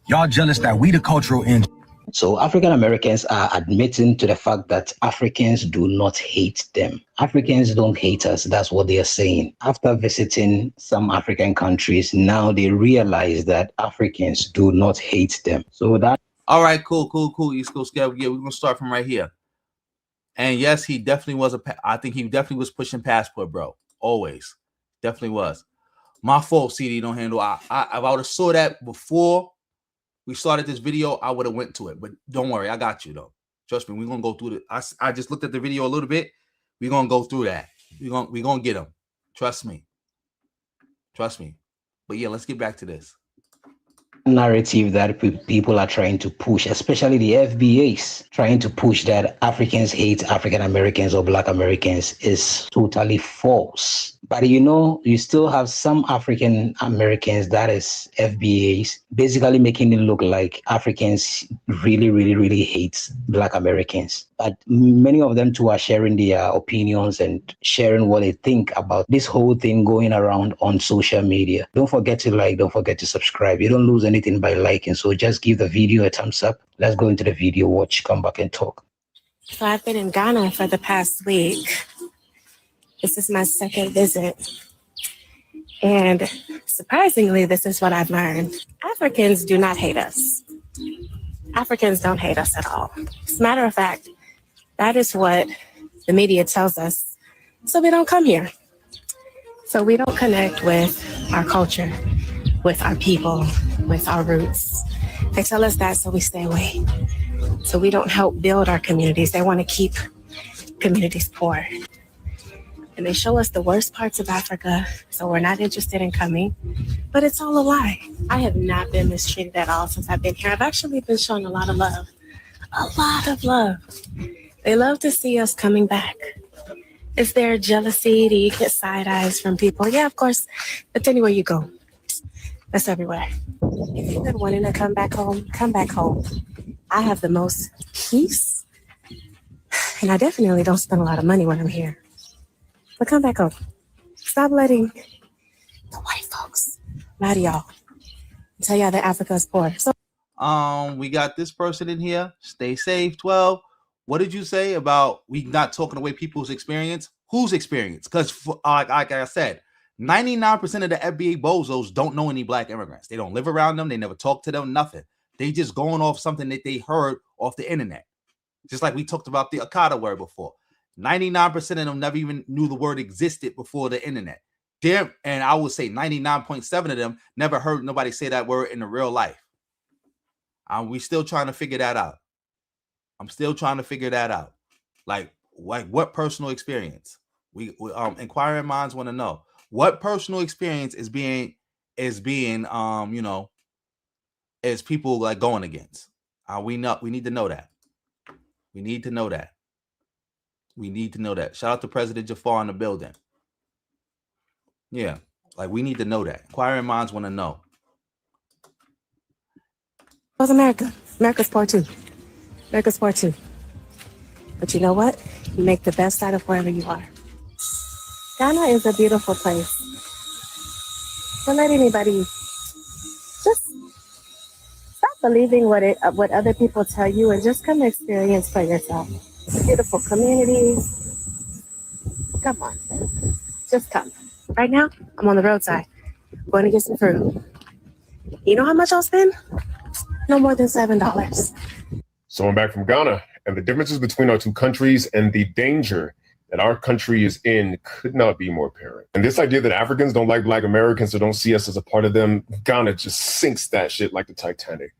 Y'all jealous that we the cultural engine. So African Americans are admitting to the fact that Africans do not hate them. Africans don't hate us. That's what they are saying. After visiting some African countries, now they realize that Africans do not hate them. So that. All right, cool. East Coast Kev. Yeah, we're going to start from right here. And yes, he definitely was I think he definitely was pushing passport, bro. Always. Definitely was. My fault, CD No Handle. If I would have saw that before we started this video, I would have went to it. But don't worry, I got you, though. Trust me, we're going to go through it. I just looked at the video a little bit. We're going to go through that. We're going to get them. Trust me. But yeah, let's get back to this. Narrative that people are trying to push, especially the FBAs, trying to push that Africans hate African Americans or Black Americans is totally false. But you know, you still have some African Americans, that is FBAs, basically making it look like Africans really hate Black Americans. But many of them too are sharing their opinions and sharing what they think about this whole thing going around on social media. Don't forget to like, don't forget to subscribe. You don't lose anything by liking. So just give the video a thumbs up. Let's go into the video, watch, come back and talk. So I've been in Ghana for the past week. This is my second visit. And surprisingly, this is what I've learned. Africans do not hate us. Africans don't hate us at all. As a matter of fact, that is what the media tells us. So we don't come here. So we don't connect with our culture, with our people, with our roots. They tell us that, so we stay away. So we don't help build our communities. They want to keep communities poor. and they show us the worst parts of Africa, so we're not interested in coming. But it's all a lie. I have not been mistreated at all since I've been here. I've actually been shown a lot of love. A lot of love. They love to see us coming back. Is there jealousy? Do you get side eyes from people? Yeah, of course. That's anywhere you go. That's everywhere. If you've been wanting to come back home, come back home. I have the most peace, and I definitely don't spend a lot of money when I'm here. But come back home. Stop letting the white folks lie to y'all and tell y'all that Africa is poor. So we got this person in here. Stay safe, 12. What did you say about we not talking away people's experience? Whose experience? Because like I said, 99% of the FBA bozos don't know any black immigrants. They don't live around them. They never talk to them, nothing. They just going off something that they heard off the internet. Just like we talked about the Akata word before. 99% of them never even knew the word existed before the internet. And I would say 99.7 of them never heard nobody say that word in the real life. We still trying to figure that out. I'm still trying to figure that out. Like what personal experience? We inquiring minds want to know what personal experience is being is people like going against. We need to know that. We need to know that. We need to know that. Shout out to President Jafar in the building. Yeah, like we need to know that. Inquiring minds want to know. was America. America's poor too. America's poor too. But you know what? You make the best out of wherever you are. Ghana is a beautiful place. Don't let anybody just stop believing what other people tell you and just come experience for yourself. It's a beautiful community. Come on. Just come. Right now, I'm on the roadside. Going to get some fruit. You know how much I'll spend? No more than $7. So I'm back from Ghana, and the differences between our two countries and the danger that our country is in could not be more apparent. And this idea that Africans don't like Black Americans or don't see us as a part of them, Ghana just sinks that shit like the Titanic.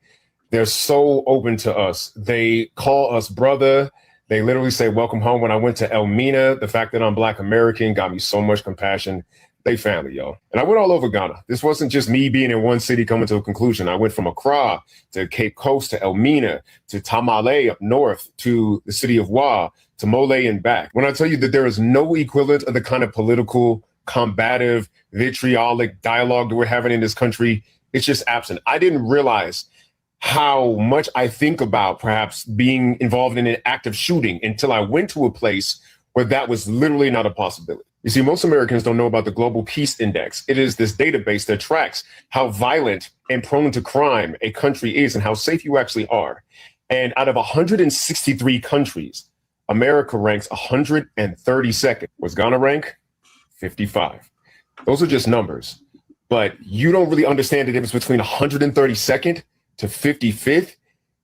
They're so open to us. They call us brother. They literally say, welcome home. When I went to Elmina, the fact that I'm Black American got me so much compassion. They family, y'all. And I went all over Ghana. This wasn't just me being in one city coming to a conclusion. I went from Accra to Cape Coast to Elmina to Tamale up north to the city of Wa to Mole and back. When I tell you that there is no equivalent of the kind of political, combative, vitriolic dialogue that we're having in this country, it's just absent. I didn't realize how much I think about perhaps being involved in an active shooting until I went to a place where that was literally not a possibility. You see, most Americans don't know about the Global Peace Index. It is this database that tracks how violent and prone to crime a country is and how safe you actually are. And out of 163 countries, America ranks 132nd. What's Ghana rank? 55. Those are just numbers. But you don't really understand the difference between 132nd to 55th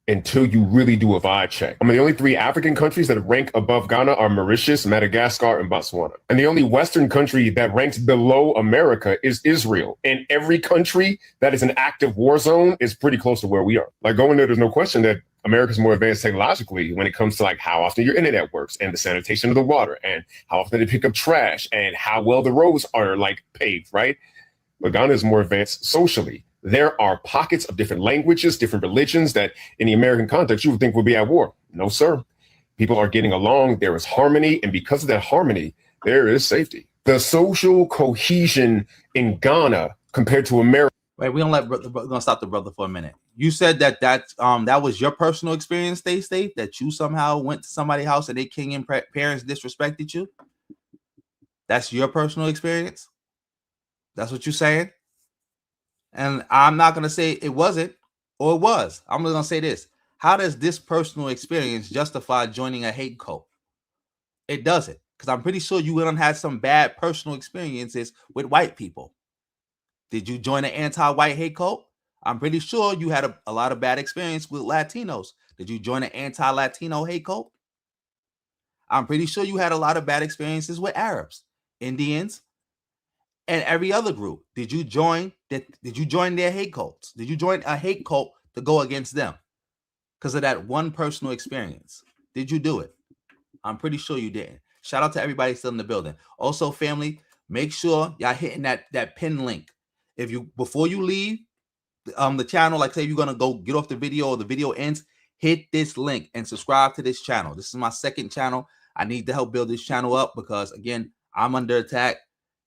until you really do a vibe check. I mean, the only 3 African countries that rank above Ghana are Mauritius, Madagascar, and Botswana. And the only Western country that ranks below America is Israel. And every country that is an active war zone is pretty close to where we are. Like going there, there's no question that America's more advanced technologically when it comes to like how often your internet works and the sanitation of the water and how often they pick up trash and how well the roads are like paved, right? But Ghana is more advanced socially. There are pockets of different languages, different religions that in the American context, you would think would be at war. No, sir. People are getting along. There is harmony. And because of that harmony, there is safety. The social cohesion in Ghana compared to America. Wait, we're gonna stop the brother for a minute. You said that was your personal experience, State, that you somehow went to somebody's house and they king and parents disrespected you. That's your personal experience. That's what you're saying. And I'm not going to say it wasn't or it was. I'm going to say this. How does this personal experience justify joining a hate cult? It doesn't, because I'm pretty sure you would have had some bad personal experiences with white people. Did you join an anti-white hate cult? I'm pretty sure you had a lot of bad experience with Latinos. Did you join an anti-Latino hate cult? I'm pretty sure you had a lot of bad experiences with Arabs, Indians, and every other group. Did you join their hate cults? Did you join a hate cult to go against them because of that one personal experience? Did you do it? I'm pretty sure you didn't. Shout out to everybody still in the building. Also, family, make sure y'all hitting that pin link. If you before you leave the channel, like say you're gonna go get off the video or the video ends, hit this link and subscribe to this channel. This is my second channel. I need to help build this channel up because again, I'm under attack.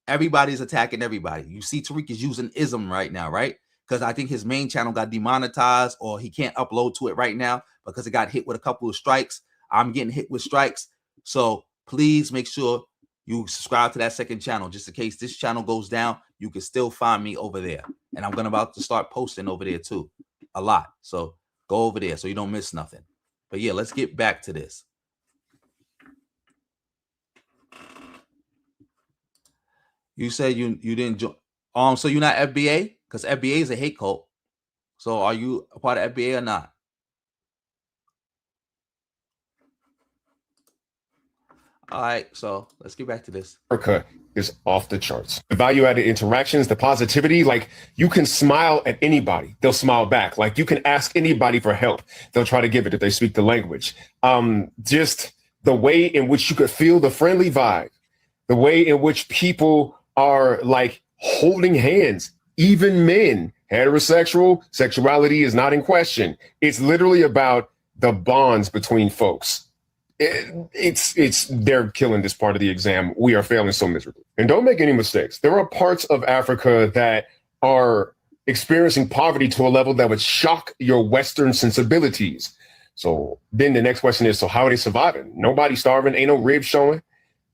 Everybody's attacking everybody. You see Tariq is using ism right now, right? Because I think his main channel got demonetized or he can't upload to it right now because it got hit with a couple of strikes. I'm getting hit with strikes. So please make sure you subscribe to that second channel just in case this channel goes down. You can still find me over there. And I'm about to start posting over there too a lot. So go over there so you don't miss nothing. But yeah, let's get back to this. You said you didn't join. So you're not FBA? Because FBA is a hate cult. So are you a part of FBA or not? All right, so let's get back to this. America is off the charts. The value-added interactions, the positivity, like you can smile at anybody, they'll smile back. Like you can ask anybody for help, they'll try to give it if they speak the language. Just the way in which you could feel the friendly vibe, the way in which people are like holding hands, even men, heterosexual, sexuality is not in question. It's literally about the bonds between folks. They're killing this part of the exam. We are failing so miserably. And don't make any mistakes. There are parts of Africa that are experiencing poverty to a level that would shock your Western sensibilities. So then the next question is, so how are they surviving? Nobody starving, ain't no ribs showing.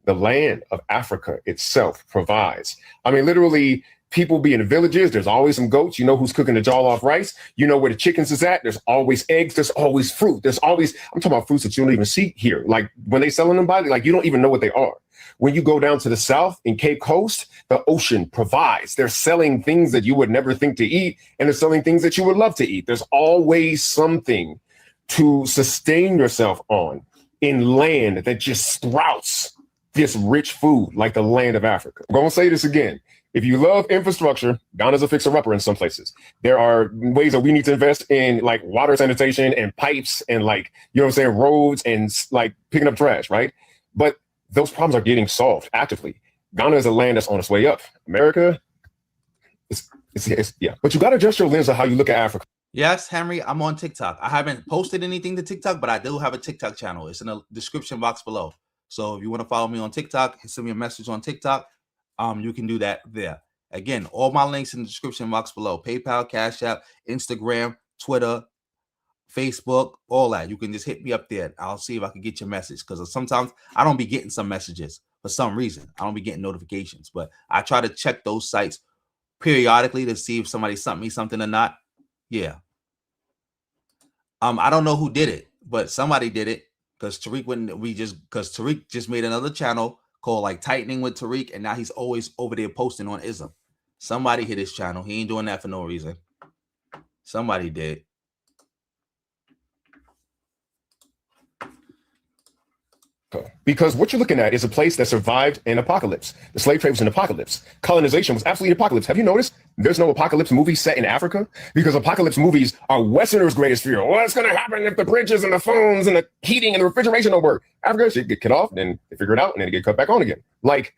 The land of Africa itself provides. I mean, literally, people be in the villages. There's always some goats. You know who's cooking the jollof rice. You know where the chickens is at. There's always eggs. There's always fruit. There's always, I'm talking about fruits that you don't even see here. Like when they selling them by, like you don't even know what they are. When you go down to the south in Cape Coast, the ocean provides. They're selling things that you would never think to eat, and they're selling things that you would love to eat. There's always something to sustain yourself on in land that just sprouts this rich food like the land of Africa. I'm going to say this again. If you love infrastructure, Ghana's a fixer-upper in some places. There are ways that we need to invest in like water sanitation and pipes and like, you know what I'm saying, roads and like picking up trash, right? But those problems are getting solved actively. Ghana is a land that's on its way up. America, yeah. But you got to adjust your lens of how you look at Africa. Yes, Henry, I'm on TikTok. I haven't posted anything to TikTok, but I do have a TikTok channel. It's in the description box below. So if you want to follow me on TikTok, send me a message on TikTok. You can do that there. Again, all my links in the description box below. PayPal, Cash App, Instagram, Twitter, Facebook, all that. You can just hit me up there. I'll see if I can get your message because sometimes I don't be getting some messages for some reason. I don't be getting notifications, but I try to check those sites periodically to see if somebody sent me something or not. Yeah. I don't know who did it, but somebody did it because Tariq just made another channel called like Tightening with Tariq, and now he's always over there posting on ism. Somebody hit his channel. He ain't doing that for no reason. Somebody did. Because what you're looking at is a place that survived an apocalypse. The slave trade was an apocalypse. Colonization was absolutely an apocalypse. Have you noticed there's no apocalypse movie set in Africa? Because apocalypse movies are Westerners' greatest fear. What's going to happen if the bridges and the phones and the heating and the refrigeration don't work? Africa should get cut off, then they figure it out, and then they get cut back on again. Like,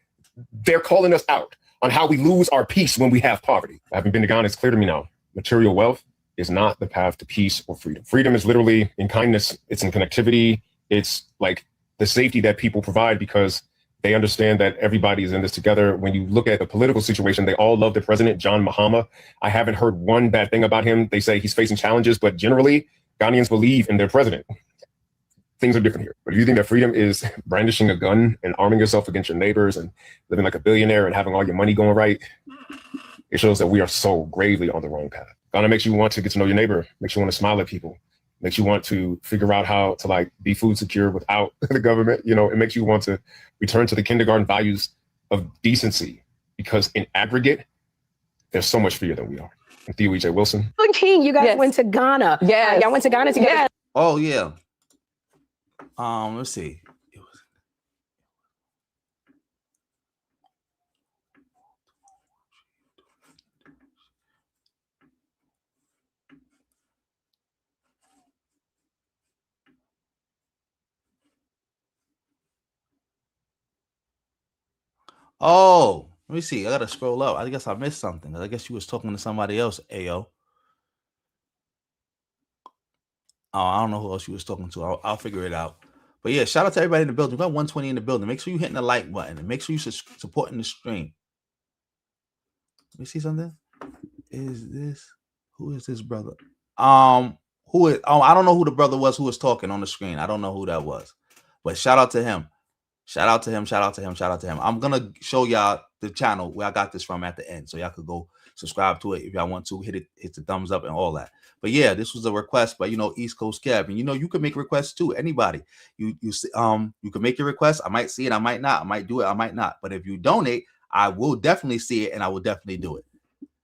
they're calling us out on how we lose our peace when we have poverty. I haven't been to Ghana. It's clear to me now. Material wealth is not the path to peace or freedom. Freedom is literally in kindness. It's in connectivity. It's like the safety that people provide because they understand that everybody is in this together. When you look at the political situation, they all love the president, John Mahama. I haven't heard one bad thing about him. They say he's facing challenges, but generally, Ghanaians believe in their president. Things are different here. But if you think that freedom is brandishing a gun and arming yourself against your neighbors and living like a billionaire and having all your money going right, it shows that we are so gravely on the wrong path. Ghana makes you want to get to know your neighbor, makes you want to smile at people, makes you want to figure out how to like be food secure without the government. You know, it makes you want to return to the kindergarten values of decency because in aggregate, there's so much freer than we are. And Theo E.J. Wilson. You guys went to Ghana. Yeah, y'all went to Ghana together. Oh yeah. Let's see. Oh, let me see. I gotta scroll up. I guess I missed something. I guess you was talking to somebody else, Ayo. Oh, I don't know who else you was talking to. I'll figure it out. But yeah, shout out to everybody in the building. We got 120 in the building. Make sure you're hitting the like button and make sure you're supporting the stream. Let me see something. Who is this brother? Who is? Oh, I don't know who the brother was who was talking on the screen. I don't know who that was, but shout out to him. Shout out to him. Shout out to him. Shout out to him. I'm gonna show y'all the channel where I got this from at the end, so y'all could go subscribe to it if y'all want to. Hit the thumbs up and all that. But yeah, this was a request by East Coast Kev, and you can make requests too. Anybody, you can make your request. I might see it. I might not. I might do it. I might not. But if you donate, I will definitely see it, and I will definitely do it.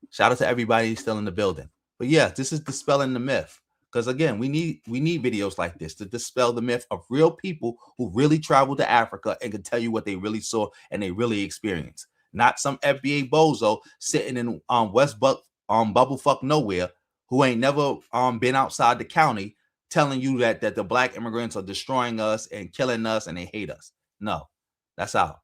Shout out to everybody still in the building. But yeah, this is dispelling the myth. Because again, we need videos like this to dispel the myth of real people who really traveled to Africa and can tell you what they really saw and they really experienced. Not some FBA bozo sitting in West Bubblefuck nowhere who ain't never been outside the county telling you that the black immigrants are destroying us and killing us and they hate us. No, that's out.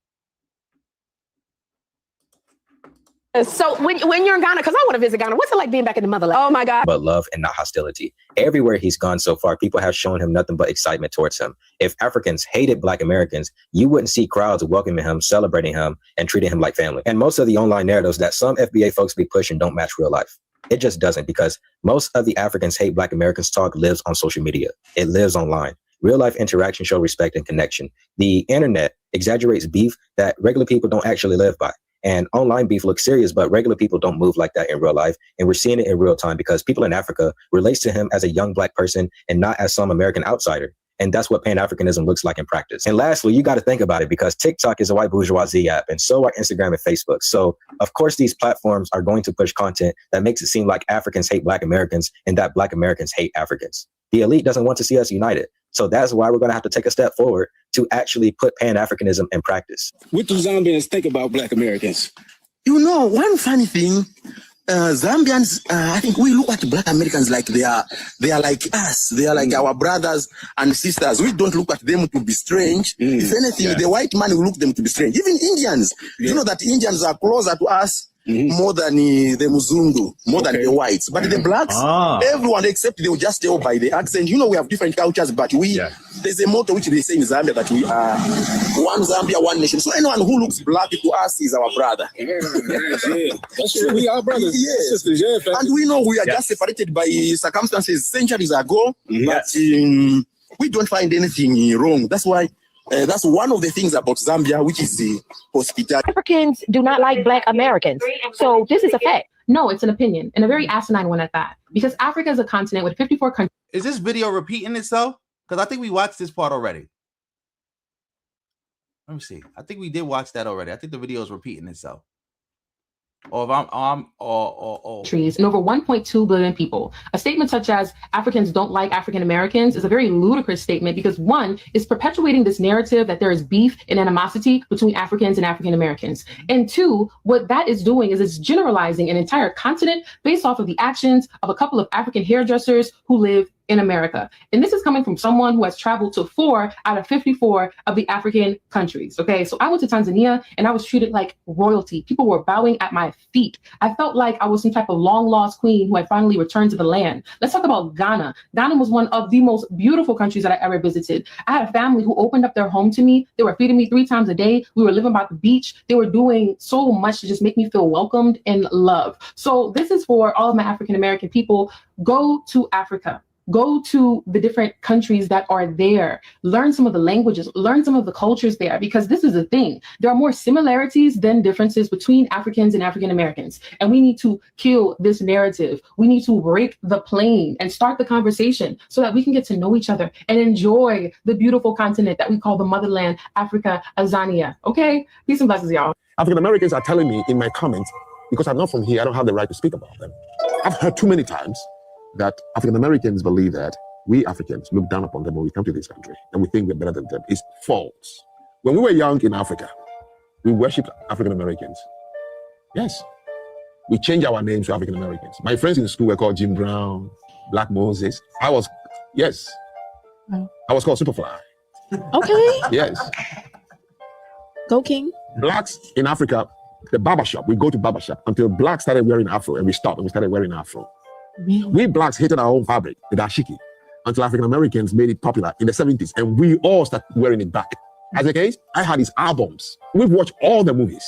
So when you're in Ghana, because I want to visit Ghana, what's it like being back in the motherland? Oh my God. But love and not hostility. Everywhere he's gone so far, people have shown him nothing but excitement towards him. If Africans hated Black Americans, you wouldn't see crowds welcoming him, celebrating him, and treating him like family. And most of the online narratives that some FBA folks be pushing don't match real life. It just doesn't, because most of the Africans hate Black Americans talk lives on social media. It lives online. Real life interaction show respect and connection. The internet exaggerates beef that regular people don't actually live by. And online beef looks serious, but regular people don't move like that in real life. And we're seeing it in real time because people in Africa relate to him as a young Black person and not as some American outsider. And that's what Pan-Africanism looks like in practice. And lastly, you got to think about it, because TikTok is a white bourgeoisie app, and so are Instagram and Facebook. So of course, these platforms are going to push content that makes it seem like Africans hate Black Americans and that Black Americans hate Africans. The elite doesn't want to see us united. So that's why we're going to have to take a step forward to actually put Pan-Africanism in practice. What do Zambians think about Black Americans? One funny thing, Zambians, I think we look at Black Americans like they are like us. They are like our brothers and sisters. We don't look at them to be strange. If anything, the white man will look them to be strange. Even Indians, you know that Indians are closer to us more than the Muzungu, more than the whites. But the blacks, everyone except they will just tell by the accent. We have different cultures, but there's a motto which they say in Zambia that we are one Zambia, one nation. So anyone who looks black to us is our brother. That's true. We are brothers. Yes. And we know we are just separated by circumstances centuries ago, but we don't find anything wrong. That's why that's one of the things about Zambia, which is the hospitality. Africans do not like Black Americans. So this is a fact. No, it's an opinion, and a very asinine one at that. Because Africa is a continent with 54 countries. Is this video repeating itself? Because I think we watched this part already. Let me see. I think we did watch that already. I think the video is repeating itself. Or if countries and over 1.2 billion people. A statement such as Africans don't like African Americans is a very ludicrous statement, because one, is perpetuating this narrative that there is beef and animosity between Africans and African Americans. And two, what that is doing is it's generalizing an entire continent based off of the actions of a couple of African hairdressers who live in America. And this is coming from someone who has traveled to 4 out of 54 of the African countries. Okay, so I went to Tanzania and I was treated like royalty. People were bowing at my feet. I felt like I was some type of long lost queen who had finally returned to the land. Let's talk about Ghana. Ghana was one of the most beautiful countries that I ever visited. I had a family who opened up their home to me. They were feeding me 3 times a day. We were living by the beach. They were doing so much to just make me feel welcomed and loved. So this is for all of my African American people. Go to Africa. Go to the different countries that are there. Learn some of the languages, learn some of the cultures there, because this is the thing. There are more similarities than differences between Africans and African Americans. And we need to kill this narrative. We need to break the plane and start the conversation so that we can get to know each other and enjoy the beautiful continent that we call the motherland, Africa, Azania. Okay? Peace and blessings, y'all. African Americans are telling me in my comments, because I'm not from here, I don't have the right to speak about them. I've heard too many times that African Americans believe that we Africans look down upon them when we come to this country and we think we're better than them. It's false. When we were young in Africa, we worshipped African Americans. Yes. We changed our names to African Americans. My friends in school were called Jim Brown, Black Moses. I was called Superfly. Okay. Yes. Go King. Blacks in Africa, the barbershop, we go to barbershop until blacks started wearing afro and we stopped and we started wearing afro. We blacks hated our own fabric, the dashiki, until African Americans made it popular in the 70s and we all started wearing it back. As a case, I had his albums. We've watched all the movies.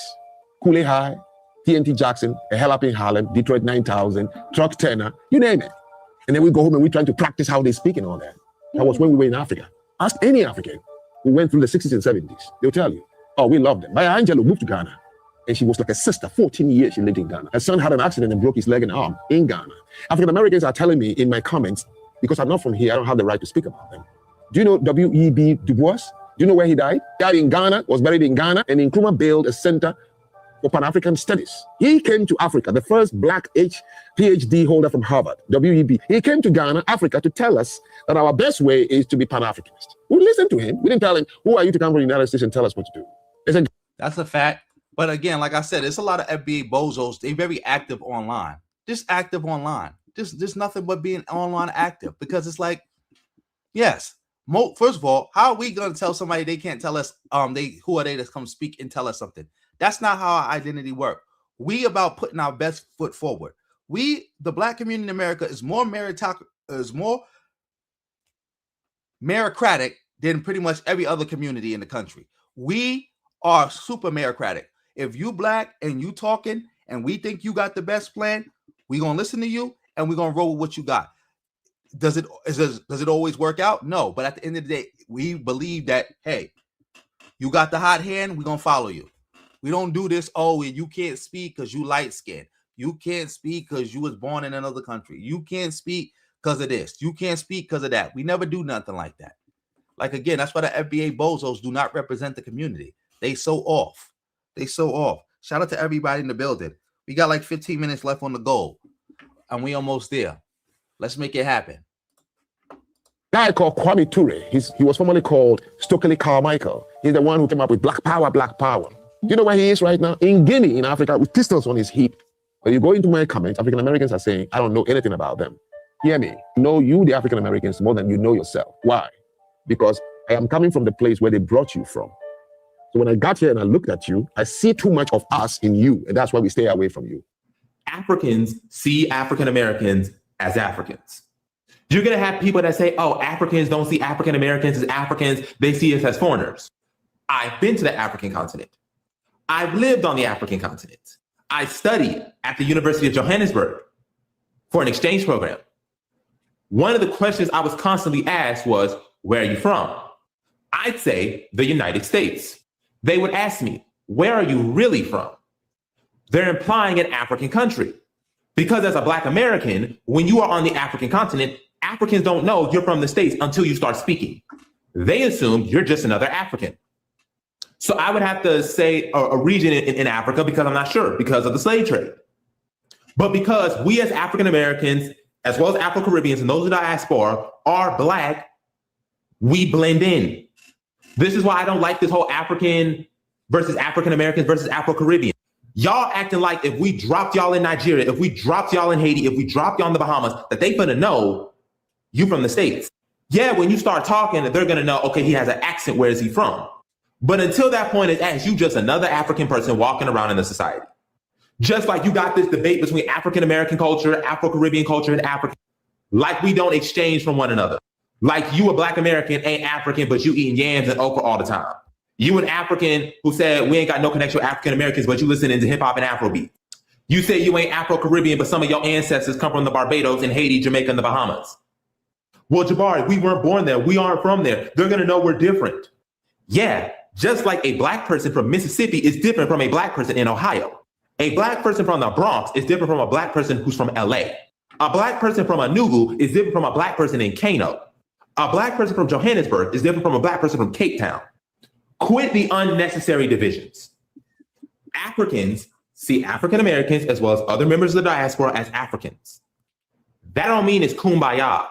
Kool-Aid High, TNT Jackson, A Hell Up in Harlem, Detroit 9000, Truck Turner, you name it. And then we go home and we're trying to practice how they speak and all that. That was when we were in Africa. Ask any African who went through the 60s and 70s. They'll tell you, oh, we love them. Maya Angelou moved to Ghana. And she was like a sister. 14 years she lived in Ghana. Her son had an accident and broke his leg and arm in Ghana. African Americans are telling me in my comments, because I'm not from here, I don't have the right to speak about them. Do you know W.E.B. Du Bois? Do you know where he died? He died in Ghana, was buried in Ghana, and Nkrumah built a center for Pan-African studies. He came to Africa, the first black PhD holder from Harvard, W.E.B. He came to Ghana, Africa, to tell us that our best way is to be Pan-Africanist. We listened to him. We didn't tell him, who are you to come from the United States and tell us what to do? That's a fact. But again, like I said, there's a lot of FBA bozos. They're very active online. Just active online. Just nothing but being online active. Because it's like, yes, first of all, how are we going to tell somebody they can't tell us who are they to come speak and tell us something? That's not how our identity works. We about putting our best foot forward. The black community in America is more meritocratic than pretty much every other community in the country. We are super meritocratic. If you black and you talking and we think you got the best plan, we're going to listen to you and we're going to roll with what you got. Does it always work out? No. But at the end of the day, we believe that, hey, you got the hot hand, we're going to follow you. We don't do this, oh, you can't speak because you light skinned. You can't speak because you was born in another country. You can't speak because of this. You can't speak because of that. We never do nothing like that. Like, again, that's why the FBA bozos do not represent the community. They so off. They so off. Shout out to everybody in the building. We got like 15 minutes left on the goal, and we almost there. Let's make it happen. Guy called Kwame Ture. He was formerly called Stokely Carmichael. He's the one who came up with Black Power, Black Power. Do you know where he is right now? In Guinea, in Africa, with pistols on his hip. When you go into my comments, African Americans are saying, I don't know anything about them. Hear me. Know you, the African Americans, more than you know yourself. Why? Because I am coming from the place where they brought you from. So when I got here and I looked at you, I see too much of us in you, and that's why we stay away from you. Africans see African Americans as Africans. You're going to have people that say, oh, Africans don't see African Americans as Africans. They see us as foreigners. I've been to the African continent. I've lived on the African continent. I studied at the University of Johannesburg for an exchange program. One of the questions I was constantly asked was, where are you from? I'd say the United States. They would ask me, where are you really from? They're implying an African country. Because as a Black American, when you are on the African continent, Africans don't know you're from the States until you start speaking. They assume you're just another African. So I would have to say a region in Africa because I'm not sure, because of the slave trade. But because we as African Americans, as well as Afro-Caribbeans and those in the diaspora are Black, we blend in. This is why I don't like this whole African versus African Americans versus Afro-Caribbean. Y'all acting like if we dropped y'all in Nigeria, if we dropped y'all in Haiti, if we dropped y'all in the Bahamas, that they gonna know you from the States. Yeah, when you start talking, they're gonna know, okay, he has an accent, where is he from? But until that point, it's as you just another African person walking around in the society. Just like you got this debate between African-American culture, Afro-Caribbean culture, and African. Like we don't exchange from one another. Like you a Black American ain't African, but you eating yams and okra all the time. You an African who said we ain't got no connection with African Americans, but you listening to hip hop and Afrobeat. You say you ain't Afro-Caribbean, but some of your ancestors come from the Barbados and Haiti, Jamaica, and the Bahamas. Well, Jabari, we weren't born there. We aren't from there. They're gonna know we're different. Yeah, just like a Black person from Mississippi is different from a Black person in Ohio. A Black person from the Bronx is different from a Black person who's from LA. A Black person from Enugu is different from a Black person in Kano. A Black person from Johannesburg is different from a Black person from Cape Town. Quit the unnecessary divisions. Africans see African Americans as well as other members of the diaspora as Africans. That don't mean it's kumbaya.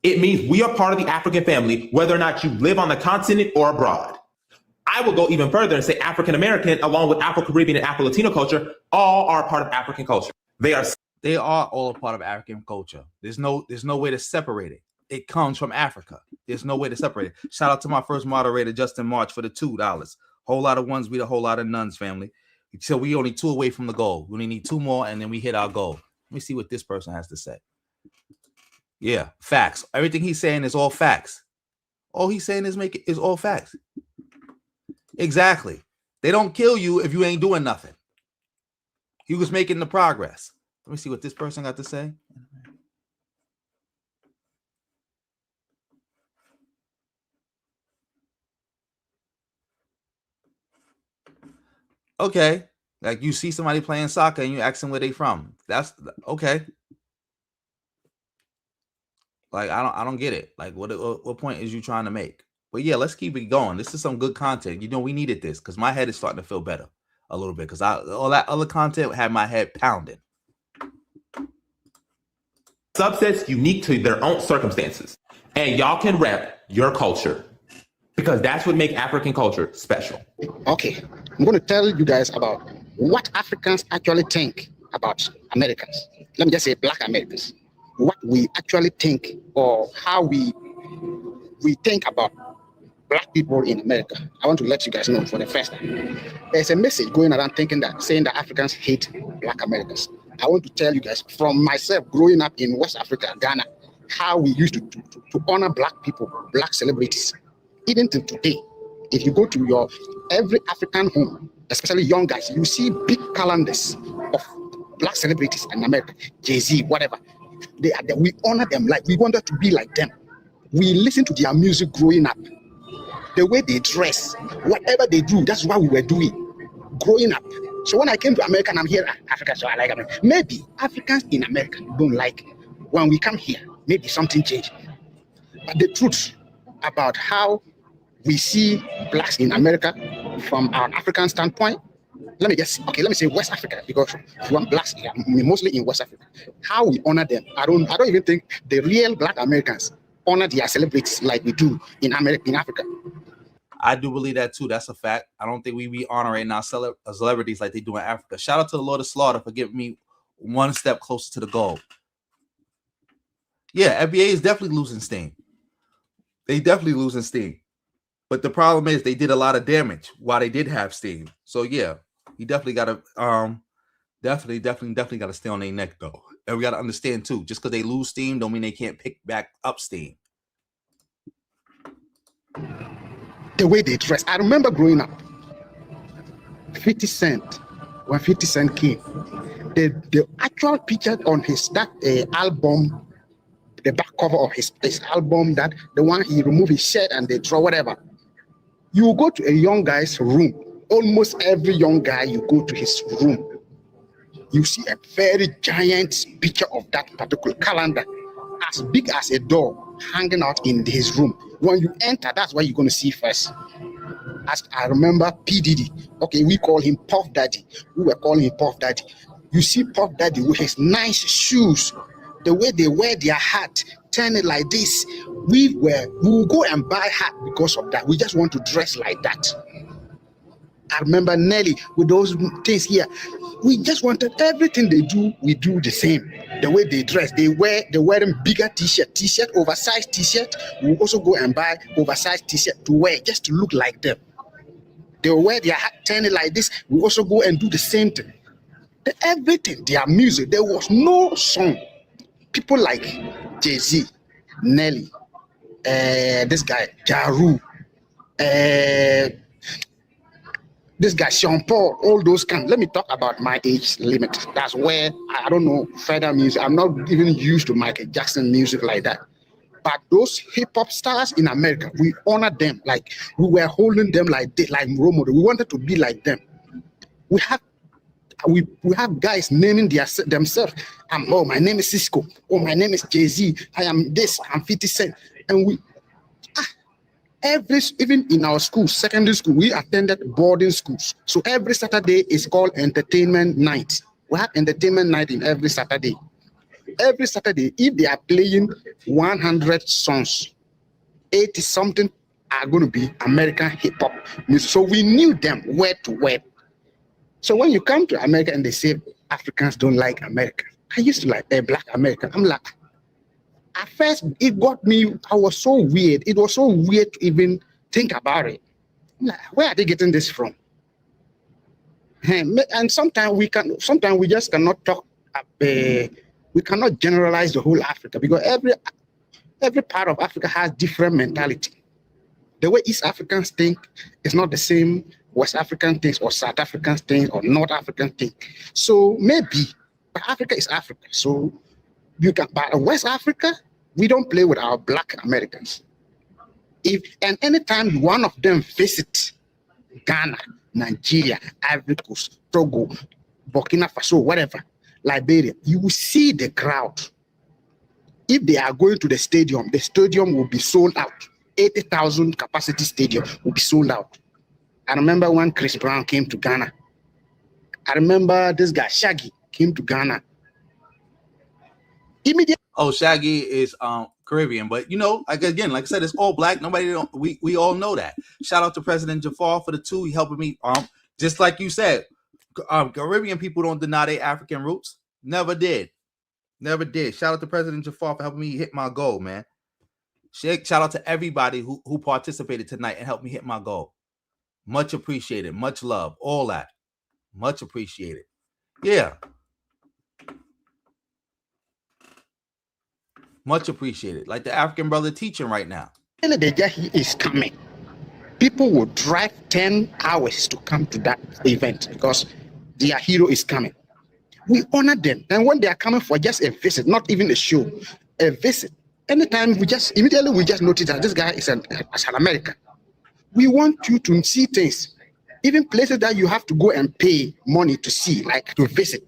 It means we are part of the African family, whether or not you live on the continent or abroad. I will go even further and say African American, along with Afro-Caribbean and Afro-Latino culture, all are part of African culture. They are all a part of African culture. There's no way to separate it. It comes from Africa. There's no way to separate it. Shout out to my first moderator, Justin March, for the $2. Whole lot of ones beat a whole lot of nuns, family. So we only 2 away from the goal. We only need 2 more, and then we hit our goal. Let me see what this person has to say. Yeah, facts. Everything he's saying is all facts. All he's saying is all facts. Exactly. They don't kill you if you ain't doing nothing. He was making the progress. Let me see what this person got to say. Okay. Like you see somebody playing soccer and you ask them where they from. That's okay. Like I don't get it. Like what point is you trying to make? But yeah, let's keep it going. This is some good content. You know, we needed this because my head is starting to feel better a little bit because all that other content had my head pounding. Subsets unique to their own circumstances. And y'all can rep your culture because that's what makes African culture special. Okay, I'm going to tell you guys about what Africans actually think about Americans. Let me just say Black Americans. What we actually think or how we think about Black people in America. I want to let you guys know for the first time. There's a message going around saying that Africans hate Black Americans. I want to tell you guys from myself growing up in West Africa, Ghana, how we used to honor Black people, Black celebrities. Even till today, if you go to every African home, especially young guys, you see big calendars of Black celebrities in America, Jay-Z, whatever. We honor them like we wanted to be like them. We listen to their music growing up. The way they dress, whatever they do, that's what we were doing growing up. So when I came to America and I'm here, Africa, so I like America. Maybe Africans in America don't like it. When we come here, maybe something changed. But the truth about how we see Blacks in America from our African standpoint, let me say West Africa, because if you want Blacks, mostly in West Africa. How we honor them, I don't even think the real Black Americans honor their celebrities like we do in Africa. I do believe that too. That's a fact. I don't think we be honoring our celebrities like they do in Africa. Shout out to the Lord of Slaughter for getting me one step closer to the goal. Yeah, FBA is definitely losing steam. They definitely losing steam. But the problem is they did a lot of damage while they did have steam. So yeah, you definitely gotta definitely gotta stay on their neck though. And we gotta understand too, just because they lose steam don't mean they can't pick back up steam. The way they dress. I remember growing up, 50 Cent, when 50 Cent came, the actual picture on his album, the back cover of his album, that the one he removed his shirt and they draw whatever. You go to a young guy's room, almost every young guy, you go to his room, you see a very giant picture of that particular calendar, as big as a door, hanging out in his room. When you enter, that's what you're going to see first. As I remember, P. Diddy, okay, we call him Puff Daddy. We were calling him Puff Daddy. You see Puff Daddy with his nice shoes, the way they wear their hat, turn it like this. We will go and buy hat because of that. We just want to dress like that. I remember Nelly with those things here. We just wanted everything they do, we do the same. The way they dress, they're wearing bigger t-shirt, oversized t-shirt. We also go and buy oversized t-shirt to wear just to look like them. They wear their hat, turn it like this. We also go and do the same thing. Everything, their music, there was no song. People like Jay-Z, Nelly, this guy, Jaru, this guy, Sean Paul, all those kind. Let me talk about my age limit. That's where I don't know further music. I'm not even used to Michael Jackson music like that. But those hip hop stars in America, we honor them like we were holding them like role model. We wanted to be like them. We have guys naming themselves. Oh, my name is Cisco. Oh, my name is Jay-Z. I am this. I'm 50 Cent. And we. Even in our school, secondary school, we attended boarding schools. So every Saturday is called entertainment night. We have entertainment night in every Saturday. Every Saturday, if they are playing 100 songs, 80 something are going to be American hip hop music. So we knew them word to word. So when you come to America and they say Africans don't like America, I used to like a Black American. I'm like, at first, it got me, I was so weird. It was so weird to even think about it. Where are they getting this from? And sometimes we just cannot talk. We cannot generalize the whole Africa because every part of Africa has different mentality. The way East Africans think is not the same West African things or South African things or North African things. So maybe, but Africa is Africa. So you can, but West Africa, we don't play with our Black Americans. And anytime one of them visit Ghana, Nigeria, Ivory Coast, Togo, Burkina Faso, whatever, Liberia, you will see the crowd. If they are going to the stadium will be sold out. 80,000 capacity stadium will be sold out. I remember when Chris Brown came to Ghana. I remember this guy, Shaggy, came to Ghana. Immediately. Oh, Shaggy is Caribbean, but you know, like I said, it's all black. We all know that. Shout out to President Jafar for the two. He helping me. Just like you said, Caribbean people don't deny their African roots. Never did. Shout out to President Jafar for helping me hit my goal, man. Shout out to everybody who participated tonight and helped me hit my goal. Much appreciated. Much love. All that. Much appreciated. Yeah. Much appreciated. Like the African brother teaching right now. The day he is coming, people will drive 10 hours to come to that event because their hero is coming. We honor them. And when they are coming for just a visit, not even a show, a visit, anytime we just notice that this guy is an American. We want you to see things, even places that you have to go and pay money to see, like to visit.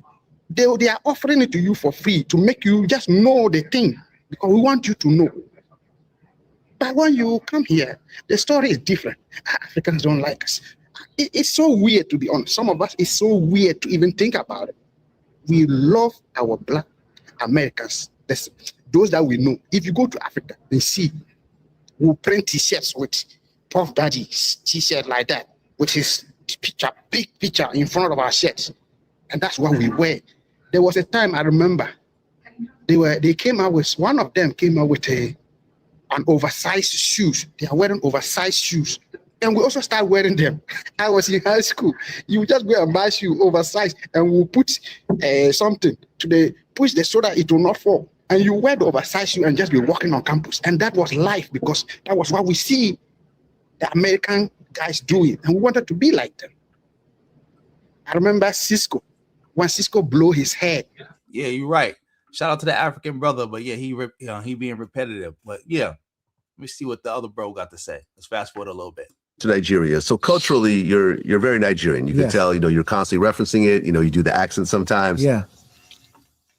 They are offering it to you for free to make you just know the thing because we want you to know. But when you come here, the story is different. Africans don't like us. It's so weird, to be honest. Some of us, it's so weird to even think about it. We love our Black Americans, those that we know. If you go to Africa and see, we'll print t-shirts with Puff Daddy t-shirt like that, with his picture, big picture in front of our shirts. And that's what we wear. There was a time I remember, they came out with, one of them came out with an oversized shoes. They are wearing oversized shoes. And we also start wearing them. I was in high school. You just go and buy shoe oversized and we'll put something to push so that it will not fall. And you wear the oversized shoe and just be walking on campus. And that was life because that was what we see the American guys doing. And we wanted to be like them. I remember Cisco, when Cisco blew his head. Yeah, you're right. Shout out to the African brother, but yeah, he being repetitive. But yeah, let me see what the other bro got to say. Let's fast forward a little bit. To Nigeria. So culturally, you're very Nigerian. You can tell, you're constantly referencing it. You do the accent sometimes. Yeah.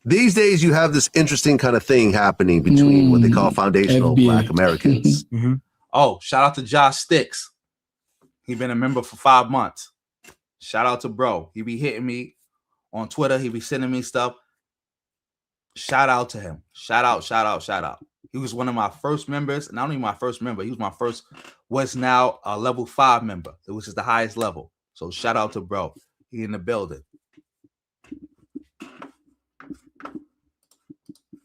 These days, you have this interesting kind of thing happening between what they call foundational FBA. Black Americans. Mm-hmm. Oh, shout out to Josh Sticks. He been a member for 5 months. Shout out to bro. He be hitting me on Twitter. He be sending me stuff. Shout out to him. Shout out. He was one of my first members, and not only my first member, he was my first, what's now a level 5 member, which is the highest level. So shout out to bro. He in the building.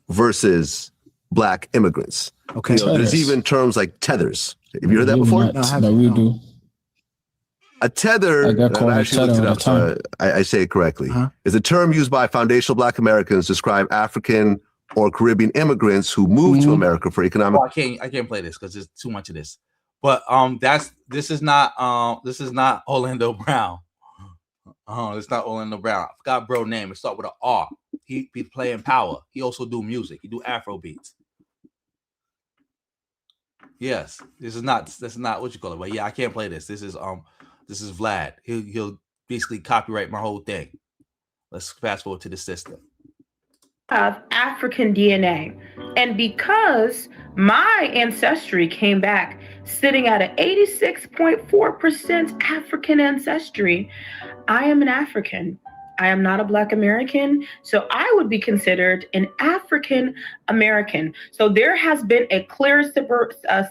Versus Black immigrants. Okay. There's even terms like tethers. Have you heard that before? No, we do. A tether, I actually looked it up, so I say it correctly, is a term used by foundational Black Americans to describe African or Caribbean immigrants who moved to America for economic. Oh, I can't play this because there's too much of this. But this is not Orlando Brown. It's not Orlando Brown. I forgot bro name. It starts with an R. He be playing power. He also do music. He do Afro beats. Yes, this is not what you call it. But yeah, I can't play this. This is Vlad. He'll basically copyright my whole thing. Let's fast forward to the system. Of African DNA. And because my ancestry came back sitting at an 86.4% African ancestry, I am an African. I am not a Black American, so I would be considered an African American. So there has been a clear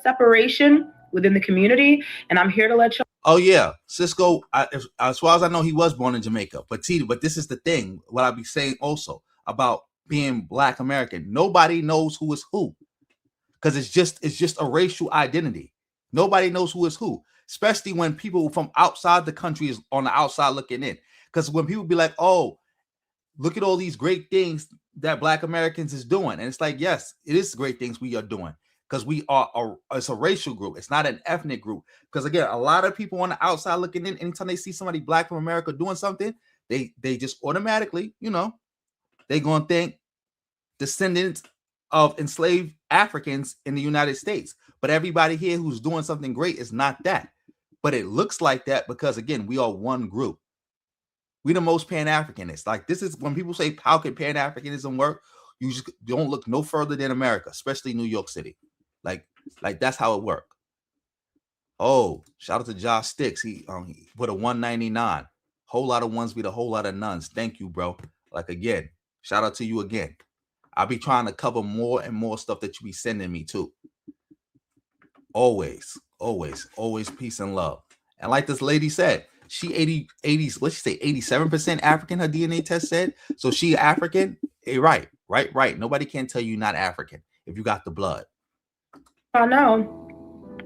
separation within the community, and I'm here to let you. Oh yeah, Cisco. As far as I know, he was born in Jamaica. But this is the thing. What I be saying also about being Black American. Nobody knows who is who, because it's just a racial identity. Nobody knows who is who. especially when people from outside the country is on the outside looking in. Because when people be like, oh, look at all these great things that Black Americans is doing. And it's like, yes, it is great things we are doing because we are it's a racial group. It's not an ethnic group. Because again, a lot of people on the outside looking in, anytime they see somebody Black from America doing something, they just automatically, you know, they going to think descendants of enslaved Africans in the United States. But everybody here who's doing something great is not that. But it looks like that because, again, we are one group. We the most Pan-Africanists. Like, this is when people say, how can Pan-Africanism work? You just don't look no further than America, especially New York City. Like that's how it worked. Oh, shout out to Josh Sticks. He put a 199. Whole lot of ones beat a whole lot of nuns. Thank you, bro. Like, again, shout out to you again. I'll be trying to cover more and more stuff that you be sending me too. Always, always, always peace and love. And like this lady said, she 80s, what'd she say, 87% African, her DNA test said. So she African? Hey, right. Nobody can tell you not African if you got the blood. I know.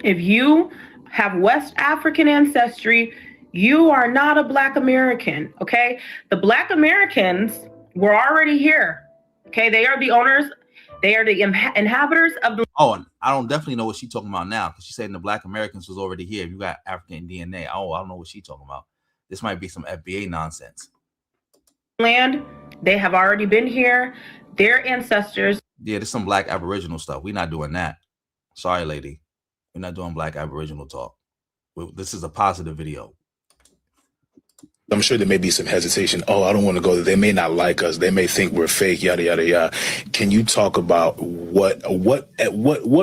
If you have West African ancestry, you are not a Black American, okay? The Black Americans were already here, okay? They are the owners. They are the inhabitants of the... Oh, and I don't definitely know what she's talking about now because she said the Black Americans was already here. You got African DNA. Oh, I don't know what she's talking about. This might be some FBA nonsense. Land. They have already been here. Their ancestors... Yeah, there's some Black Aboriginal stuff. We're not doing that. Sorry, lady. We're not doing Black Aboriginal talk. This is a positive video. I'm sure there may be some hesitation. Oh, I don't want to go there. They may not like us. They may think we're fake, yada, yada, yada. Can you talk about what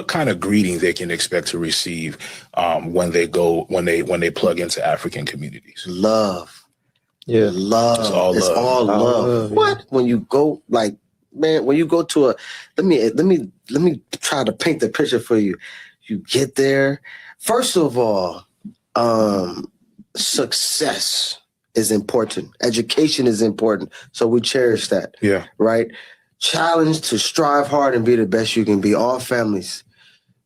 kind of greeting they can expect to receive when they plug into African communities? Love. Yeah. Love. It's all love. What? When you go, like, man, when you go to a, let me try to paint the picture for you. You get there. First of all, success is important. Education is important. So we cherish that. Yeah. Right? Challenge to strive hard and be the best you can be. All families.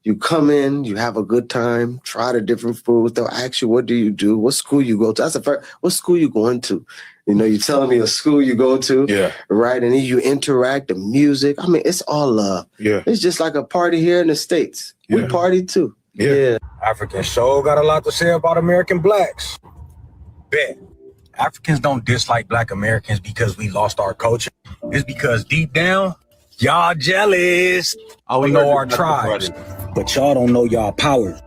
You come in, you have a good time, try the different foods. They'll ask you, what do you do? What school you go to? That's the first, what school you going to? You know, you're telling me a school you go to. Yeah. Right? And then you interact, the music. I mean, it's all love. Yeah. It's just like a party here in the States. Yeah. We party too. Yeah. Africans sure got a lot to say about American blacks. Bet. Africans don't dislike Black Americans because we lost our culture. It's because deep down, y'all jealous. We know our tribes, but y'all don't know y'all power.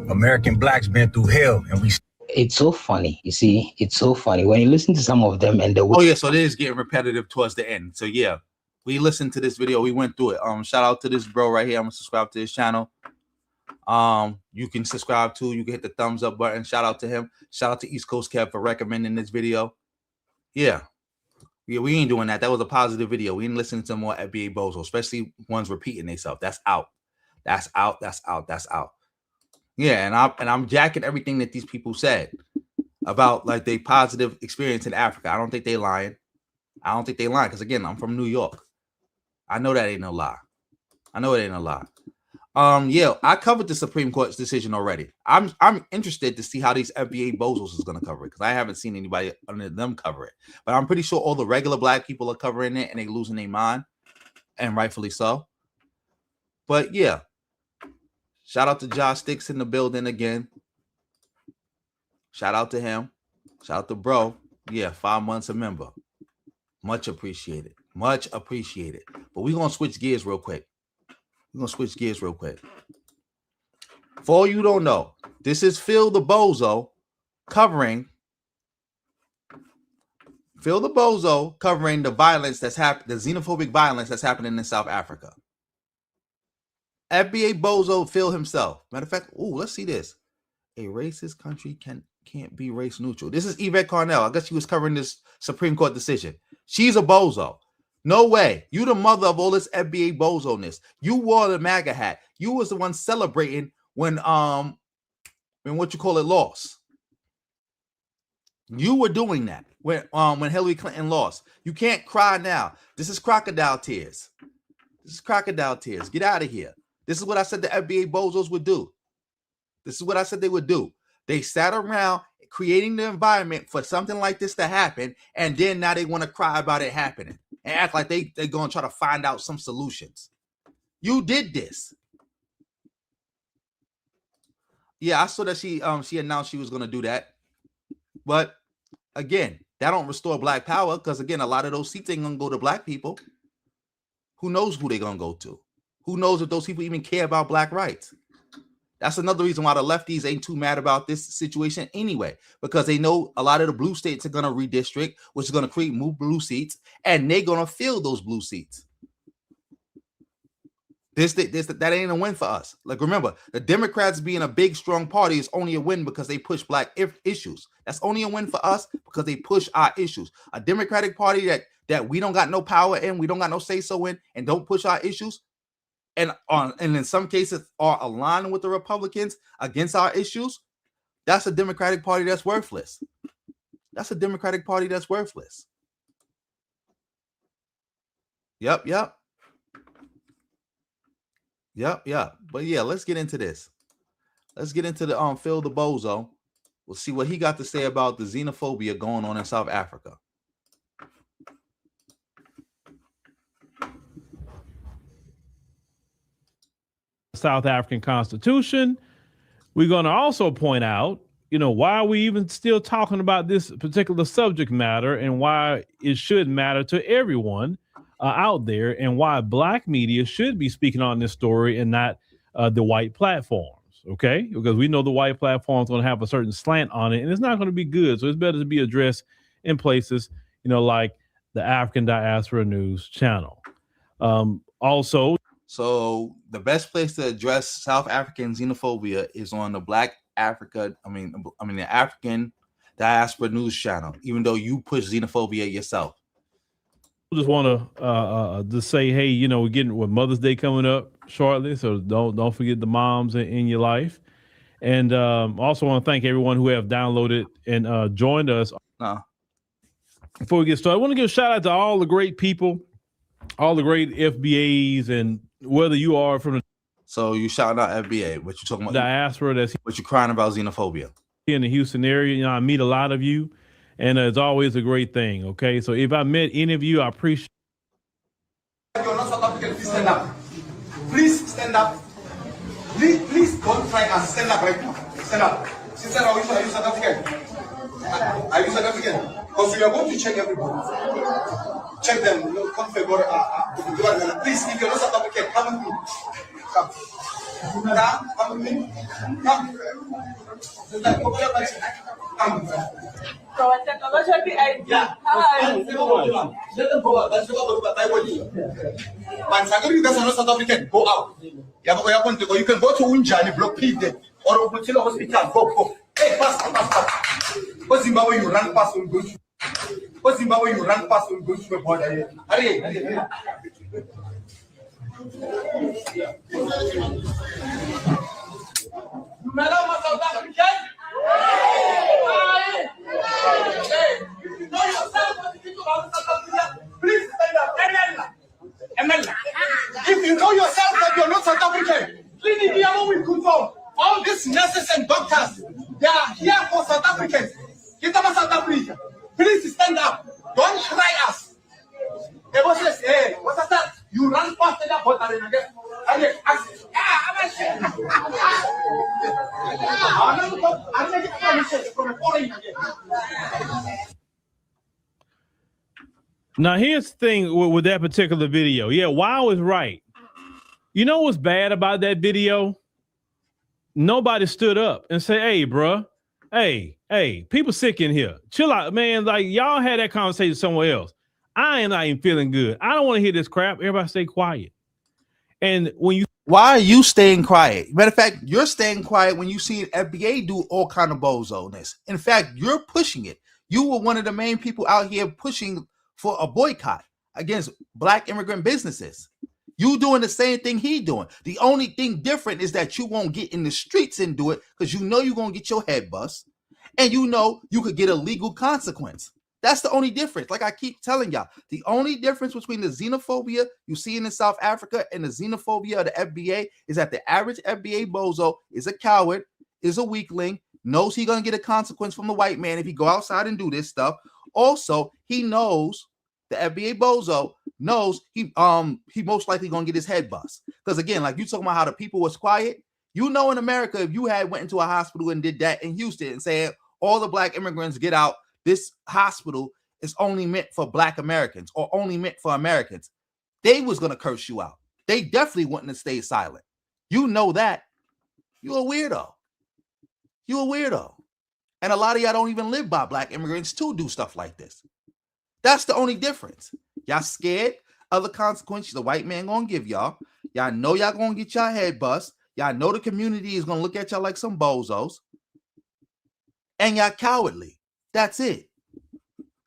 American blacks been through hell, and we... It's so funny. You see, it's so funny when you listen to some of them and the... Oh yeah, so it is getting repetitive towards the end. So yeah, we listened to this video. We went through it. Shout out to this bro right here. I'm gonna subscribe to his channel. You can subscribe to, you can hit the thumbs up button. Shout out to him. Shout out to East Coast Kev for recommending this video. Yeah, we ain't doing that. That was a positive video. We ain't listening to more FBA Bozo, especially ones repeating themselves. That's out. That's out. That's out. That's out. Yeah, and I'm jacking everything that these people said about like their positive experience in Africa. I don't think they lying. I don't think they lying because again, I'm from New York. I know that ain't no lie. I know it ain't a lie. Yeah, I covered the Supreme Court's decision already. I'm interested to see how these FBA bozos is gonna cover it because I haven't seen anybody under them cover it. But I'm pretty sure all the regular Black people are covering it and they losing their mind, and rightfully so. But yeah, shout out to Josh Sticks in the building again. Shout out to him. Shout out to bro. Yeah, 5 months a member. Much appreciated. Much appreciated. But we're gonna switch gears real quick. For all you don't know, this is Phil the Bozo covering the violence that's happened, the xenophobic violence that's happening in South Africa. FBA Bozo Phil himself. Matter of fact, let's see this. A racist country can't be race neutral. This is Yvette Carnell. I guess she was covering this Supreme Court decision. She's a bozo. No way. You the mother of all this FBA bozo-ness. You wore the MAGA hat. You was the one celebrating when what you call it lost. You were doing that when Hillary Clinton lost. You can't cry now. This is crocodile tears. This is crocodile tears. Get out of here. This is what I said the FBA bozos would do. This is what I said they would do. They sat around creating the environment for something like this to happen, and then now they want to cry about it happening and act like they're going to try to find out some solutions. You did this. Yeah, I saw that she announced she was going to do that. But again, that don't restore black power, because again, a lot of those seats ain't going to go to black people. Who knows who they're going to go to? Who knows if those people even care about black rights? That's another reason why the lefties ain't too mad about this situation anyway, because they know a lot of the blue states are going to redistrict, which is going to create more blue seats, and they're going to fill those blue seats. That ain't a win for us. Like, remember, the Democrats being a big, strong party is only a win because they push black issues. That's only a win for us because they push our issues. A Democratic party that we don't got no power in, we don't got no say-so in, and don't push our issues, and in some cases are aligned with the Republicans against our issues, that's a Democratic party that's worthless. That's a Democratic party that's worthless. Yep. But yeah, let's get into this. Let's get into the Phil the Bozo. We'll see what he got to say about the xenophobia going on in South Africa. South African Constitution. We're going to also point out, why are we even still talking about this particular subject matter, and why it should matter to everyone out there, and why black media should be speaking on this story and not the white platforms. Okay, because we know the white platform is going to have a certain slant on it, and it's not going to be good. So it's better to be addressed in places, like the African Diaspora News channel. Also, so the best place to address South African xenophobia is on the the African Diaspora News channel, even though you push xenophobia yourself. Just want to just say, hey, we're getting with Mother's Day coming up shortly, so don't forget the moms in your life. And also want to thank everyone who have downloaded and joined us. Before we get started, I want to give a shout out to all the great people, all the great FBAs, and whether you are from the you shouting out FBA, what you talking about? Diaspora, what you crying about xenophobia here in the Houston area. I meet a lot of you, and it's always a great thing. Okay, so if I met any of you, I appreciate. You're not South African. Please stand up. Please stand up. Please don't try and stand up right now. Stand up. Sister, are you South African? Are you South African? Because we are going to check everybody. Check them. Please, if you're not South African, come with me. Come. Come with me. Come. Come. So I said, I'm not the idea. Hi. Let them go out. That's what I want you. Man, you guys are not South African. Go out. You can go to Unjani, block P there, or Oputila Hospital. Go. Hey, pass. What Zimbabwe you run past on good? What Zimbabwe you run past on good to the border? Hurry. Madam South African. If you know yourself, please stand up. If you know yourself that you're not South African, please all these nurses and doctors, they are here for South Africans. South Africa. Please stand up. Don't try us. Everyone says, hey, what's that? You run past the border and again. Now, here's the thing with that particular video. Yeah, Wow is right. You know what's bad about that video? Nobody stood up and said, hey, bruh, hey, people sick in here. Chill out, man. Like, y'all had that conversation somewhere else. I am not even feeling good. I don't want to hear this crap. Everybody stay quiet. And why are you staying quiet? Matter of fact, you're staying quiet when you see FBA do all kind of bozo-ness. In fact, you're pushing it. You were one of the main people out here pushing for a boycott against black immigrant businesses. You doing the same thing he doing. The only thing different is that you won't get in the streets and do it because you know you're going to get your head bust, and you know you could get a legal consequence. That's the only difference. Like I keep telling y'all, the only difference between the xenophobia you see in South Africa and the xenophobia of the FBA is that the average FBA bozo is a coward, is a weakling, knows he's gonna get a consequence from the white man if he go outside and do this stuff. Also, he knows the FBA bozo knows he most likely gonna get his head bust. Because again, like you talking about how the people was quiet, you know, in America, if you had went into a hospital and did that in Houston and said all the black immigrants get out, this hospital is only meant for black Americans or only meant for Americans, they was gonna curse you out. They definitely wouldn't have stayed silent. You know that. You're a weirdo. You're a weirdo. And a lot of y'all don't even live by black immigrants to do stuff like this. That's the only difference. Y'all scared of the consequences the white man gonna give y'all. Y'all know y'all gonna get y'all head bust. Y'all know the community is gonna look at y'all like some bozos. And y'all cowardly. That's it.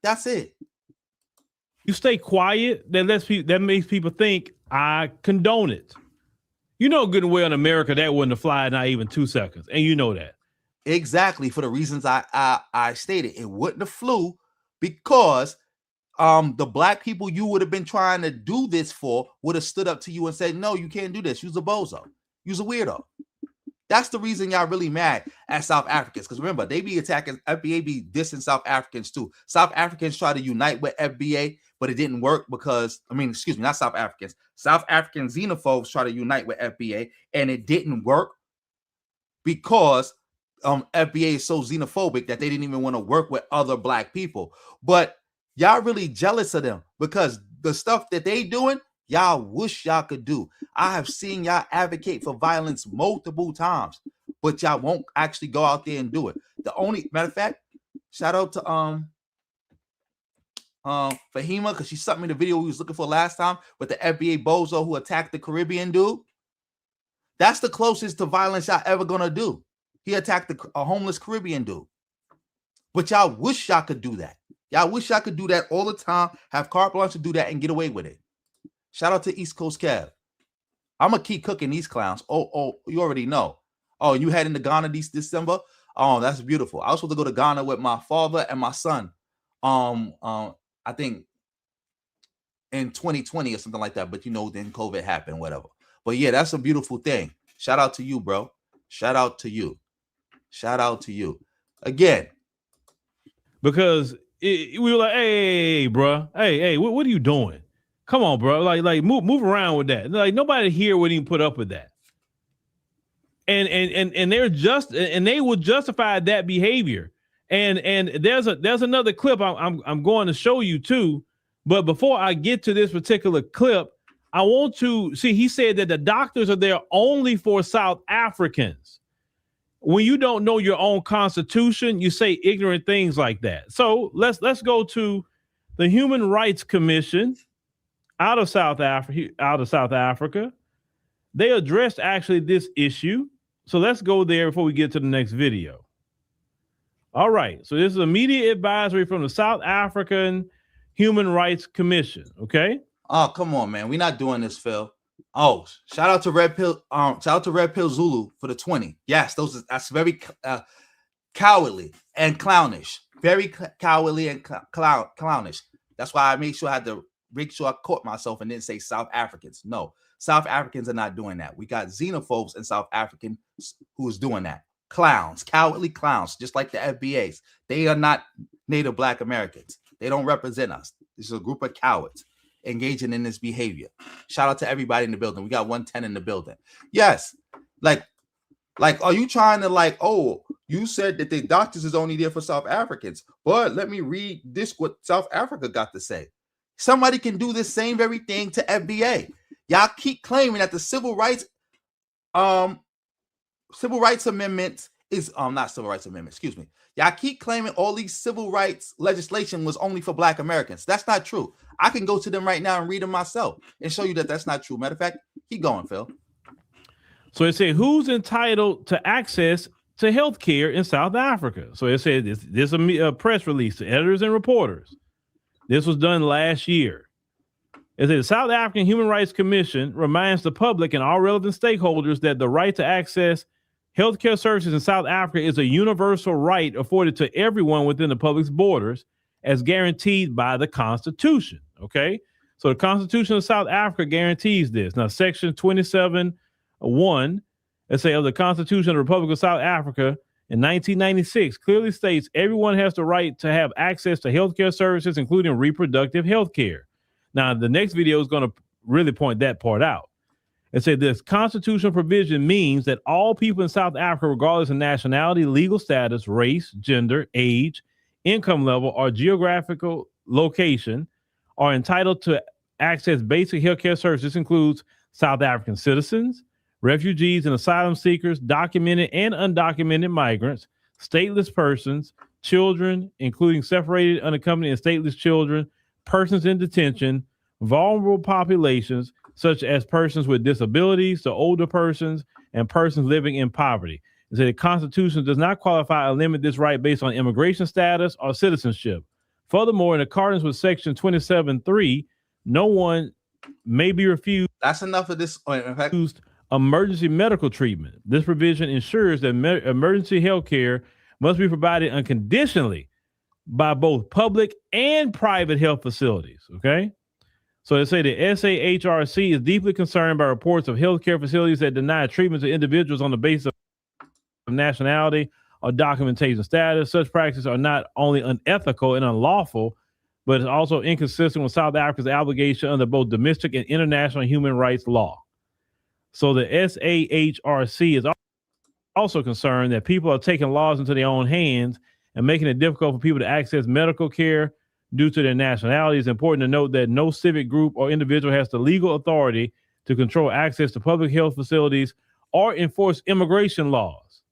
That's it. You stay quiet, that makes people think I condone it. You know good and well in America that wouldn't have fly not even 2 seconds, and you know that. Exactly, for the reasons I stated. It wouldn't have flew because the black people you would have been trying to do this for would have stood up to you and said, no, you can't do this. You's a bozo. You's a weirdo. That's the reason y'all really mad at South Africans. Because remember, they be attacking, FBA be dissing South Africans too. South Africans try to unite with FBA, but it didn't work because, not South Africans. South African xenophobes try to unite with FBA, and it didn't work because FBA is so xenophobic that they didn't even want to work with other black people. But y'all really jealous of them because the stuff that they doing, y'all wish y'all could do. I have seen y'all advocate for violence multiple times, but y'all won't actually go out there and do it. The only matter of fact, shout out to Fahima, because she sent me the video we was looking for last time with the FBA bozo who attacked the Caribbean dude. That's the closest to violence y'all ever gonna do. He attacked a homeless Caribbean dude. But y'all wish y'all could do that. Y'all wish y'all could do that all the time, have carte blanche to do that and get away with it. Shout out to East Coast Kev. I'm gonna keep cooking these clowns. Oh, you already know. Oh, you heading to Ghana this December? Oh, that's beautiful. I was supposed to go to Ghana with my father and my son. I think in 2020 or something like that. But you know, then COVID happened, whatever. But yeah, that's a beautiful thing. Shout out to you, bro. Shout out to you. Shout out to you. Again. Because we were like, hey, bro. Hey, what are you doing? Come on, bro. Like move around with that. Like nobody here would even put up with that. And they will justify that behavior. And there's another clip I'm going to show you too. But before I get to this particular clip, I want to see, he said that the doctors are there only for South Africans. When you don't know your own constitution, you say ignorant things like that. So let's go to the Human Rights Commission out of South Africa. They addressed actually this issue. So let's go there before we get to the next video. All right. So this is a media advisory from the South African Human Rights Commission. Okay. Oh, come on, man. We're not doing this, Phil. Oh, shout out to Red Pill. Shout out to Red Pill Zulu for the 20. Yes, that's very cowardly and clownish. Very cowardly and clownish. That's why I made sure I had to make sure I caught myself and didn't say South Africans. No, South Africans are not doing that. We got xenophobes in South African who is doing that. Clowns, cowardly clowns, just like the FBAs. They are not Native Black Americans. They don't represent us. This is a group of cowards engaging in this behavior. Shout out to everybody in the building. We got 110 in the building. Yes. Like, are you trying to oh, you said that the doctors is only there for South Africans, but let me read this, what South Africa got to say. Somebody can do this same very thing to FBA. Y'all keep claiming that the civil rights amendment is not civil rights amendment, excuse me. Y'all keep claiming all these civil rights legislation was only for Black Americans. That's not true. I can go to them right now and read them myself and show you that that's not true. Matter of fact, keep going, Phil. So it said, who's entitled to access to health care in South Africa? So it said this is a press release to editors and reporters. This was done last year. It said the South African Human Rights Commission reminds the public and all relevant stakeholders that the right to access healthcare services in South Africa is a universal right afforded to everyone within the public's borders as guaranteed by the Constitution. Okay, so the Constitution of South Africa guarantees this. Now, Section 27(1), it says of the Constitution of the Republic of South Africa, in 1996 clearly states everyone has the right to have access to healthcare services, including reproductive health care. Now, the next video is going to really point that part out. It said this constitutional provision means that all people in South Africa, regardless of nationality, legal status, race, gender, age, income level, or geographical location, are entitled to access basic healthcare services. This includes South African citizens, refugees and asylum seekers, documented and undocumented migrants, stateless persons, children, including separated, unaccompanied, and stateless children, persons in detention, vulnerable populations, such as persons with disabilities, to older persons, and persons living in poverty. It said the Constitution does not qualify or limit this right based on immigration status or citizenship. Furthermore, in accordance with Section 27.3, no one may be refused. That's enough of this. In fact, emergency medical treatment. This provision ensures that emergency health care must be provided unconditionally by both public and private health facilities. Okay. So they say the SAHRC is deeply concerned by reports of healthcare facilities that deny treatment to individuals on the basis of nationality or documentation status. Such practices are not only unethical and unlawful, but it's also inconsistent with South Africa's obligation under both domestic and international human rights law. So the SAHRC is also concerned that people are taking laws into their own hands and making it difficult for people to access medical care due to their nationality. It's important to note that no civic group or individual has the legal authority to control access to public health facilities or enforce immigration laws.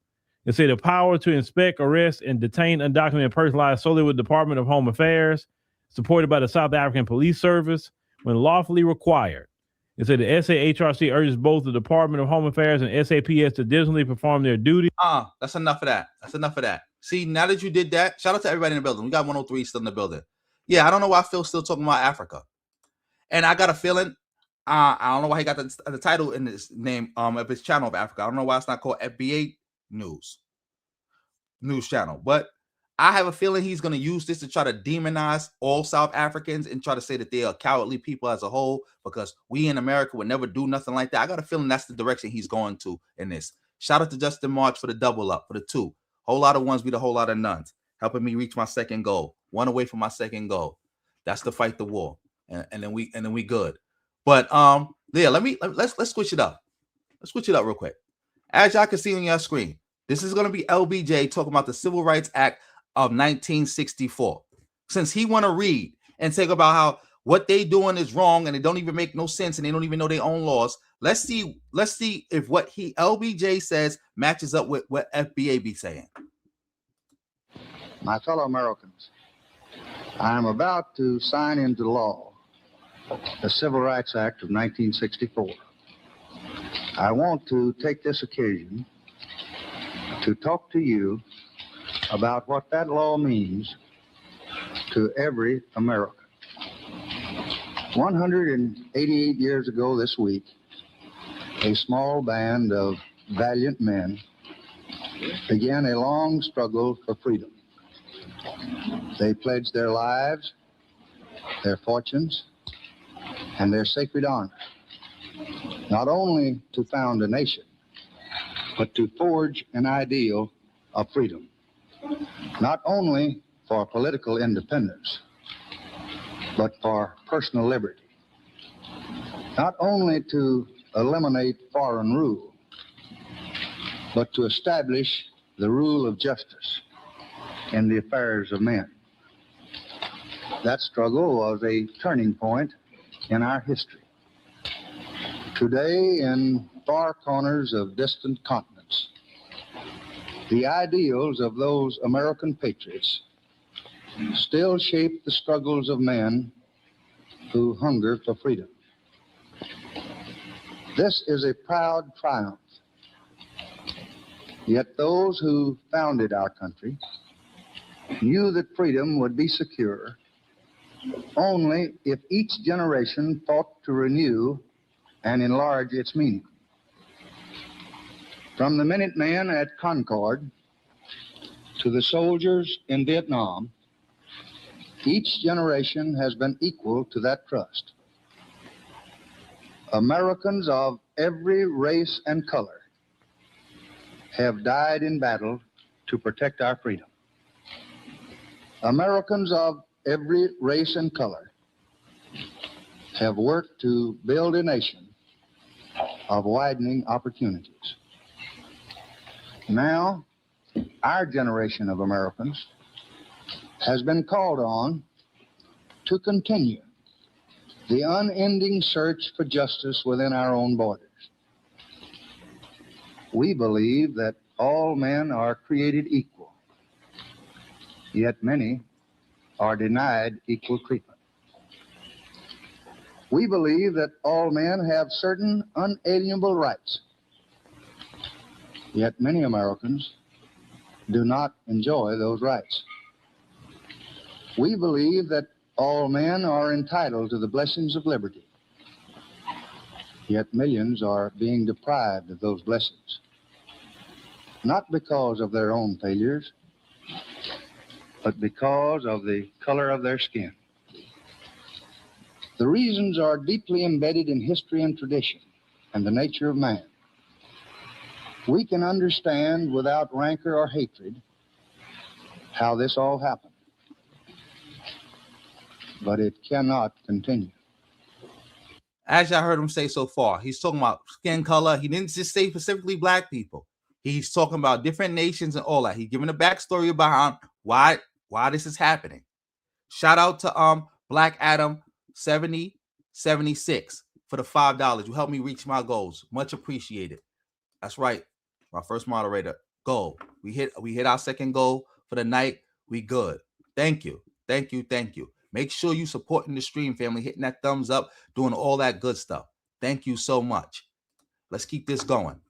They say the power to inspect, arrest, and detain undocumented persons lies solely with the Department of Home Affairs, supported by the South African Police Service when lawfully required. They say the SAHRC urges both the Department of Home Affairs and SAPS to diligently perform their duty. That's enough of that. That's enough of that. See, now that you did that, shout out to everybody in the building. We got 103 still in the building. Yeah, I don't know why Phil's still talking about Africa. And I got a feeling, I don't know why he got the title in his name of his channel of Africa. I don't know why it's not called FBA News channel. But I have a feeling he's going to use this to try to demonize all South Africans and try to say that they are cowardly people as a whole because we in America would never do nothing like that. I got a feeling that's the direction he's going to in this. Shout out to Justin March for the double up, for the 2. Whole lot of ones beat a whole lot of nuns, helping me reach my second goal. 1 away from my second goal. That's to fight the war, and then we good. But yeah, let's switch it up. Let's switch it up real quick. As y'all can see on your screen, this is going to be LBJ talking about the Civil Rights Act of 1964. Since he want to read and talk about how what they doing is wrong and it don't even make no sense and they don't even know their own laws. Let's see if what LBJ says matches up with what FBA be saying. My fellow Americans, I am about to sign into law the Civil Rights Act of 1964. I want to take this occasion to talk to you about what that law means to every American. 188 years ago this week, a small band of valiant men began a long struggle for freedom. They pledged their lives, their fortunes, and their sacred honor, not only to found a nation, but to forge an ideal of freedom, not only for political independence, but for personal liberty, not only to eliminate foreign rule, but to establish the rule of justice in the affairs of men. That struggle was a turning point in our history. Today, in far corners of distant continents, the ideals of those American patriots still shape the struggles of men who hunger for freedom. This is a proud triumph. Yet those who founded our country knew that freedom would be secure only if each generation fought to renew and enlarge its meaning. From the Minutemen at Concord to the soldiers in Vietnam, each generation has been equal to that trust. Americans of every race and color have died in battle to protect our freedom. Americans of every race and color have worked to build a nation of widening opportunities. Now, our generation of Americans has been called on to continue the unending search for justice within our own borders. We believe that all men are created equal, yet many are denied equal treatment. We believe that all men have certain unalienable rights, yet many Americans do not enjoy those rights. We believe that all men are entitled to the blessings of liberty, yet millions are being deprived of those blessings, not because of their own failures, but because of the color of their skin. The reasons are deeply embedded in history and tradition and the nature of man. We can understand without rancor or hatred how this all happened, but it cannot continue. As y'all heard him say so far, he's talking about skin color. He didn't just say specifically black people. He's talking about different nations and all that. He's giving a backstory about why this is happening. Shout out to Black Adam 7076 for the $5. You helped me reach my goals. Much appreciated. That's right. My first moderator goal. We hit our second goal for the night. We good. Thank you. Thank you. Thank you. Make sure you supporting the stream, family, hitting that thumbs up, doing all that good stuff. Thank you so much. Let's keep this going.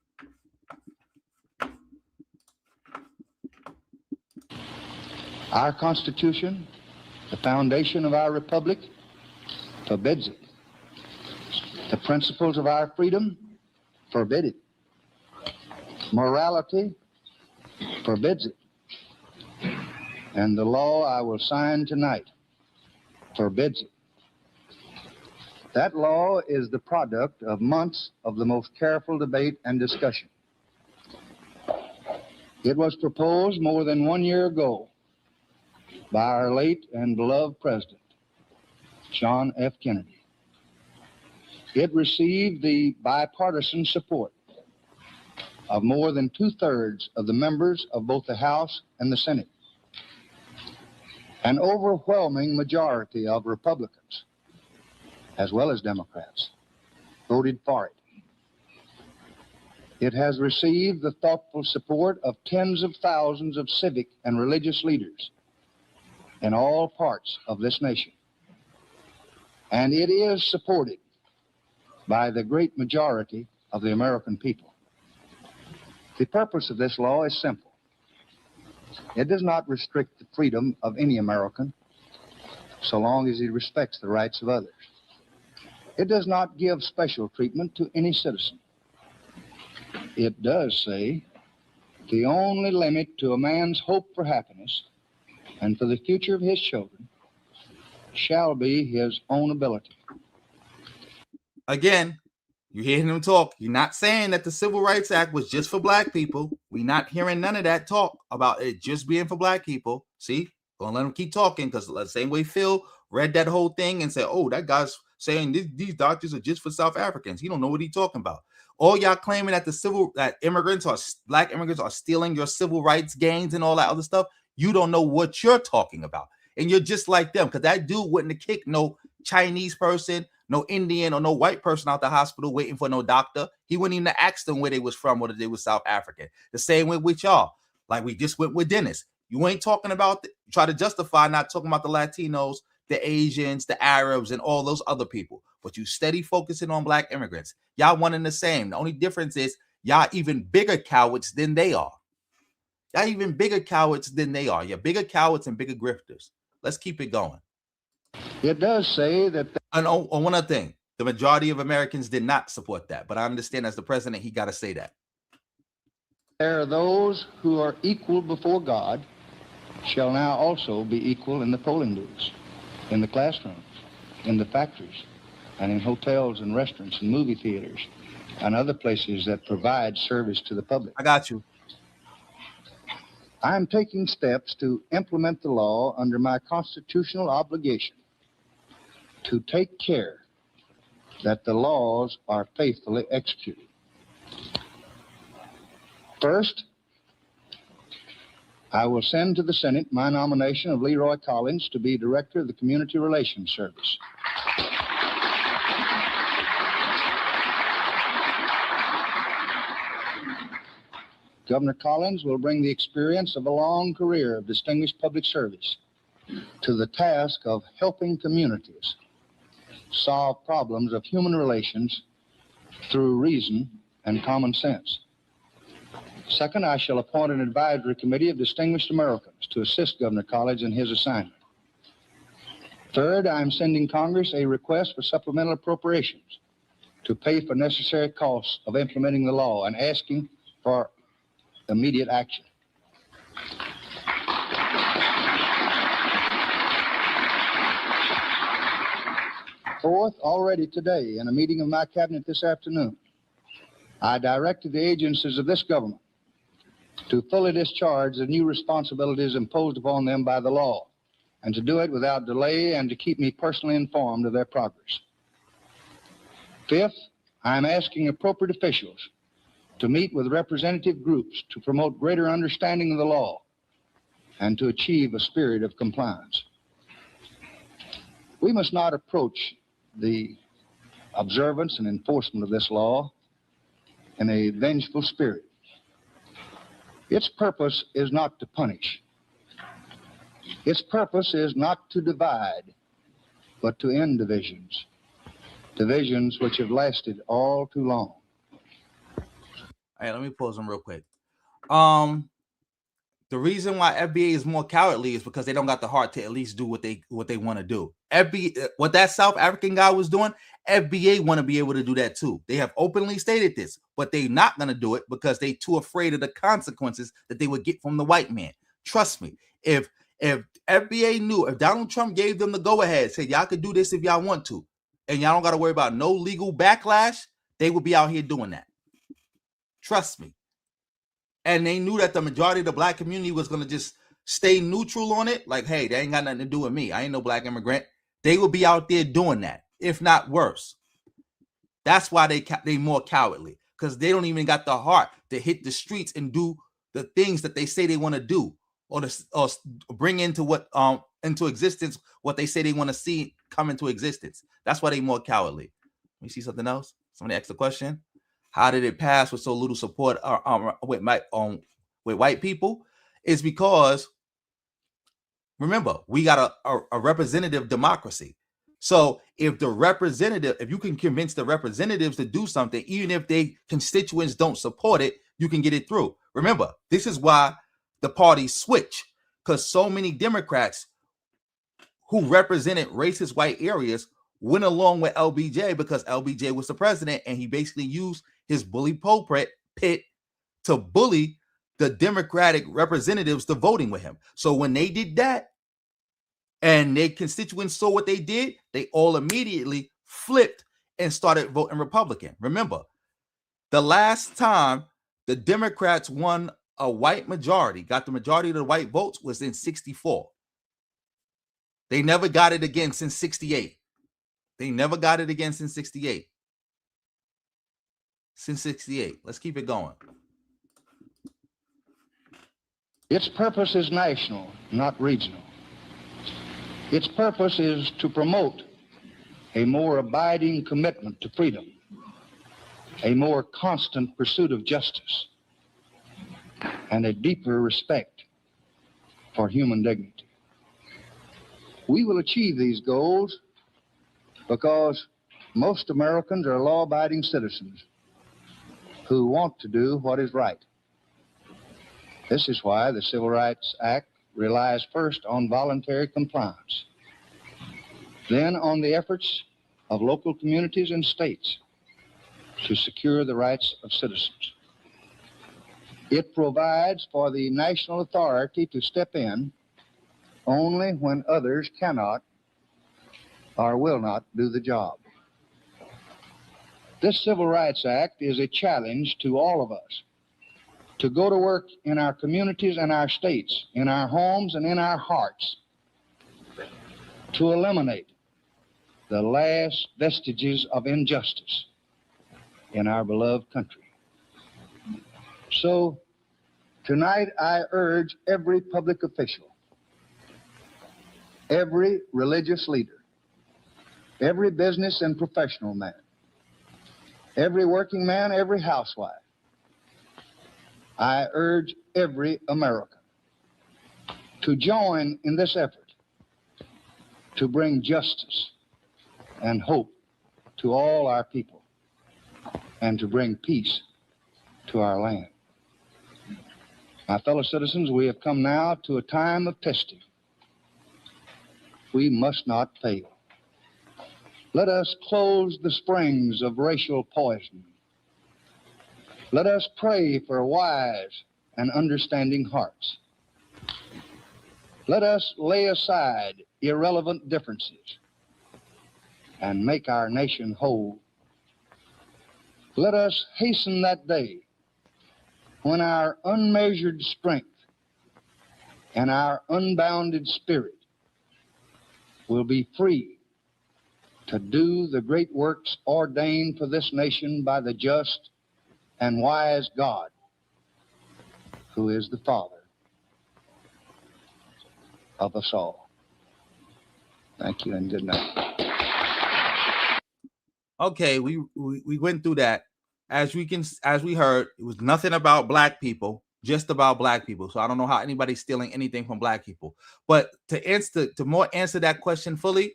Our Constitution, the foundation of our republic, forbids it. The principles of our freedom forbid it. Morality forbids it. And the law I will sign tonight forbids it. That law is the product of months of the most careful debate and discussion. It was proposed more than 1 year ago by our late and beloved President, John F. Kennedy. It received the bipartisan support of more than 2/3 of the members of both the House and the Senate. An overwhelming majority of Republicans, as well as Democrats, voted for it. It has received the thoughtful support of tens of thousands of civic and religious leaders in all parts of this nation. And it is supported by the great majority of the American people. The purpose of this law is simple. It does not restrict the freedom of any American so long as he respects the rights of others. It does not give special treatment to any citizen. It does say the only limit to a man's hope for happiness and for the future of his children shall be his own ability. Again, you're hearing him talk. You're not saying that the Civil Rights Act was just for black people. We're not hearing none of that talk about it just being for black people. See, gonna let him keep talking because the same way Phil read that whole thing and said, oh, that guy's saying these doctors are just for South Africans. He don't know what he's talking about. All y'all claiming that black immigrants are stealing your civil rights gains and all that other stuff. You don't know what you're talking about. And you're just like them because that dude wouldn't have kicked no Chinese person, no Indian or no white person out the hospital waiting for no doctor. He wouldn't even ask them where they was from, whether they was South African. The same way with y'all. Like we just went with Dennis. You ain't talking about, try to justify not talking about the Latinos, the Asians, the Arabs, and all those other people. But you steady focusing on black immigrants. Y'all one and the same. The only difference is y'all even bigger cowards than they are. Y'all even bigger cowards than they are. You're bigger cowards and bigger grifters. Let's keep it going. It does say that. And on one other thing, the majority of Americans did not support that. But I understand as the president, he got to say that. There are those who are equal before God shall now also be equal in the polling booths, in the classrooms, in the factories, and in hotels and restaurants and movie theaters and other places that provide service to the public. I got you. I am taking steps to implement the law under my constitutional obligation to take care that the laws are faithfully executed. First, I will send to the Senate my nomination of Leroy Collins to be Director of the Community Relations Service. Governor Collins will bring the experience of a long career of distinguished public service to the task of helping communities solve problems of human relations through reason and common sense. Second, I shall appoint an advisory committee of distinguished Americans to assist Governor Collins in his assignment. Third, I am sending Congress a request for supplemental appropriations to pay for necessary costs of implementing the law and asking for immediate action. Fourth, already today, in a meeting of my cabinet this afternoon, I directed the agencies of this government to fully discharge the new responsibilities imposed upon them by the law, and to do it without delay and to keep me personally informed of their progress. Fifth, I am asking appropriate officials to meet with representative groups to promote greater understanding of the law and to achieve a spirit of compliance. We must not approach the observance and enforcement of this law in a vengeful spirit. Its purpose is not to punish. Its purpose is not to divide, but to end divisions, divisions which have lasted all too long. All right, let me pause them real quick. The reason why FBA is more cowardly is because they don't got the heart to at least do what they want to do. What that South African guy was doing, FBA want to be able to do that too. They have openly stated this, but they're not going to do it because they too afraid of the consequences that they would get from the white man. Trust me, if FBA knew, if Donald Trump gave them the go-ahead, said y'all could do this if y'all want to, and y'all don't got to worry about no legal backlash, they would be out here doing that. Trust me. And they knew that the majority of the black community was going to just stay neutral on it. Like, hey, that ain't got nothing to do with me. I ain't no black immigrant. They will be out there doing that, if not worse. That's why they more cowardly, because they don't even got the heart to hit the streets and do the things that they say they want to do, or bring into existence what they say they want to see come into existence. That's why they more cowardly. Let me see something else. Somebody asked the question. How did it pass with so little support with white people? Is because, remember, we got a representative democracy. So if you can convince the representatives to do something, even if their constituents don't support it, you can get it through. Remember, this is why the parties switch, because so many Democrats who represented racist white areas went along with LBJ because LBJ was the president, and he basically used his bully pulpit to bully the Democratic representatives to voting with him. So when they did that and their constituents saw what they did, they all immediately flipped and started voting Republican. Remember, the last time the Democrats won a white majority, got the majority of the white votes, was in 1964. They never got it again since 1968. They never got it again since 1968. Since 1968. Let's keep it going. Its purpose is national, not regional. Its purpose is to promote a more abiding commitment to freedom, a more constant pursuit of justice, and a deeper respect for human dignity. We will achieve these goals because most Americans are law-abiding citizens who want to do what is right. This is why the Civil Rights Act relies first on voluntary compliance, then on the efforts of local communities and states to secure the rights of citizens. It provides for the national authority to step in only when others cannot or will not do the job. This Civil Rights Act is a challenge to all of us to go to work in our communities and our states, in our homes and in our hearts, to eliminate the last vestiges of injustice in our beloved country. So tonight I urge every public official, every religious leader, every business and professional man, every working man, every housewife, I urge every American to join in this effort to bring justice and hope to all our people and to bring peace to our land. My fellow citizens, we have come now to a time of testing. We must not fail. Let us close the springs of racial poison. Let us pray for wise and understanding hearts. Let us lay aside irrelevant differences and make our nation whole. Let us hasten that day when our unmeasured strength and our unbounded spirit will be free to do the great works ordained for this nation by the just and wise God, who is the Father of us all. Thank you and good night. Okay, we went through that. As we heard, it was nothing about black people, just about black people. So I don't know how anybody's stealing anything from black people. But to answer that question fully,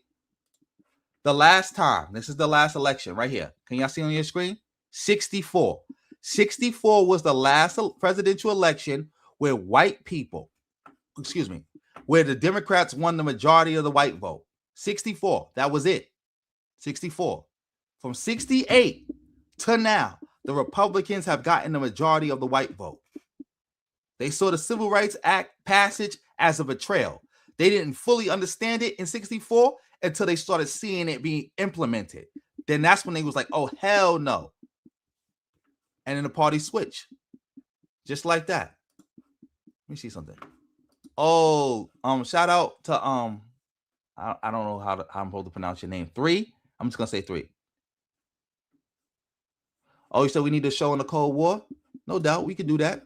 the last time, this is the last election right here. Can y'all see on your screen? 64. 64 was the last presidential election where white people, where the Democrats won the majority of the white vote. 64. That was it. 64. From 68 to now, the Republicans have gotten the majority of the white vote. They saw the Civil Rights Act passage as a betrayal. They didn't fully understand it in 64 until they started seeing it being implemented. Then that's when they was like, oh, hell no. And then the party switched. Just like that. Let me see something. Oh, shout out to I don't know how I'm supposed to pronounce your name. 3. I'm just gonna say 3. Oh, you said we need to show in the Cold War? No doubt, we could do that.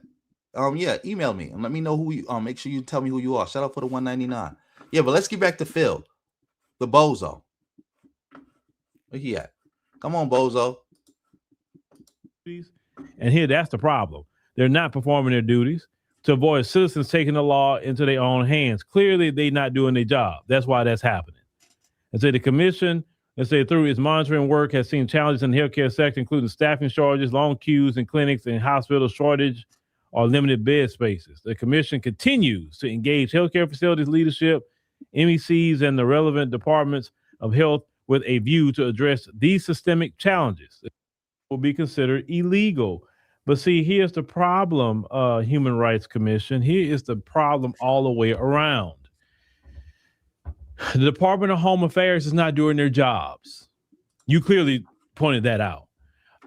Yeah, email me and let me know who you make sure you tell me who you are. Shout out for the 199. Yeah, but let's get back to Phil, the bozo. Where he at? Come on, bozo. And here, that's the problem. They're not performing their duties to avoid citizens taking the law into their own hands. Clearly, they're not doing their job. That's why that's happening. And so the commission, through its monitoring work, has seen challenges in the healthcare sector, including staffing shortages, long queues in clinics, and hospital shortage or limited bed spaces. The commission continues to engage healthcare facilities leadership, MECs, and the relevant departments of health with a view to address these systemic challenges. It will be considered illegal. But see, here's the problem, Human Rights Commission. Here is the problem all the way around. The Department of Home Affairs is not doing their jobs. You clearly pointed that out.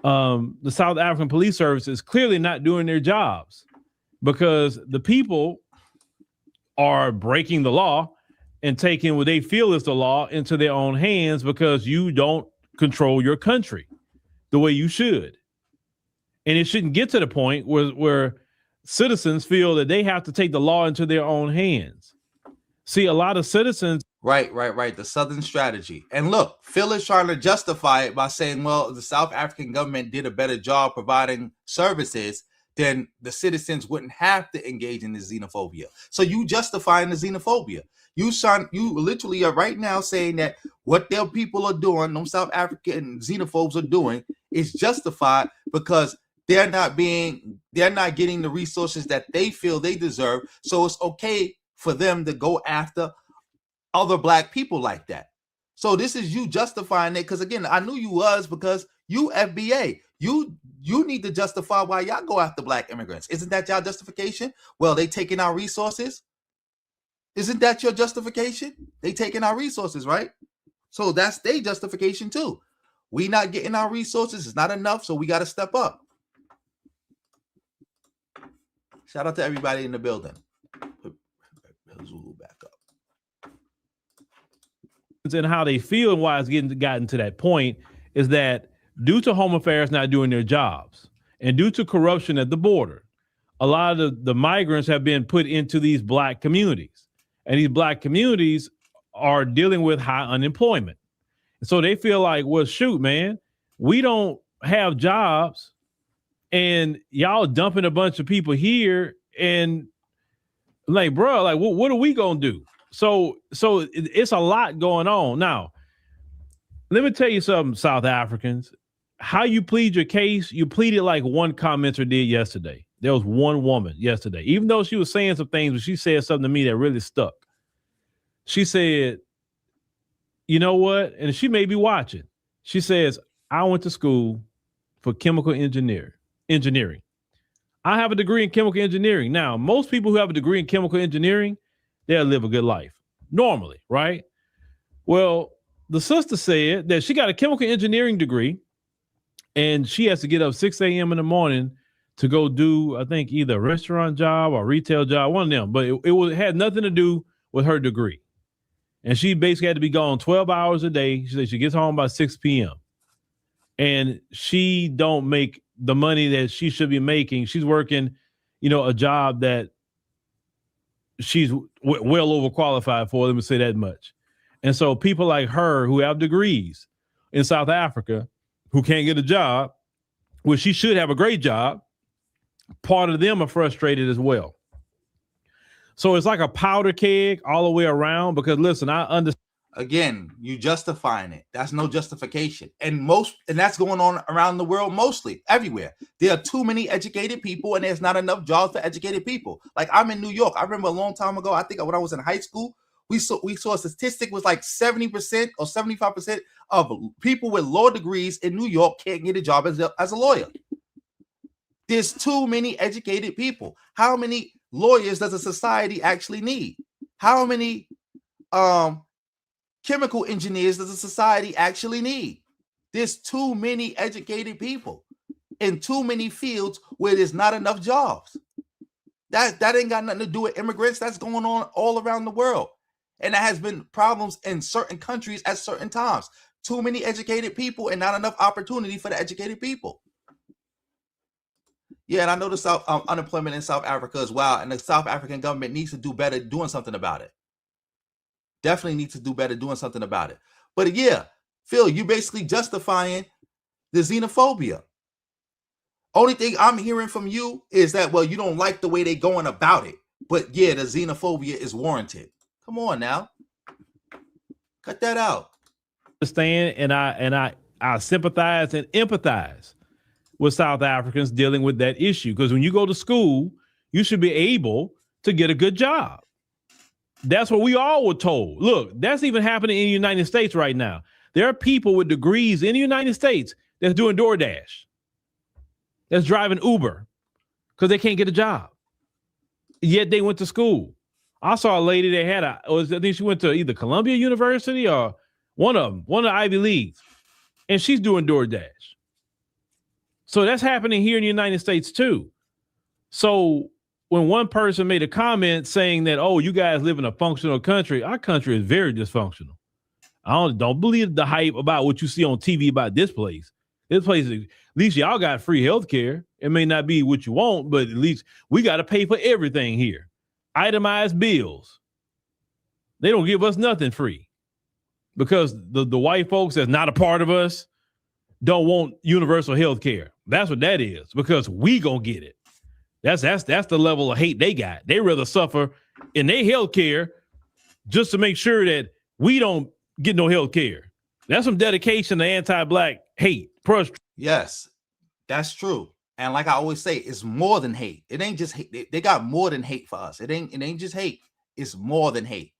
The South African Police Service is clearly not doing their jobs because the people are breaking the law and taking what they feel is the law into their own hands because you don't control your country the way you should. And it shouldn't get to the point where citizens feel that they have to take the law into their own hands. See, a lot of citizens. Right. The Southern strategy. And look, Phil is trying to justify it by saying, well, the South African government did a better job providing services, then the citizens wouldn't have to engage in the xenophobia. So you justifying the xenophobia. You literally are right now saying that what their people are doing, them South African xenophobes are doing, is justified because they're not getting the resources that they feel they deserve. So it's okay for them to go after other black people like that. So this is you justifying it, because again, I knew you was because you FBA. You need to justify why y'all go after black immigrants. Isn't that y'all justification? Well, they taking our resources. Isn't that your justification? They taking our resources, right? So that's their justification too. We not getting our resources. It's not enough, so we got to step up. Shout out to everybody in the building. Put Zulu back up. And how they feel and why it's gotten to that point is that due to Home Affairs not doing their jobs and due to corruption at the border, a lot of the migrants have been put into these black communities. And these black communities are dealing with high unemployment. So they feel like, well, shoot, man, we don't have jobs and y'all dumping a bunch of people here. And like, bro, like, what are we going to do? So it's a lot going on. Now, let me tell you something, South Africans. How you plead your case, you plead it like one commenter did yesterday. There was one woman yesterday, even though she was saying some things, but she said something to me that really stuck. She said, you know what? And she may be watching. She says, I went to school for chemical engineering. I have a degree in chemical engineering. Now, most people who have a degree in chemical engineering, they'll live a good life normally, right? Well, the sister said that she got a chemical engineering degree and she has to get up 6 a.m. in the morning to go do, I think, either a restaurant job or retail job, one of them. But it had nothing to do with her degree. And she basically had to be gone 12 hours a day. She said she gets home by 6 p.m. And she don't make the money that she should be making. She's working, a job that she's well overqualified for, let me say that much. And so people like her who have degrees in South Africa who can't get a job, well, she should have a great job. Part of them are frustrated as well. So it's like a powder keg all the way around because, listen, I understand. Again, you justifying it. That's no justification. And that's going on around the world, mostly everywhere. There are too many educated people and there's not enough jobs for educated people. Like I'm in New York. I remember a long time ago, I think when I was in high school, we saw a statistic was like 70% or 75% of people with law degrees in New York can't get a job as a lawyer. There's too many educated people. How many lawyers does a society actually need? How many chemical engineers does a society actually need? There's too many educated people in too many fields where there's not enough jobs. That ain't got nothing to do with immigrants. That's going on all around the world. And that has been problems in certain countries at certain times. Too many educated people and not enough opportunity for the educated people. Yeah, and I know the unemployment in South Africa as well, and the South African government needs to do better doing something about it. Definitely needs to do better doing something about it. But yeah, Phil, you basically justifying the xenophobia. Only thing I'm hearing from you is that, well, you don't like the way they're going about it. But yeah, the xenophobia is warranted. Come on now. Cut that out. Understand, and I sympathize and empathize with South Africans dealing with that issue. Because when you go to school, you should be able to get a good job. That's what we all were told. Look, that's even happening in the United States right now. There are people with degrees in the United States that's doing DoorDash, that's driving Uber because they can't get a job. Yet they went to school. I saw a lady that had I think she went to either Columbia University or one of the Ivy Leagues, and she's doing DoorDash. So that's happening here in the United States too. So when one person made a comment saying that, oh, you guys live in a functional country, our country is very dysfunctional. I don't believe the hype about what you see on TV about this place. This place, at least y'all got free health care. It may not be what you want, but at least we got to pay for everything here. Itemized bills. They don't give us nothing free because the white folks that's not a part of us don't want universal health care. That's what that is, because we gonna get it. That's the level of hate they got. They rather suffer in their health care just to make sure that we don't get no health care. That's some dedication to anti-black hate. Yes, that's true. And like I always say, it's more than hate. It ain't just hate. They got more than hate for us. It ain't just hate. It's more than hate.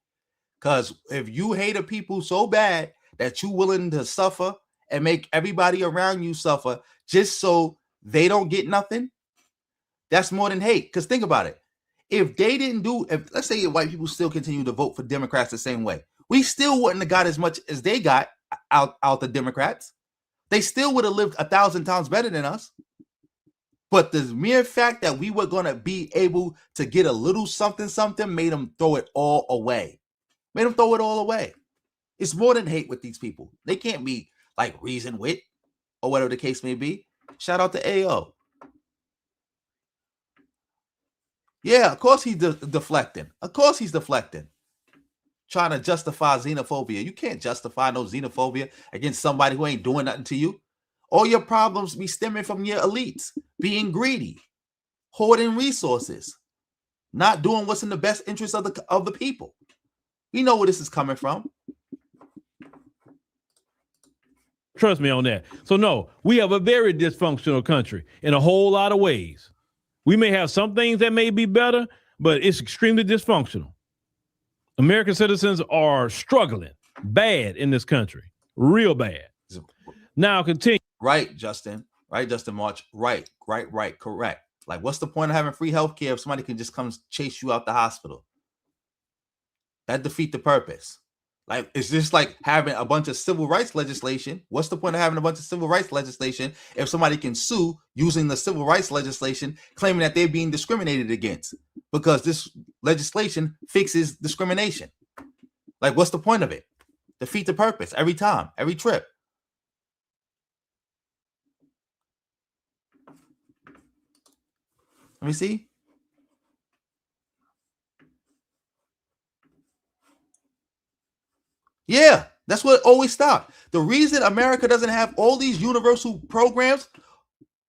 Because if you hate a people so bad that you're willing to suffer and make everybody around you suffer just so they don't get nothing, that's more than hate. Because think about it. If they didn't let's say white people still continue to vote for Democrats the same way, we still wouldn't have got as much as they got out the Democrats. They still would have lived 1,000 times better than us. But the mere fact that we were going to be able to get a little something made them throw it all away. Made them throw it all away. It's more than hate with these people. They can't be like reason with or whatever the case may be. Shout out to AO. Yeah, of course he's deflecting. Of course he's deflecting. Trying to justify xenophobia. You can't justify no xenophobia against somebody who ain't doing nothing to you. All your problems be stemming from your elites being greedy, hoarding resources, not doing what's in the best interest of the people. We know where this is coming from. Trust me on that. So no, we have a very dysfunctional country in a whole lot of ways. We may have some things that may be better, but it's extremely dysfunctional. American citizens are struggling bad in this country, real bad. Now continue. Right, Justin. Right, Justin March. Right. Correct. Like, what's the point of having free healthcare if somebody can just come chase you out the hospital? That defeats the purpose. Like, it's just like having a bunch of civil rights legislation. What's the point of having a bunch of civil rights legislation if somebody can sue using the civil rights legislation, claiming that they're being discriminated against because this legislation fixes discrimination? Like, what's the point of it? Defeat the purpose every time, every trip. Let me see. Yeah, that's what always stopped. The reason America doesn't have all these universal programs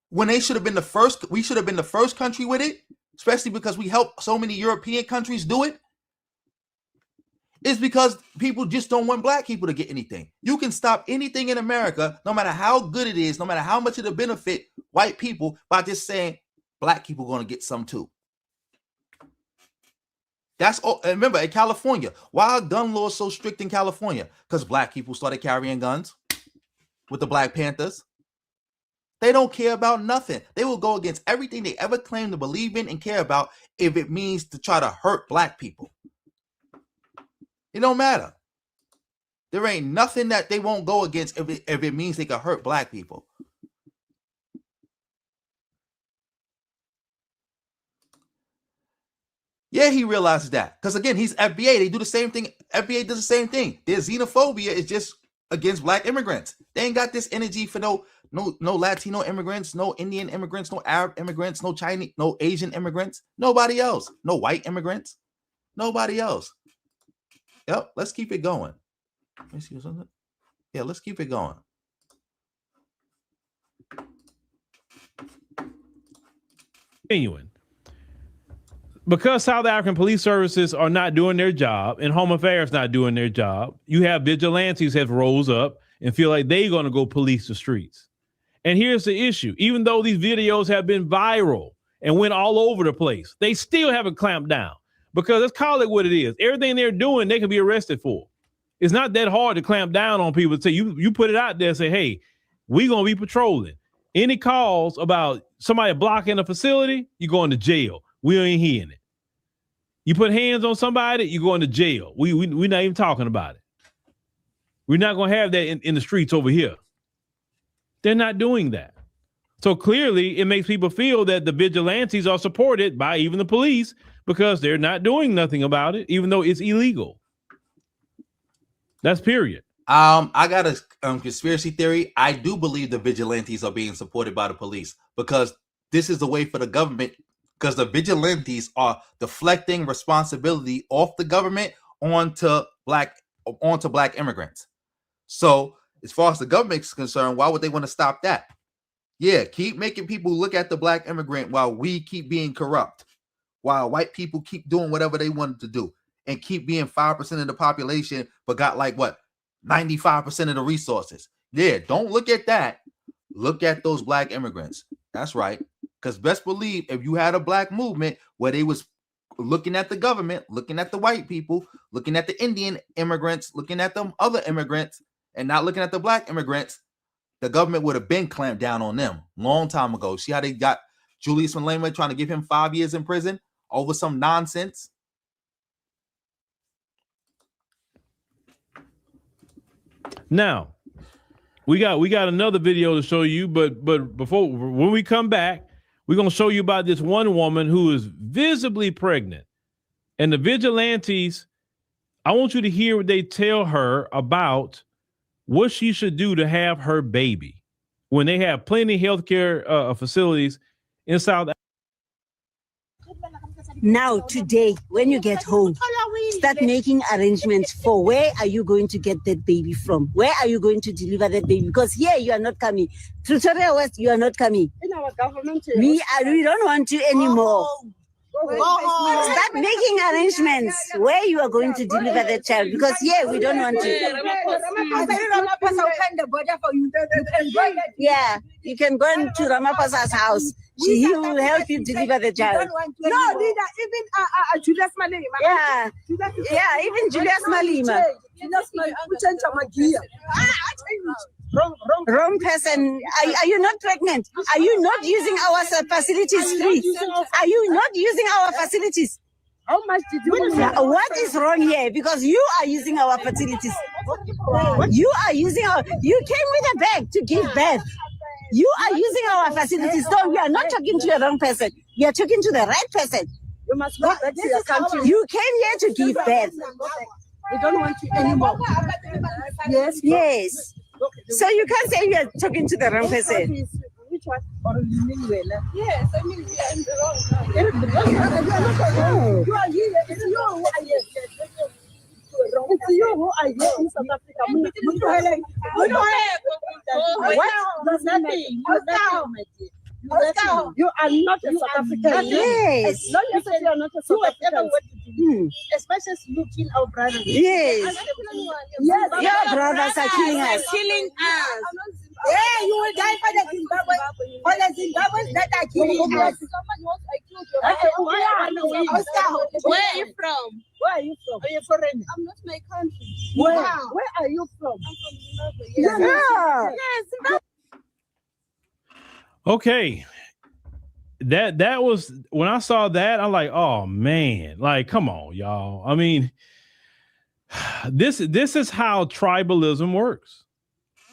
when they should have been the first, we should have been the first country with it, especially because we helped so many European countries do it, is because people just don't want black people to get anything. You can stop anything in America, no matter how good it is, no matter how much it'll benefit white people, by just saying black people going to get some too. That's all. And remember, in California, why are gun laws so strict in California? Because black people started carrying guns with the Black Panthers. They don't care about nothing. They will go against everything they ever claim to believe in and care about if it means to try to hurt black people. It don't matter. There ain't nothing that they won't go against if it means they can hurt black people. Yeah, he realizes that. Because again, he's FBA. They do the same thing. FBA does the same thing. Their xenophobia is just against black immigrants. They ain't got this energy for no Latino immigrants, no Indian immigrants, no Arab immigrants, no Chinese, no Asian immigrants, nobody else. No white immigrants, nobody else. Yep, let's keep it going. Let me see something. Yeah, let's keep it going. Continuing. Because South African police services are not doing their job and Home Affairs not doing their job, you have vigilantes that rose up and feel like they're going to go police the streets. And here's the issue. Even though these videos have been viral and went all over the place, they still haven't clamped down. Because let's call it what it is. Everything they're doing, they can be arrested for. It's not that hard to clamp down on people. Say you put it out there and say, hey, we're going to be patrolling. Any calls about somebody blocking a facility, you're going to jail. We ain't hearing it. You put hands on somebody, you're going to jail. We're not even talking about it. We're not going to have that in the streets over here. They're not doing that. So clearly, it makes people feel that the vigilantes are supported by even the police because they're not doing nothing about it, even though it's illegal. That's period. I got a conspiracy theory. I do believe the vigilantes are being supported by the police because this is the way for the government, because the vigilantes are deflecting responsibility off the government onto black immigrants. So as far as the government is concerned, why would they want to stop that? Yeah, keep making people look at the black immigrant while we keep being corrupt, while white people keep doing whatever they wanted to do and keep being 5% of the population, but got like what, 95% of the resources. Yeah, don't look at that. Look at those black immigrants. That's right. Because best believe if you had a black movement where they was looking at the government, looking at the white people, looking at the Indian immigrants, looking at them other immigrants, and not looking at the black immigrants, the government would have been clamped down on them long time ago. See how they got Julius Malema trying to give him 5 years in prison over some nonsense? Now, we got another video to show you, but before, when we come back, We're going to show you about this one woman who is visibly pregnant. And the vigilantes, I want you to hear what they tell her about what she should do to have her baby when they have plenty of healthcare facilities in South Africa. Now, today, when you get home, start making arrangements for where are you going to get that baby from? Where are you going to deliver that baby? Because here you are not coming. Pretoria West, you are not coming. In our government, we don't want you anymore. Start making arrangements where you are going to deliver the child, because here we don't want you. Yeah, you can go to Ramaphosa's house. He will help you deliver the child. No, leader, even Julius Malema. Yeah, even Julius Malema. Wrong person. Are you not pregnant? Are you not using our facilities free? Are you not using our facilities? How much did you? What is wrong here? Because you are using our facilities. You are using our. You came with a bag to give birth. You are using our facilities. So we are not talking to the wrong person. We are talking to the right person. You must go back to your country. You came here to give birth. We don't want you anymore. Yes. Yes. So you can't say you are talking to the wrong person. Which one? Or yes, I mean we are in the wrong. You are here. It's you who are here. It's you who are here in South Africa. What? Nothing. You are not a South African. Yes. As long as you are not a South African, especially you kill our brothers. Yes. Yes. Your brothers are killing us. Killing us. Yeah, you will die for the Zimbabwe. For the Zimbabweans that are killing us. Where are you from? Where are you from? Are you foreign? I'm not my country. Where are you from? I'm from Zimbabwe. Yeah. Yes, Zimbabwe. Okay. That was when I saw that, I'm like, oh man, like, come on, y'all. I mean, this is how tribalism works.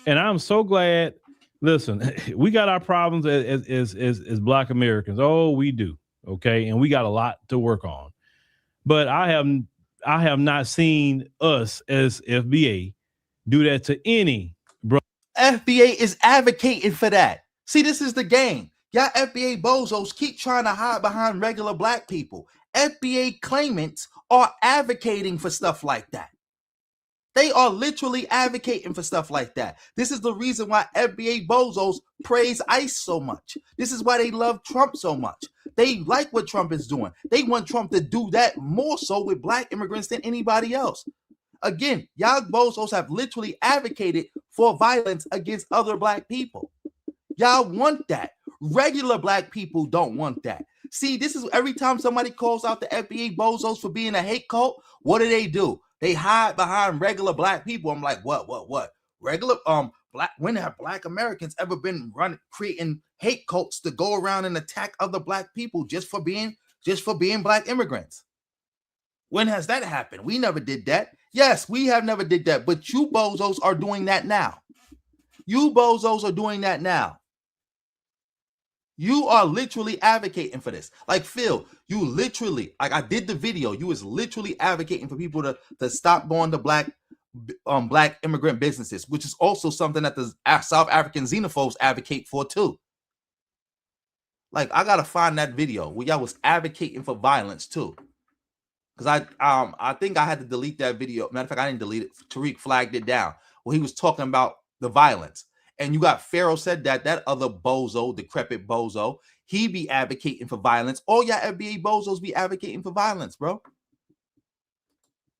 And I'm so glad. Listen, we got our problems as Black Americans. Oh, we do. Okay. And we got a lot to work on. But I have not seen us as FBA do that to any bro. FBA is advocating for that. See, this is the game. Y'all FBA bozos keep trying to hide behind regular Black people. FBA claimants are advocating for stuff like that. They are literally advocating for stuff like that. This is the reason why FBA bozos praise ICE so much. This is why they love Trump so much. They like what Trump is doing. They want Trump to do that more so with Black immigrants than anybody else. Again, y'all bozos have literally advocated for violence against other Black people. Y'all want that. Regular Black people don't want that. See, this is every time somebody calls out the FBA bozos for being a hate cult, what do? They hide behind regular Black people. I'm like, what? Regular Black, when have Black Americans ever been creating hate cults to go around and attack other Black people just for being Black immigrants? When has that happened? We never did that. Yes, we have never did that, but you bozos are doing that now. You bozos are doing that now. You are literally advocating for this. Like Phil, you literally, like I did the video, you was literally advocating for people to stop going to black immigrant businesses, which is also something that the South African xenophobes advocate for too. Like I gotta find that video where y'all was advocating for violence too. Because I think I had to delete that video. Matter of fact, I didn't delete it. Tariq flagged it down where he was talking about the violence. And you got Pharaoh said that other bozo, decrepit bozo, he be advocating for violence. All y'all FBA bozos be advocating for violence, bro.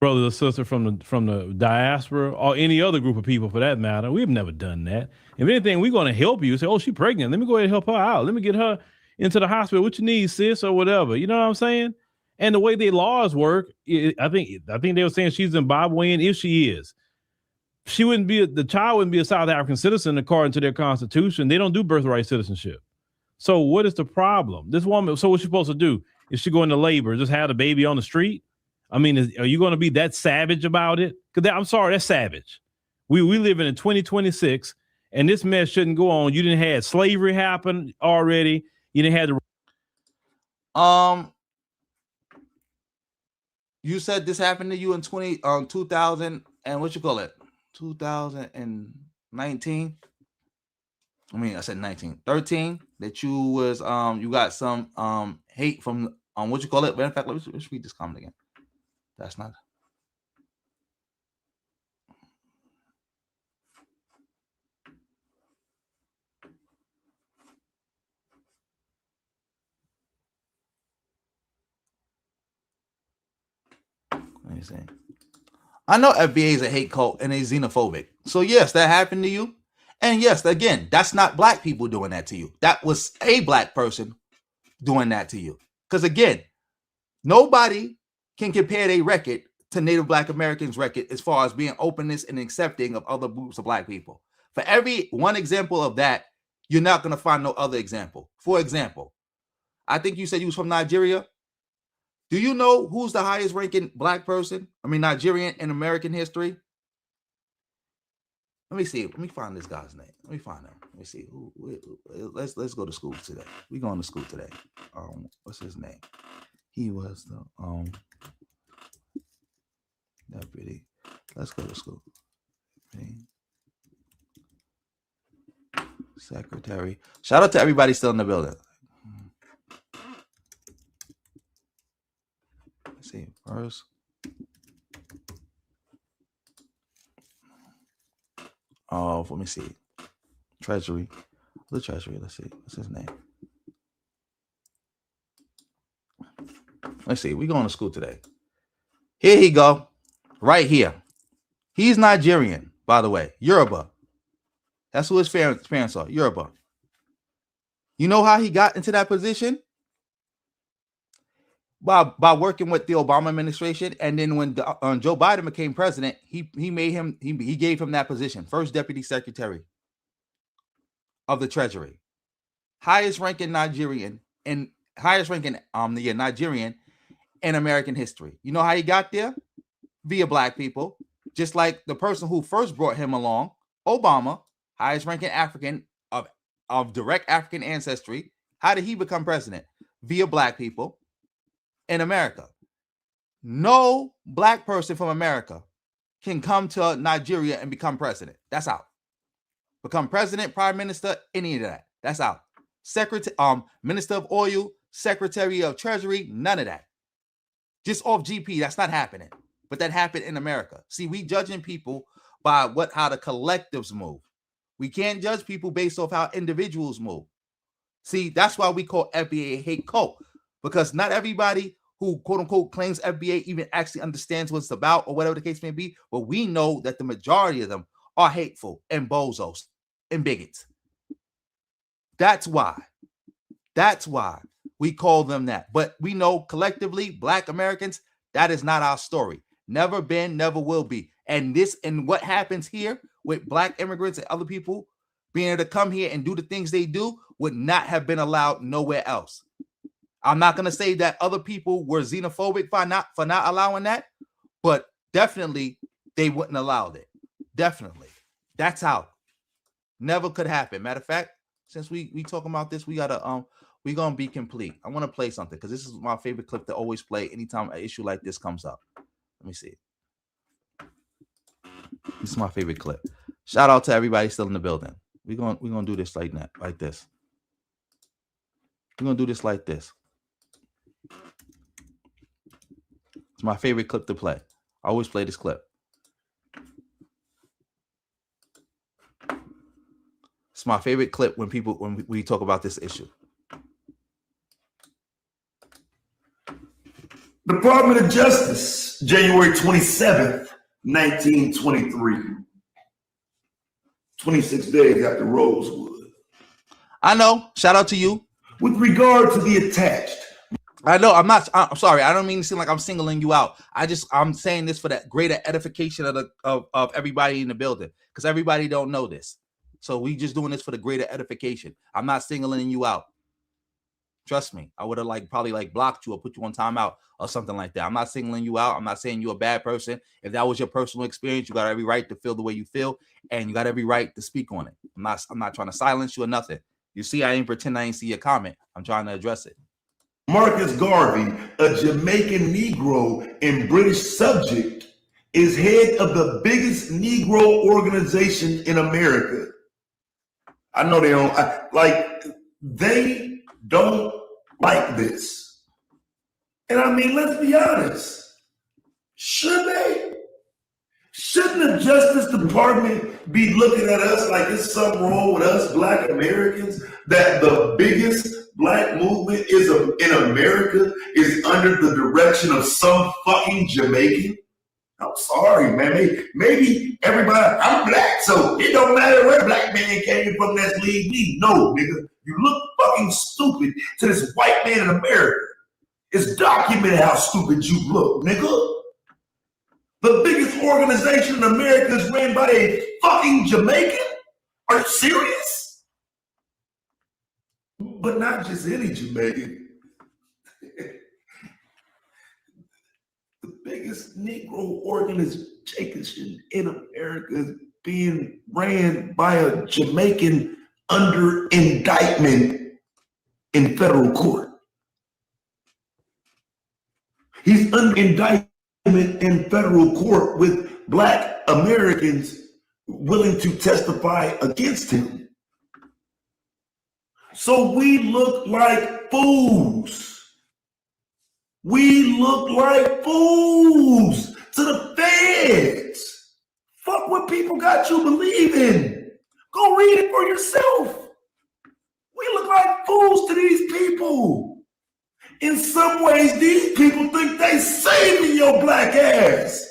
Brother or sister from the diaspora or any other group of people for that matter, we've never done that. If anything, we're going to help you. Say, oh, she's pregnant. Let me go ahead and help her out. Let me get her into the hospital. What you need, sis, or whatever. You know what I'm saying? And the way their laws work, I think they were saying she's Zimbabwean. If she is, the child wouldn't be a South African citizen according to their constitution. They don't do birthright citizenship. So what is the problem? This woman, so what's she supposed to do? Is she going to labor? Just have the baby on the street? I mean, are you going to be that savage about it? Because I'm sorry, that's savage. We live in 2026, and this mess shouldn't go on. You didn't have slavery happen already. You didn't have to. You said this happened to you in 2000 and what you call it? 2019. I mean, I said 1913. That you was you got some hate from what you call it? Matter of fact, let's read this comment again. That's not. Let me see. I know FBA is a hate cult and a xenophobic. So yes, that happened to you. And yes, again, that's not black people doing that to you. That was a black person doing that to you. Because again, nobody can compare their record to Native Black Americans' record as far as being openness and accepting of other groups of black people. For every one example of that, you're not going to find no other example. For example, I think you said you was from Nigeria. Do you know who's the highest ranking black person? I mean, Nigerian in American history? Let me see. Let me find this guy's name. Let me find him. Let me see. Let's go to school today. We going to school today. What's his name? He was the deputy. Let's go to school. Secretary. Shout out to everybody still in the building. Let's see. First. Oh, let me see. Treasury. The Treasury. Let's see. What's his name? Let's see. We're going to school today. Here he go. Right here. He's Nigerian, by the way. Yoruba. That's who his parents are. Yoruba. You know how he got into that position? By working with the Obama administration, and then when Joe Biden became president, he gave him that position, first deputy secretary of the Treasury, highest ranking Nigerian in Nigerian in American history. You know how he got there? Via black people, just like the person who first brought him along, Obama, highest ranking African of direct African ancestry. How did he become president? Via black people. In America, no black person from America can come to Nigeria and become president. That's out. Become president, prime minister, any of that. That's out. Minister of oil, secretary of treasury, none of that. Just off GP, that's not happening. But that happened in America. See, we judging people by how the collectives move. We can't judge people based off how individuals move. See, that's why we call FBA a hate cult, because not everybody who quote unquote claims FBA even actually understands what it's about or whatever the case may be. But we know that the majority of them are hateful and bozos and bigots. That's why we call them that. But we know collectively, black Americans, that is not our story. Never been, never will be. And what happens here with black immigrants and other people being able to come here and do the things they do would not have been allowed nowhere else. I'm not going to say that other people were xenophobic for not allowing that, but definitely they wouldn't allow it. Definitely. That's how. Never could happen. Matter of fact, since we talking about this, we're going to be complete. I want to play something because this is my favorite clip to always play anytime an issue like this comes up. Let me see. This is my favorite clip. Shout out to everybody still in the building. We're going to do this like that, like this. We're going to do this like this. It's my favorite clip to play. I always play this clip. It's my favorite clip when we talk about this issue. Department of Justice, January 27th, 1923. 26 days after Rosewood. I know. Shout out to you. With regard to the attached. I know. I'm sorry. I don't mean to seem like I'm singling you out. I'm saying this for that greater edification of everybody in the building, because everybody don't know this. So we just doing this for the greater edification. I'm not singling you out. Trust me. I would have probably blocked you or put you on timeout or something like that. I'm not singling you out. I'm not saying you're a bad person. If that was your personal experience, you got every right to feel the way you feel, and you got every right to speak on it. I'm not trying to silence you or nothing. You see, I ain't pretend I ain't see your comment. I'm trying to address it. Marcus Garvey, a Jamaican Negro and British subject, is head of the biggest Negro organization in America. I know they don't they don't like this. And I mean, let's be honest. Should they? Shouldn't the Justice Department be looking at us like it's something wrong with us Black Americans, that the biggest Black movement in America is under the direction of some fucking Jamaican? I'm sorry, man. Maybe everybody, I'm Black, so it don't matter where Black man came from, that's lead me. No, nigga, you look fucking stupid to this white man in America. It's documented how stupid you look, nigga. The biggest organization in America is ran by a fucking Jamaican? Are you serious? But not just any Jamaican. The biggest Negro organization in America is being ran by a Jamaican under indictment in federal court. He's under indictment in federal court with Black Americans willing to testify against him. So we look like fools. We look like fools to the feds. Fuck what people got you believing. Go read it for yourself. We look like fools to these people. In some ways, these people think they saving your Black ass.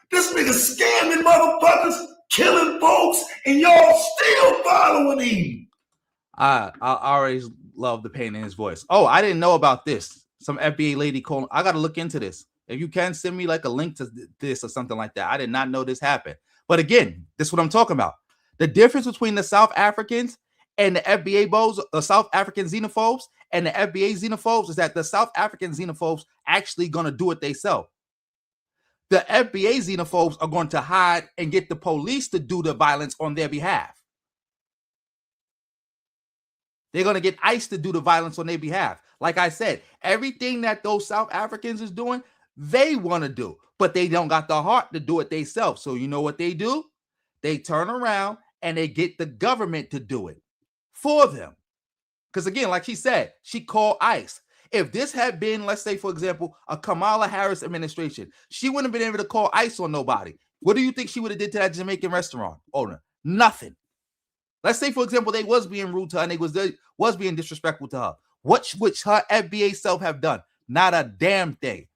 This nigga scamming motherfuckers, killing folks, and y'all still following him. I always love the pain in his voice. Oh, I didn't know about this. Some FBA lady calling. I got to look into this. If you can send me like a link to this or something like that. I did not know this happened. But again, this is what I'm talking about. The difference between the South Africans and the FBA bows, the South African xenophobes and the FBA xenophobes, is that the South African xenophobes actually going to do it themselves. The FBA xenophobes are going to hide and get the police to do the violence on their behalf. They're going to get ICE to do the violence on their behalf. Like I said, everything that those South Africans is doing, they want to do, but they don't got the heart to do it themselves. So you know what they do? They turn around and they get the government to do it for them. Because again, like she said, she called ICE. If this had been, let's say, for example, a Kamala Harris administration, she wouldn't have been able to call ICE on nobody. What do you think she would have did to that Jamaican restaurant owner? Nothing. Let's say, for example, they was being rude to her and they was being disrespectful to her. What would her FBA self have done? Not a damn thing.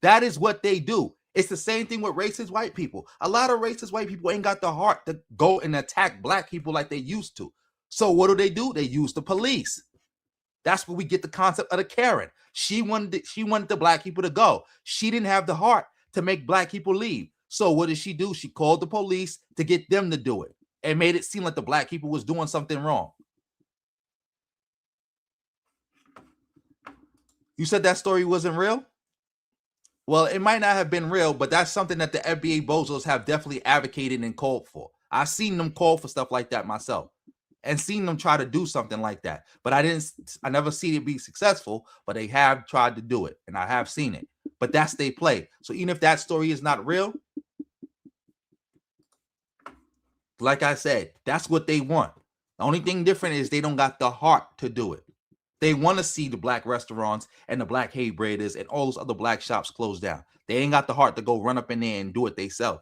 That is what they do. It's the same thing with racist white people. A lot of racist white people ain't got the heart to go and attack Black people like they used to. So what do? They use the police. That's where we get the concept of the Karen. She wanted the Black people to go. She didn't have the heart to make Black people leave. So what did she do? She called the police to get them to do it and made it seem like the Black people was doing something wrong. You said that story wasn't real? Well, it might not have been real, but that's something that the FBA bozos have definitely advocated and called for. I've seen them call for stuff like that myself and seen them try to do something like that. But I never seen it be successful, but they have tried to do it and I have seen it. But that's they play. So even if that story is not real, like I said, that's what they want. The only thing different is they don't got the heart to do it. They want to see the Black restaurants and the Black hay breaders and all those other Black shops closed down. They ain't got the heart to go run up in there and do it themselves.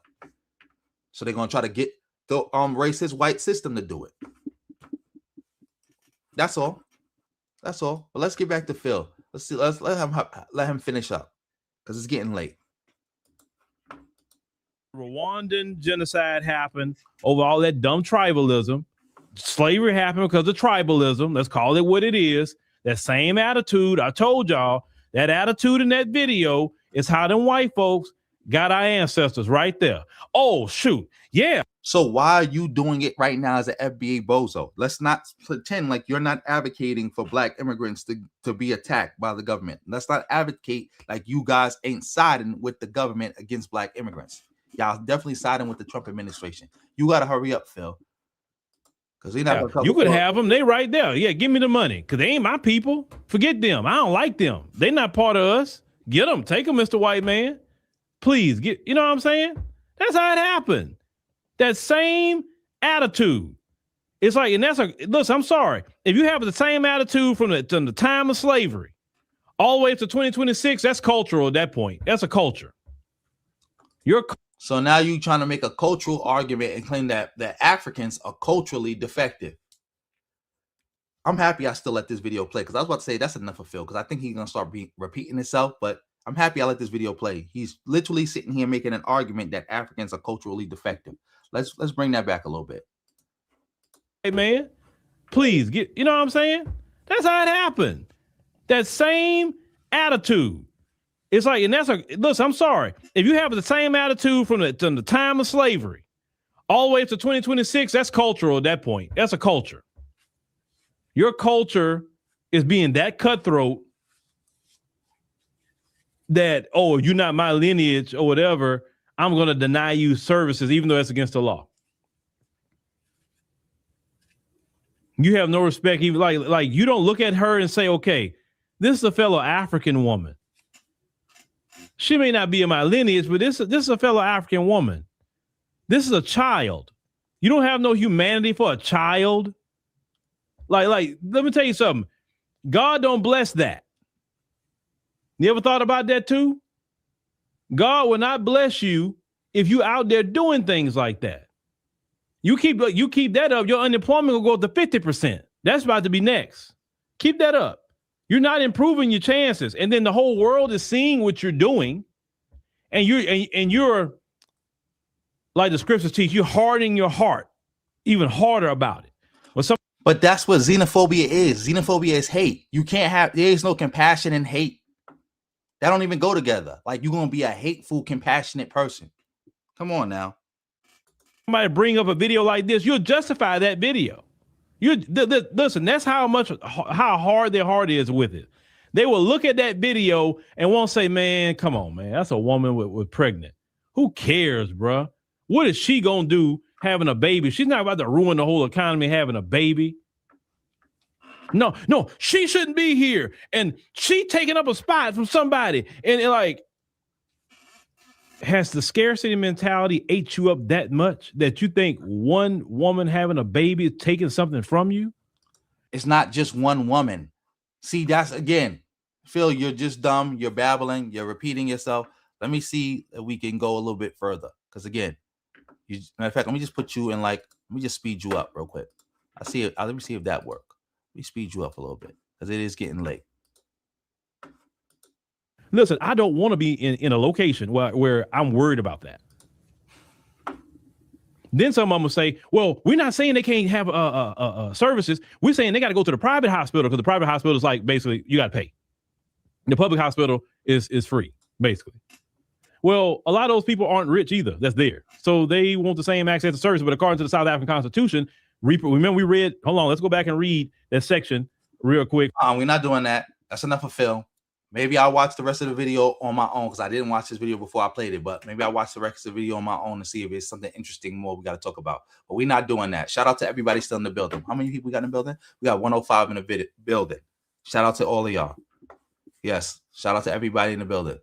So they're going to try to get the racist white system to do it. That's all. That's all. But let's get back to Phil. Let's see. Let's let him finish up because it's getting late. Rwandan genocide happened over all that dumb tribalism. Slavery happened because of tribalism. Let's call it what it is. That same attitude, I told y'all, that attitude in that video is how them white folks got our ancestors right there. Oh, shoot. Yeah. So why are you doing it right now as an FBA bozo? Let's not pretend like you're not advocating for Black immigrants to be attacked by the government. Let's not advocate like you guys ain't siding with the government against Black immigrants. Y'all definitely siding with the Trump administration. You got to hurry up, Phil. Because we're not gonna cover you could for- have them. They right there. Yeah, give me the money. Because they ain't my people. Forget them. I don't like them. They not part of us. Get them. Take them, Mr. White Man. Please get. You know what I'm saying? That's how it happened. That same attitude. It's like, and that's a listen. I'm sorry if you have the same attitude from the time of slavery all the way up to 2026. That's cultural at that point. That's a culture. So now you trying to make a cultural argument and claim that Africans are culturally defective. I'm happy I still let this video play because I was about to say that's enough of Phil because I think he's gonna start repeating himself. But I'm happy I let this video play. He's literally sitting here making an argument that Africans are culturally defective. Let's bring that back a little bit. Hey man, please get. You know what I'm saying? That's how it happened. That same attitude. It's like, and that's a listen. I'm sorry if you have the same attitude from the time of slavery all the way up to 2026. That's cultural at that point. That's a culture. Your culture is being that cutthroat that, oh, you're not my lineage or whatever. I'm going to deny you services, even though that's against the law. You have no respect, even like you don't look at her and say, okay, this is a fellow African woman. She may not be in my lineage, but this is a fellow African woman. This is a child. You don't have no humanity for a child. Like, let me tell you something. God don't bless that. You ever thought about that too? God will not bless you if you out there doing things like that. You keep that up, your unemployment will go up to 50%. That's about to be next. Keep that up. You're not improving your chances. And then the whole world is seeing what you're doing. And you're like the scriptures teach, you're hardening your heart even harder about it. But that's what xenophobia is. Xenophobia is hate. You can't have, there is no compassion and hate. That don't even go together. Like you're going to be a hateful, compassionate person. Come on now. Somebody bring up a video like this, you'll justify that video. Listen, that's how hard their heart is with it. They will look at that video and won't say, man, come on, man. That's a woman with pregnant. Who cares, bruh? What is she going to do having a baby? She's not about to ruin the whole economy having a baby. No, she shouldn't be here. And she taking up a spot from somebody. And like, has the scarcity mentality ate you up that much that you think one woman having a baby is taking something from you? It's not just one woman. See, that's again, Phil, you're just dumb. You're babbling. You're repeating yourself. Let me see if we can go a little bit further. Because again, matter of fact, let me just put you in let me just speed you up real quick. Let me see if that works. Let me speed you up a little bit because it is getting late. Listen, I don't want to be in a location where I'm worried about that. Then some of them will say, well, we're not saying they can't have services. We're saying they got to go to the private hospital because the private hospital is like basically you got to pay. The public hospital is free, basically. Well, a lot of those people aren't rich either. That's there. So they want the same access to service. But according to the South African Constitution, remember we read, hold on, let's go back and read that section real quick. We're not doing that. That's enough of Phil. Maybe I'll watch the rest of the video on my own because I didn't watch this video before I played it. But maybe I'll watch the rest of the video on my own to see if it's something interesting more we got to talk about. But we're not doing that. Shout out to everybody still in the building. How many people we got in the building? We got 105 in the building. Shout out to all of y'all. Yes. Shout out to everybody in the building.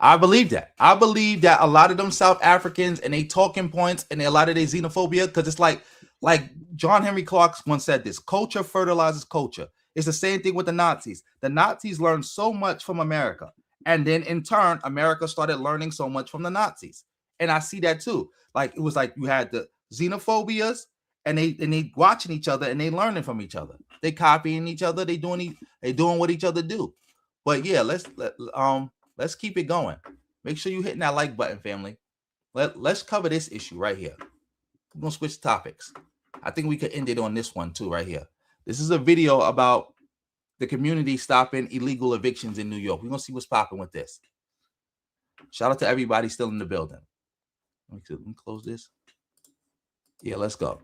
I believe that. I believe that a lot of them South Africans and they talking points and a lot of their xenophobia, because it's like John Henry Clark once said this, culture fertilizes culture. It's the same thing with the Nazis. The Nazis learned so much from America. And then in turn, America started learning so much from the Nazis. And I see that too. Like it was like you had the xenophobias and they watching each other and they learning from each other. They copying each other. They doing what each other do. But yeah, let's keep it going. Make sure you hitting that like button, family. Let's cover this issue right here. We're gonna switch topics. I think we could end it on this one too, right here. This is a video about the community stopping illegal evictions in New York. We're gonna see what's popping with this. Shout out to everybody still in the building. Let me close this. Yeah, let's go.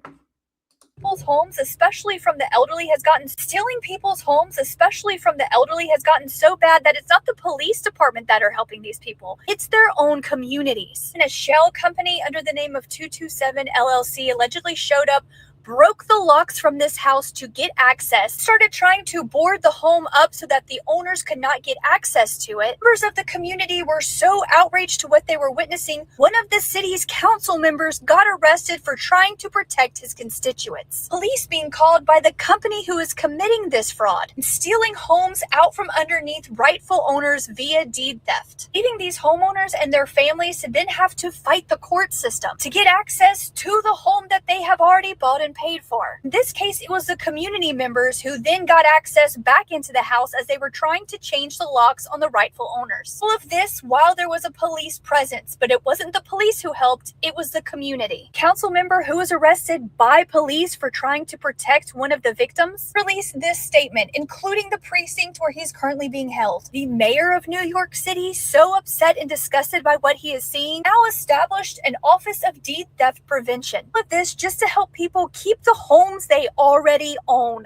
people's homes, especially from the elderly, stealing people's homes, especially from the elderly, has gotten so bad that it's not the police department that are helping these people. It's their own communities. And a shell company under the name of 227 LLC allegedly showed up, broke the locks from this house to get access, started trying to board the home up so that the owners could not get access to it. Members of the community were so outraged to what they were witnessing, one of the city's council members got arrested for trying to protect his constituents. Police being called by the company who is committing this fraud and stealing homes out from underneath rightful owners via deed theft, leaving these homeowners and their families to then have to fight the court system to get access to the home that they have already bought and paid for. In this case, it was the community members who then got access back into the house as they were trying to change the locks on the rightful owners. All of this while there was a police presence, but it wasn't the police who helped, it was the community. Council member who was arrested by police for trying to protect one of the victims released this statement, including the precinct where he's currently being held. The mayor of New York City, so upset and disgusted by what he is seeing, now established an Office of Deed Theft Prevention. All of this just to help people keep the homes they already own.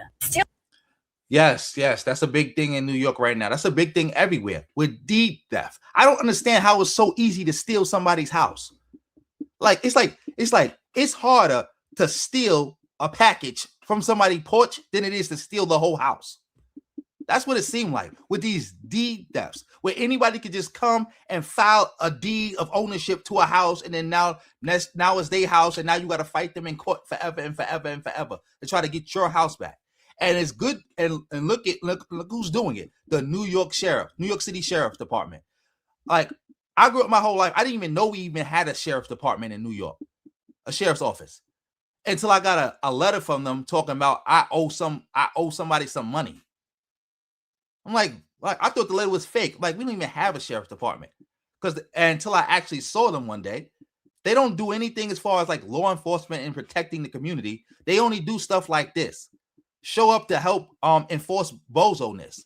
Yes, that's a big thing in New York right now. That's a big thing everywhere with deed theft. I don't understand how it's so easy to steal somebody's house. It's harder to steal a package from somebody's porch than it is to steal the whole house. That's what it seemed like with these deed thefts, where anybody could just come and file a deed of ownership to a house, and then now it's their house, and now you got to fight them in court forever and forever and forever to try to get your house back. And it's good. And look who's doing it: the New York City Sheriff Department. Like, I grew up my whole life, I didn't even know we even had a sheriff's department in New York, a sheriff's office, until I got a letter from them talking about I owe somebody some money. I'm like I thought the letter was fake. Like, we don't even have a sheriff's department, until I actually saw them one day. They don't do anything as far as like law enforcement and protecting the community. They only do stuff like this. Show up to help enforce bozo-ness.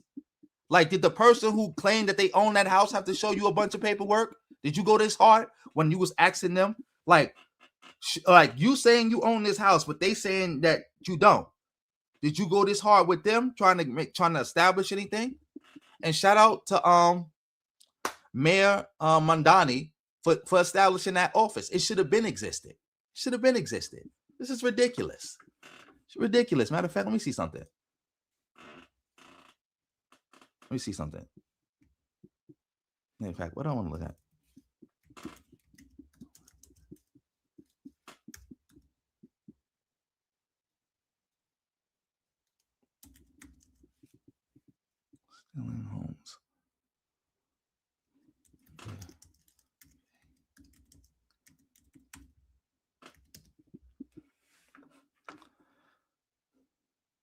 Like, did the person who claimed that they own that house have to show you a bunch of paperwork? Did you go this hard when you was asking them? Like you saying you own this house, but they saying that you don't. Did you go this hard with them trying to establish anything? And shout out to Mayor Mandani for establishing that office. It should have been existed. This is ridiculous. It's ridiculous. Matter of fact, let me see something. In fact, what do I want to look at? Stealing homes.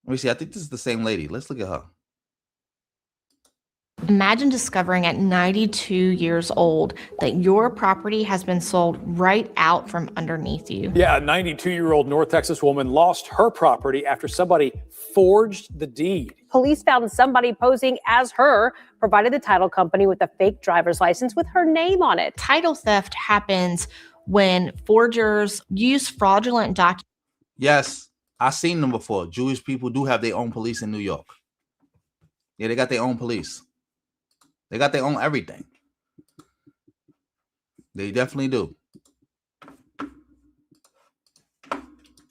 Let me see. I think this is the same lady. Let's look at her. Imagine discovering at 92 years old that your property has been sold right out from underneath you. Yeah, a 92-year-old North Texas woman lost her property after somebody forged the deed. Police found somebody posing as her, provided the title company with a fake driver's license with her name on it. Title theft happens when forgers use fraudulent documents. Yes, I've seen them before. Jewish people do have their own police in New York. Yeah, they got their own police. They got their own everything. They definitely do.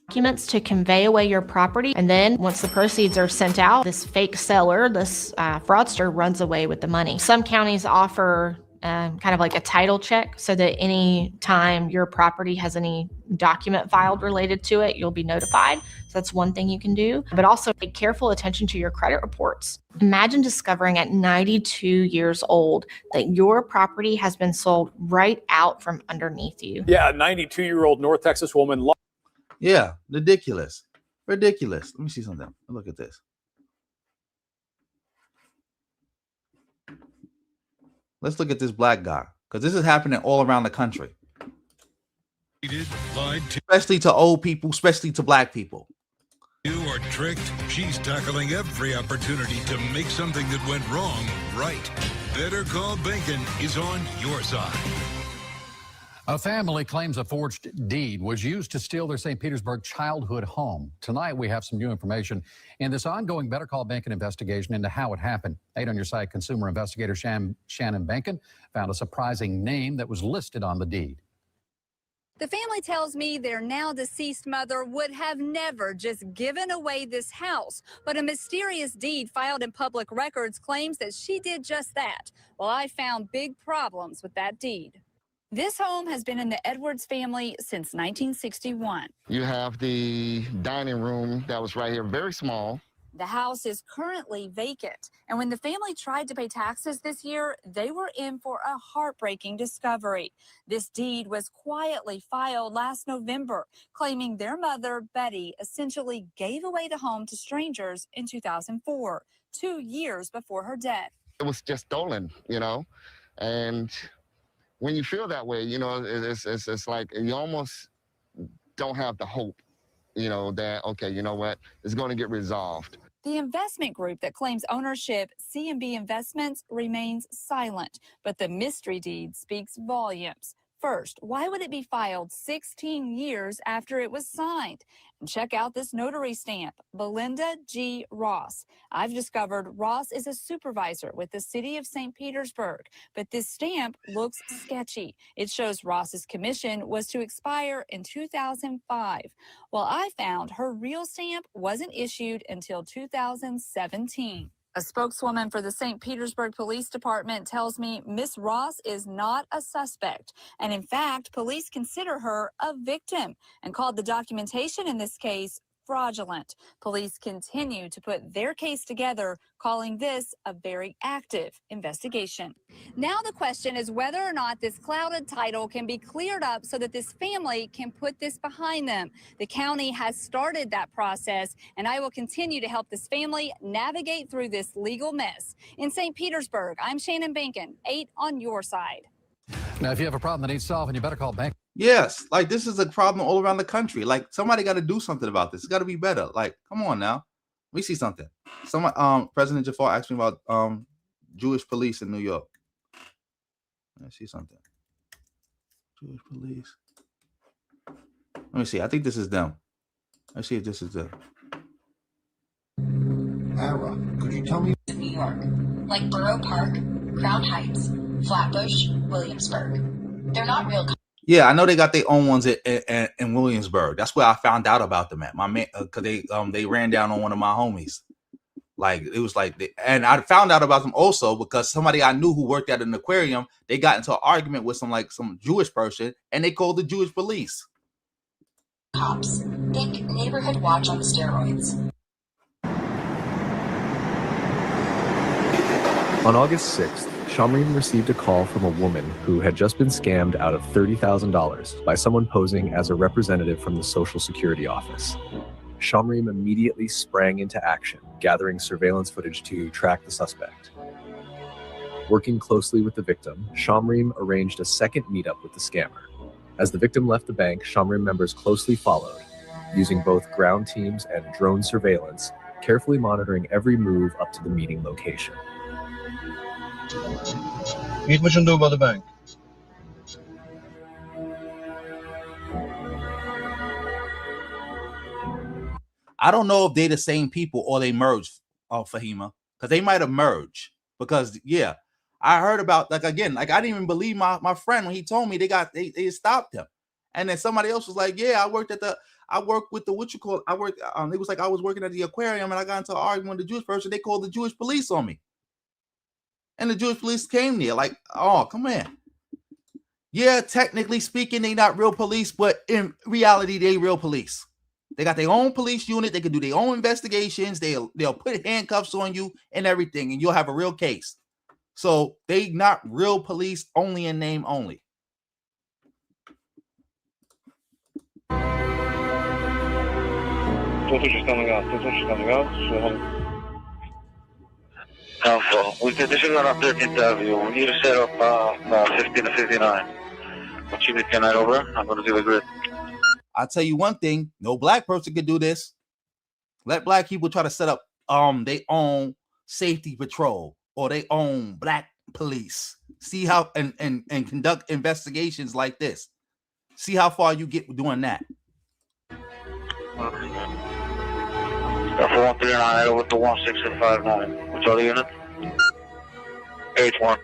Documents to convey away your property, and then once the proceeds are sent out, this fake seller, this fraudster, runs away with the money. Some counties offer kind of like a title check, so that any time your property has any document filed related to it, you'll be notified. So that's one thing you can do. But also pay careful attention to your credit reports. Imagine discovering at 92 years old that your property has been sold right out from underneath you. Yeah, a 92-year-old North Texas woman. Yeah, ridiculous. Let me see something. Look at this. Let's look at this black guy, because this is happening all around the country. Especially to old people, especially to black people. You are tricked. She's tackling every opportunity to make something that went wrong right. Better Call Bacon is on your side. A family claims a forged deed was used to steal their St. Petersburg childhood home. Tonight, we have some new information in this ongoing Better Call Bankin investigation into how it happened. 8 on your site, consumer investigator Shannon Bankin found a surprising name that was listed on the deed. The family tells me their now deceased mother would have never just given away this house, but a mysterious deed filed in public records claims that she did just that. Well, I found big problems with that deed. This home has been in the Edwards family since 1961. You have the dining room that was right here, very small. The house is currently vacant, and when the family tried to pay taxes this year, they were in for a heartbreaking discovery. This deed was quietly filed last November, claiming their mother, Betty, essentially gave away the home to strangers in 2004, 2 years before her death. It was just stolen, you know, and when you feel that way, you know, it's like you almost don't have the hope, you know, that, okay, you know what, it's going to get resolved. The investment group that claims ownership, C&B Investments, remains silent, but the mystery deed speaks volumes. First, why would it be filed 16 years after it was signed? And check out this notary stamp, Belinda G. Ross. I've discovered Ross is a supervisor with the city of St. Petersburg, but this stamp looks sketchy. It shows Ross's commission was to expire in 2005. Well, I found her real stamp wasn't issued until 2017. A spokeswoman for the St. Petersburg Police Department tells me Miss Ross is not a suspect. And in fact, police consider her a victim and called the documentation in this case fraudulent. Police continue to put their case together, calling this a very active investigation. Now the question is whether or not this clouded title can be cleared up so that this family can put this behind them. The county has started that process, and I will continue to help this family navigate through this legal mess. In St. Petersburg, I'm Shannon Bankin, 8 on your side. Now, if you have a problem that needs solving, you better call Bank. Yes, like this is a problem all around the country. Like somebody got to do something about this. It's got to be better. Like, come on now. We see something. President Jafar asked me about Jewish police in New York. I see something. Jewish police. Let me see. I think this is them. Let's see if this is them. Ara, could you tell me? New York, like Borough Park, Crown Heights, Flatbush, Williamsburg. They're not real. Yeah, I know they got their own ones in Williamsburg. That's where I found out about them at. My man, because they ran down on one of my homies. Like it was like, and I found out about them also because somebody I knew who worked at an aquarium. They got into an argument with some Jewish person, and they called the Jewish police. Cops think neighborhood watch on steroids. On August 6th, Shamrim received a call from a woman who had just been scammed out of $30,000 by someone posing as a representative from the Social Security office. Shamrim immediately sprang into action, gathering surveillance footage to track the suspect. Working closely with the victim, Shamrim arranged a second meetup with the scammer. As the victim left the bank, Shamrim members closely followed, using both ground teams and drone surveillance, carefully monitoring every move up to the meeting location. Meet what you do about the bank. I don't know if they the same people or they merged, Fahima, because they might have merged. Because yeah, I heard about I didn't even believe my friend when he told me they stopped him, and then somebody else was like, yeah, I worked with the it was like I was working at the aquarium and I got into an argument with the Jewish person. They called the Jewish police on me. And the Jewish police came there like, oh, come on. Yeah, technically speaking, they not real police, but in reality, they real police. They got their own police unit. They can do their own investigations. They'll put handcuffs on you and everything, and you'll have a real case. So they not real police, only in name only. We condition on 13th Avenue. We need to set up 15 to 59. What you get night over? I'm going to do a grid. I'll tell you one thing. No black person can do this. Let black people try to set up their own safety patrol or their own black police. See how and conduct investigations like this. See how far you get doing that. 4139 over to 1659. Which other unit? 81.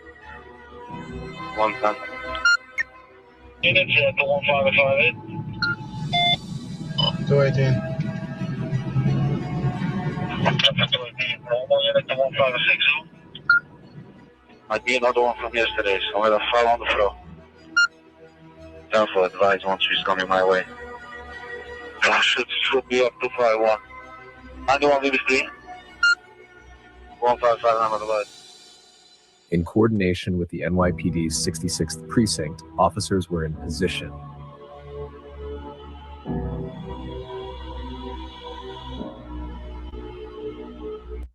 110. Unit to 1558. 218. Normal unit to 1560. Might be another one from yesterday, so I'm going to fall on the floor. Careful, advise once she's coming my way. Should be up 251. 91 BBC. 1559 on the right. In coordination with the NYPD's 66th precinct, officers were in position.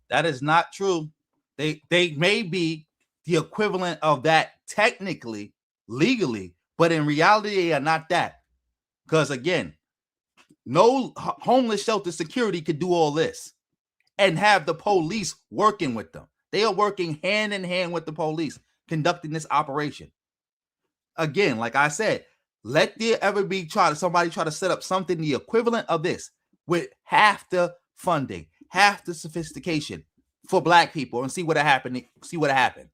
That is not true. They may be the equivalent of that technically, legally, but in reality, they are not that. Because again, no homeless shelter security could do all this and have the police working with them. They are working hand in hand with the police, conducting this operation. Again, like I said, let there ever be somebody try to set up something the equivalent of this with half the funding, half the sophistication for black people, and see what happened. See what happened.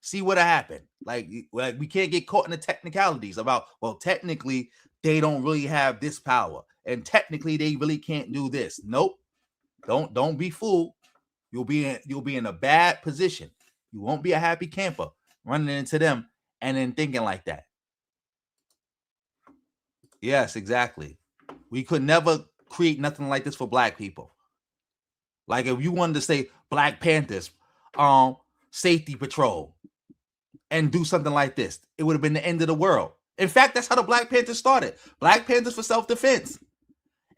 See what happened. Like we can't get caught in the technicalities about, well, technically they don't really have this power, and technically they really can't do this. Nope. Don't be fooled. You'll be in a bad position. You won't be a happy camper running into them and then thinking like that. Yes, exactly. We could never create nothing like this for black people. Like if you wanted to say Black Panthers, safety patrol, and do something like this, it would have been the end of the world. In fact, that's how the Black Panthers started. Black Panthers for self-defense.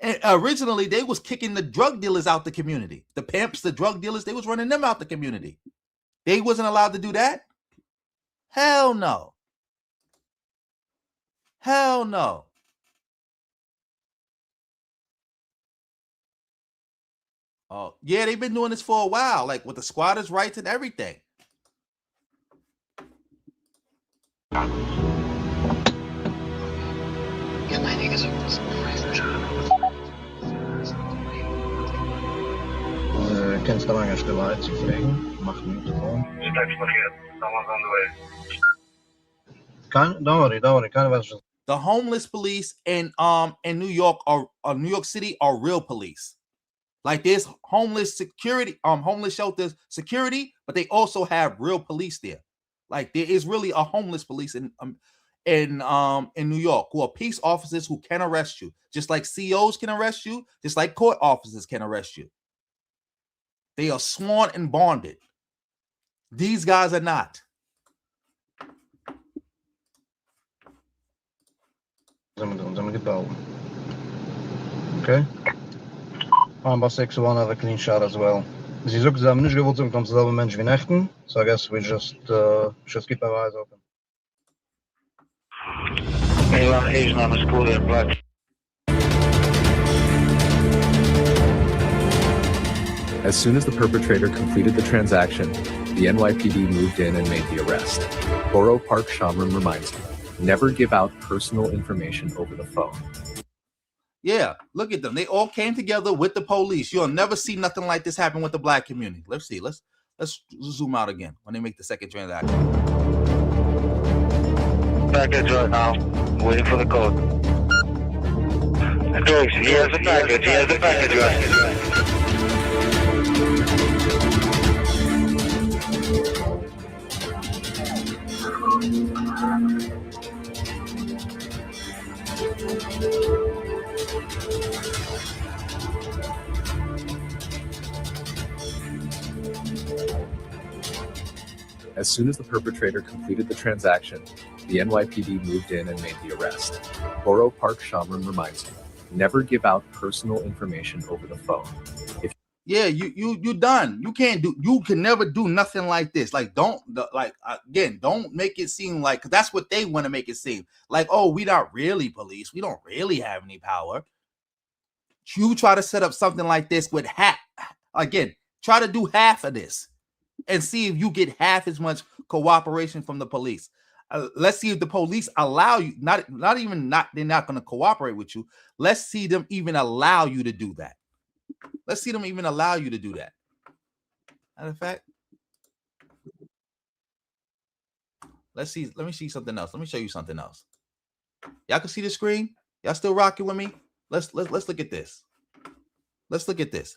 And originally, they was kicking the drug dealers out the community. The pimps, the drug dealers, they was running them out the community. They wasn't allowed to do that. Hell no. Hell no. Oh, yeah, they've been doing this for a while, like with the squatters' rights and everything. Kent de lange snelheid verlegen. Mag niet gewoon. Don't worry. Kind of the homeless police in New York or New York City are real police. Like there's homeless security, homeless shelters security, but they also have real police there. Like there is really a homeless police in New York who are peace officers who can arrest you, just like COs can arrest you, just like court officers can arrest you. They are sworn and bonded. These guys are not. Zijn we gebouwen. Okay. Armbar 6-1 have a clean shot as well. Sie sagt, sie haben nicht gewollt, zum selben Mensch wie Nächten. So I guess we just keep our eyes open. Asian on the school there, black. As soon as the perpetrator completed the transaction, the NYPD moved in and made the arrest. Borough Park Shamroon reminds me, never give out personal information over the phone. Yeah, look at them. They all came together with the police. You'll never see nothing like this happen with the black community. Let's see. Let's zoom out again when they make the second transaction. Package right now. Waiting for the code. He has the package. He has the package right. As soon as the perpetrator completed the transaction, the NYPD moved in and made the arrest. Borough Park Shamroon reminds me, never give out personal information over the phone. Yeah, you done. You can never do nothing like this. Like don't make it seem like, cause that's what they want to make it seem like. Oh, we not really police. We don't really have any power. You try to set up something like this with try to do half of this and see if you get half as much cooperation from the police. Let's see if the police allow you. They're not going to cooperate with you. Let's see them even allow you to do that. Let's see them even allow you to do that. Matter of fact, let's see. Let me see something else. Let me show you something else. Y'all can see the screen. Y'all still rocking with me? Let's look at this. Let's look at this.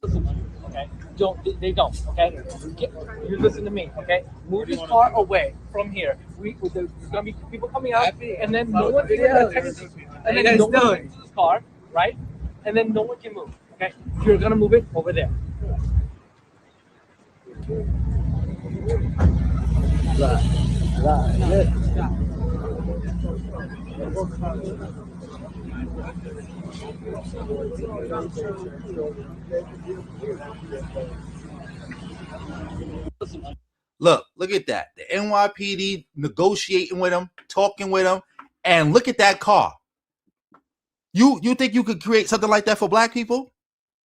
Okay, they don't. Okay, you listen to me. Okay, move this car away from here. There's gonna be people coming out, and then no one can and then no one can this car, right? And then no one can move. Okay, you're gonna move it over there. Look at that. The NYPD negotiating with them, talking with them, and look at that car. You think you could create something like that for black people?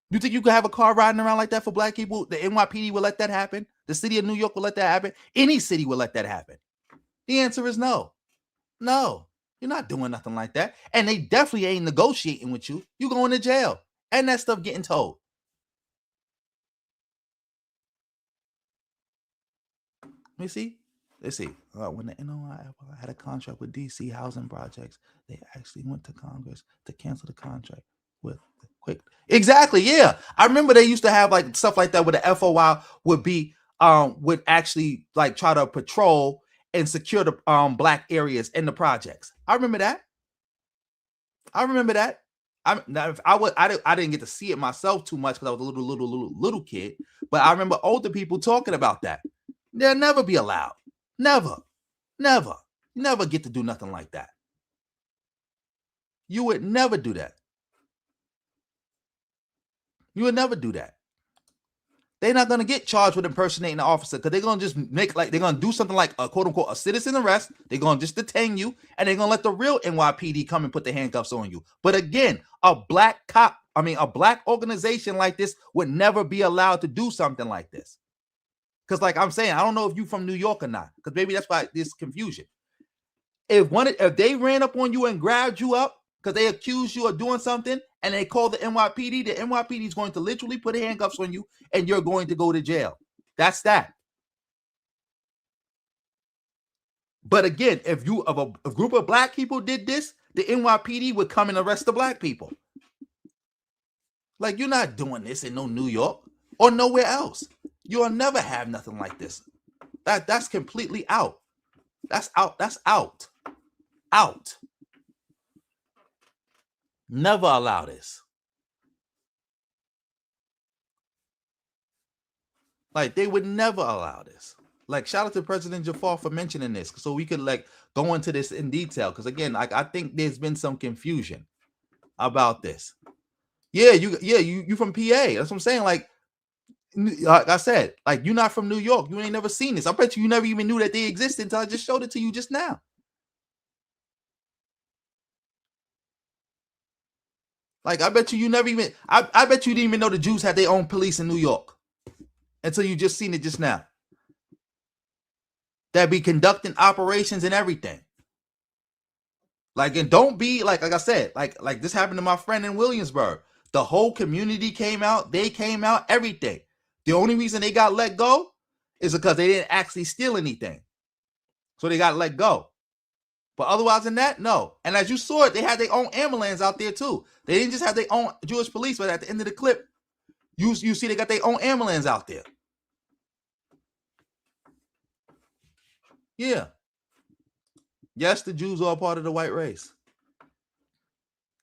You think you could have a car riding around like that for black people? The NYPD will let that happen. The city of New York will let that happen. Any city will let that happen. The answer is no. No, you're not doing nothing like that. And they definitely ain't negotiating with you. You going to jail. And that stuff getting told. Let's see. When the NOI had a contract with DC housing projects, they actually went to Congress to cancel the contract with quick. Exactly. Yeah. I remember they used to have like stuff like that where the FOI would actually like try to patrol and secure the black areas in the projects. I remember that. I didn't get to see it myself too much because I was a little kid, but I remember older people talking about that. They'll never be allowed. Never. You never get to do nothing like that. You would never do that. They're not going to get charged with impersonating the officer because they're going to just they're going to do something like a quote unquote a citizen arrest. They're going to just detain you and they're going to let the real NYPD come and put the handcuffs on you. But again, a black organization like this would never be allowed to do something like this. Because like I'm saying, I don't know if you from New York or not, because maybe that's why there's confusion. If they ran up on you and grabbed you up because they accused you of doing something and they call the NYPD is going to literally put handcuffs on you and you're going to go to jail. That's that. But again, if a group of black people did this, the NYPD would come and arrest the black people. Like, you're not doing this in no New York or nowhere else. You'll never have nothing like this. That's completely out. That's out. Never allow this. Like, they would never allow this. Like, shout out to President Jafar for mentioning this so we could like go into this in detail. Because again, like I think there's been some confusion about this. Yeah, you from PA. That's what I'm saying. Like I said, like you're not from New York. You ain't never seen this. I bet you never even knew that they existed until I just showed it to you just now. Like I bet you never even. I bet you didn't even know the Jews had their own police in New York until you just seen it just now. That be conducting operations and everything. Like, and don't be like I said, like this happened to my friend in Williamsburg. The whole community came out, they came out, everything. The only reason they got let go is because they didn't actually steal anything. So they got let go. But otherwise than that, no. And as you saw it, they had their own ambulance out there too. They didn't just have their own Jewish police, but at the end of the clip, you see they got their own ambulance out there. Yeah. Yes, the Jews are a part of the white race.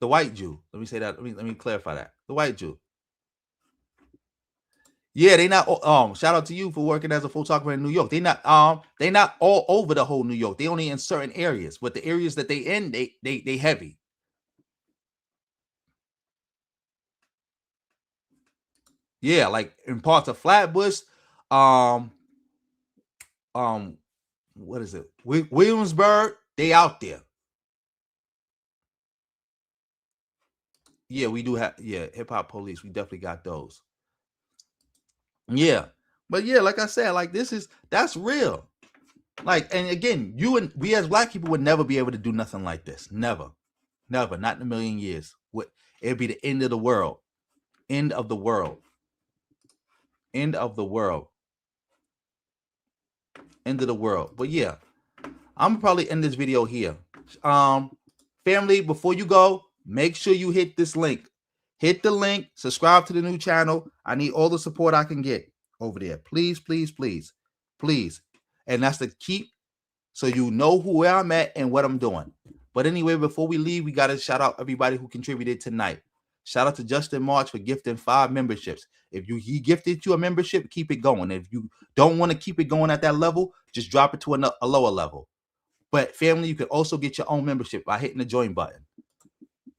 The white Jew. Let me say that. Let me clarify that. The white Jew. Yeah, they not. Shout out to you for working as a photographer in New York. They not all over the whole New York. They only in certain areas, but the areas that they in, they heavy. Yeah, like in parts of Flatbush, what is it? Williamsburg, they out there. Yeah, we do have hip hop police. We definitely got those. Yeah. But yeah, like I said, like that's real. Like, and again, you and we as black people would never be able to do nothing like this. Never, not in a million years. It'd be the end of the world. End of the world. End of the world. End of the world. But yeah, I'm gonna probably end this video here. Family, before you go, make sure you hit this link. Hit the link, subscribe to the new channel. I need all the support I can get over there. Please, please, please, please. And that's to keep so you know where I'm at and what I'm doing. But anyway, before we leave, we got to shout out everybody who contributed tonight. Shout out to Justin March for gifting 5 memberships. If he gifted you a membership, keep it going. If you don't want to keep it going at that level, just drop it to a lower level. But family, you can also get your own membership by hitting the join button.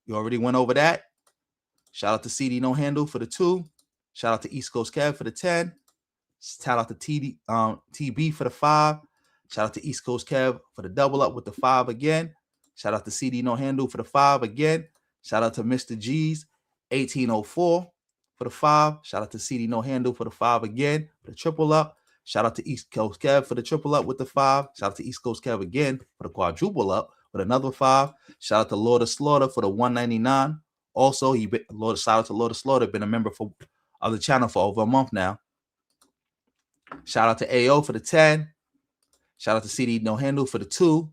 You already went over that. Shout out to CD No Handle for the 2. Shout out to East Coast Kev for the 10. Shout out to TB for the 5. Shout out to East Coast Kev for the double up with the 5 again. Shout out to CD No Handle for the 5 again. Shout out to Mr. G's 1804 for the 5. Shout out to CD No Handle for the 5 again for the triple up. Shout out to East Coast Kev for the triple up with the 5. Shout out to East Coast Kev again for the quadruple up with another 5. Shout out to Lord of Slaughter for the 199. Also, shout out to Lord of Slaughter, been a member of the channel for over a month now. Shout out to AO for the 10. Shout out to CD No Handle for the 2.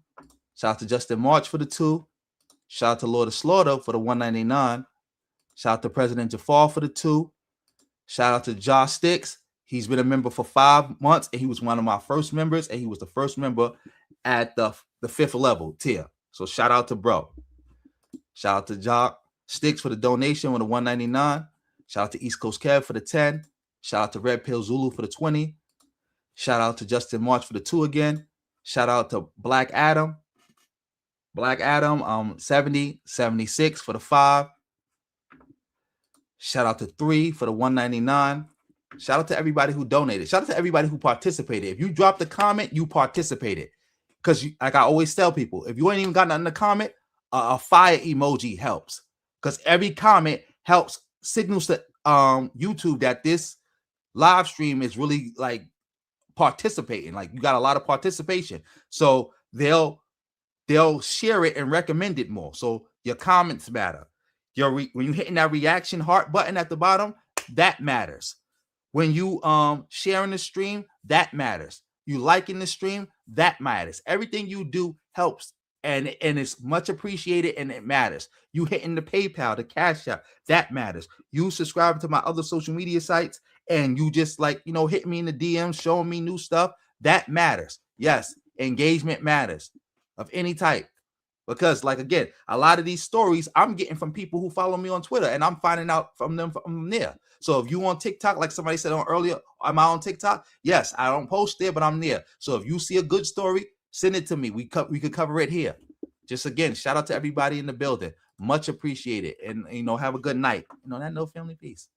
Shout out to Justin March for the 2. Shout out to Lord of Slaughter for the 199. Shout out to President Jafar for the 2. Shout out to Josh Sticks. He's been a member for 5 months, and he was one of my first members, and he was the first member at the 5th level tier. So shout out to bro. Shout out to Josh Sticks for the donation with the 199. Shout out to East Coast Kev for the 10. Shout out to Red Pill Zulu for the 20. Shout out to Justin March for the 2 again. Shout out to Black Adam. 76 for the 5. Shout out to 3 for the 199. Shout out to everybody who donated. Shout out to everybody who participated. If you dropped a comment, you participated. Because like I always tell people, if you ain't even got nothing to comment, a fire emoji helps. Because every comment helps signals to YouTube that this live stream is really like participating. Like you got a lot of participation. So they'll share it and recommend it more. So your comments matter. When you're hitting that reaction heart button at the bottom, that matters. When you sharing the stream, that matters. You liking the stream, that matters. Everything you do helps, and it's much appreciated, and it matters. You hitting the PayPal, the Cash App, that matters. You subscribing to my other social media sites, and you just hitting me in the DMs, showing me new stuff, that matters. Yes, engagement matters of any type. Because, like, again, a lot of these stories I'm getting from people who follow me on Twitter, and I'm finding out from them from there. So if you on TikTok, like somebody said on earlier, am I on TikTok? Yes, I don't post there, but I'm there. So if you see a good story, send it to me. We could cover it here. Just again, shout out to everybody in the building. Much appreciated. And, have a good night. On that note, family, peace.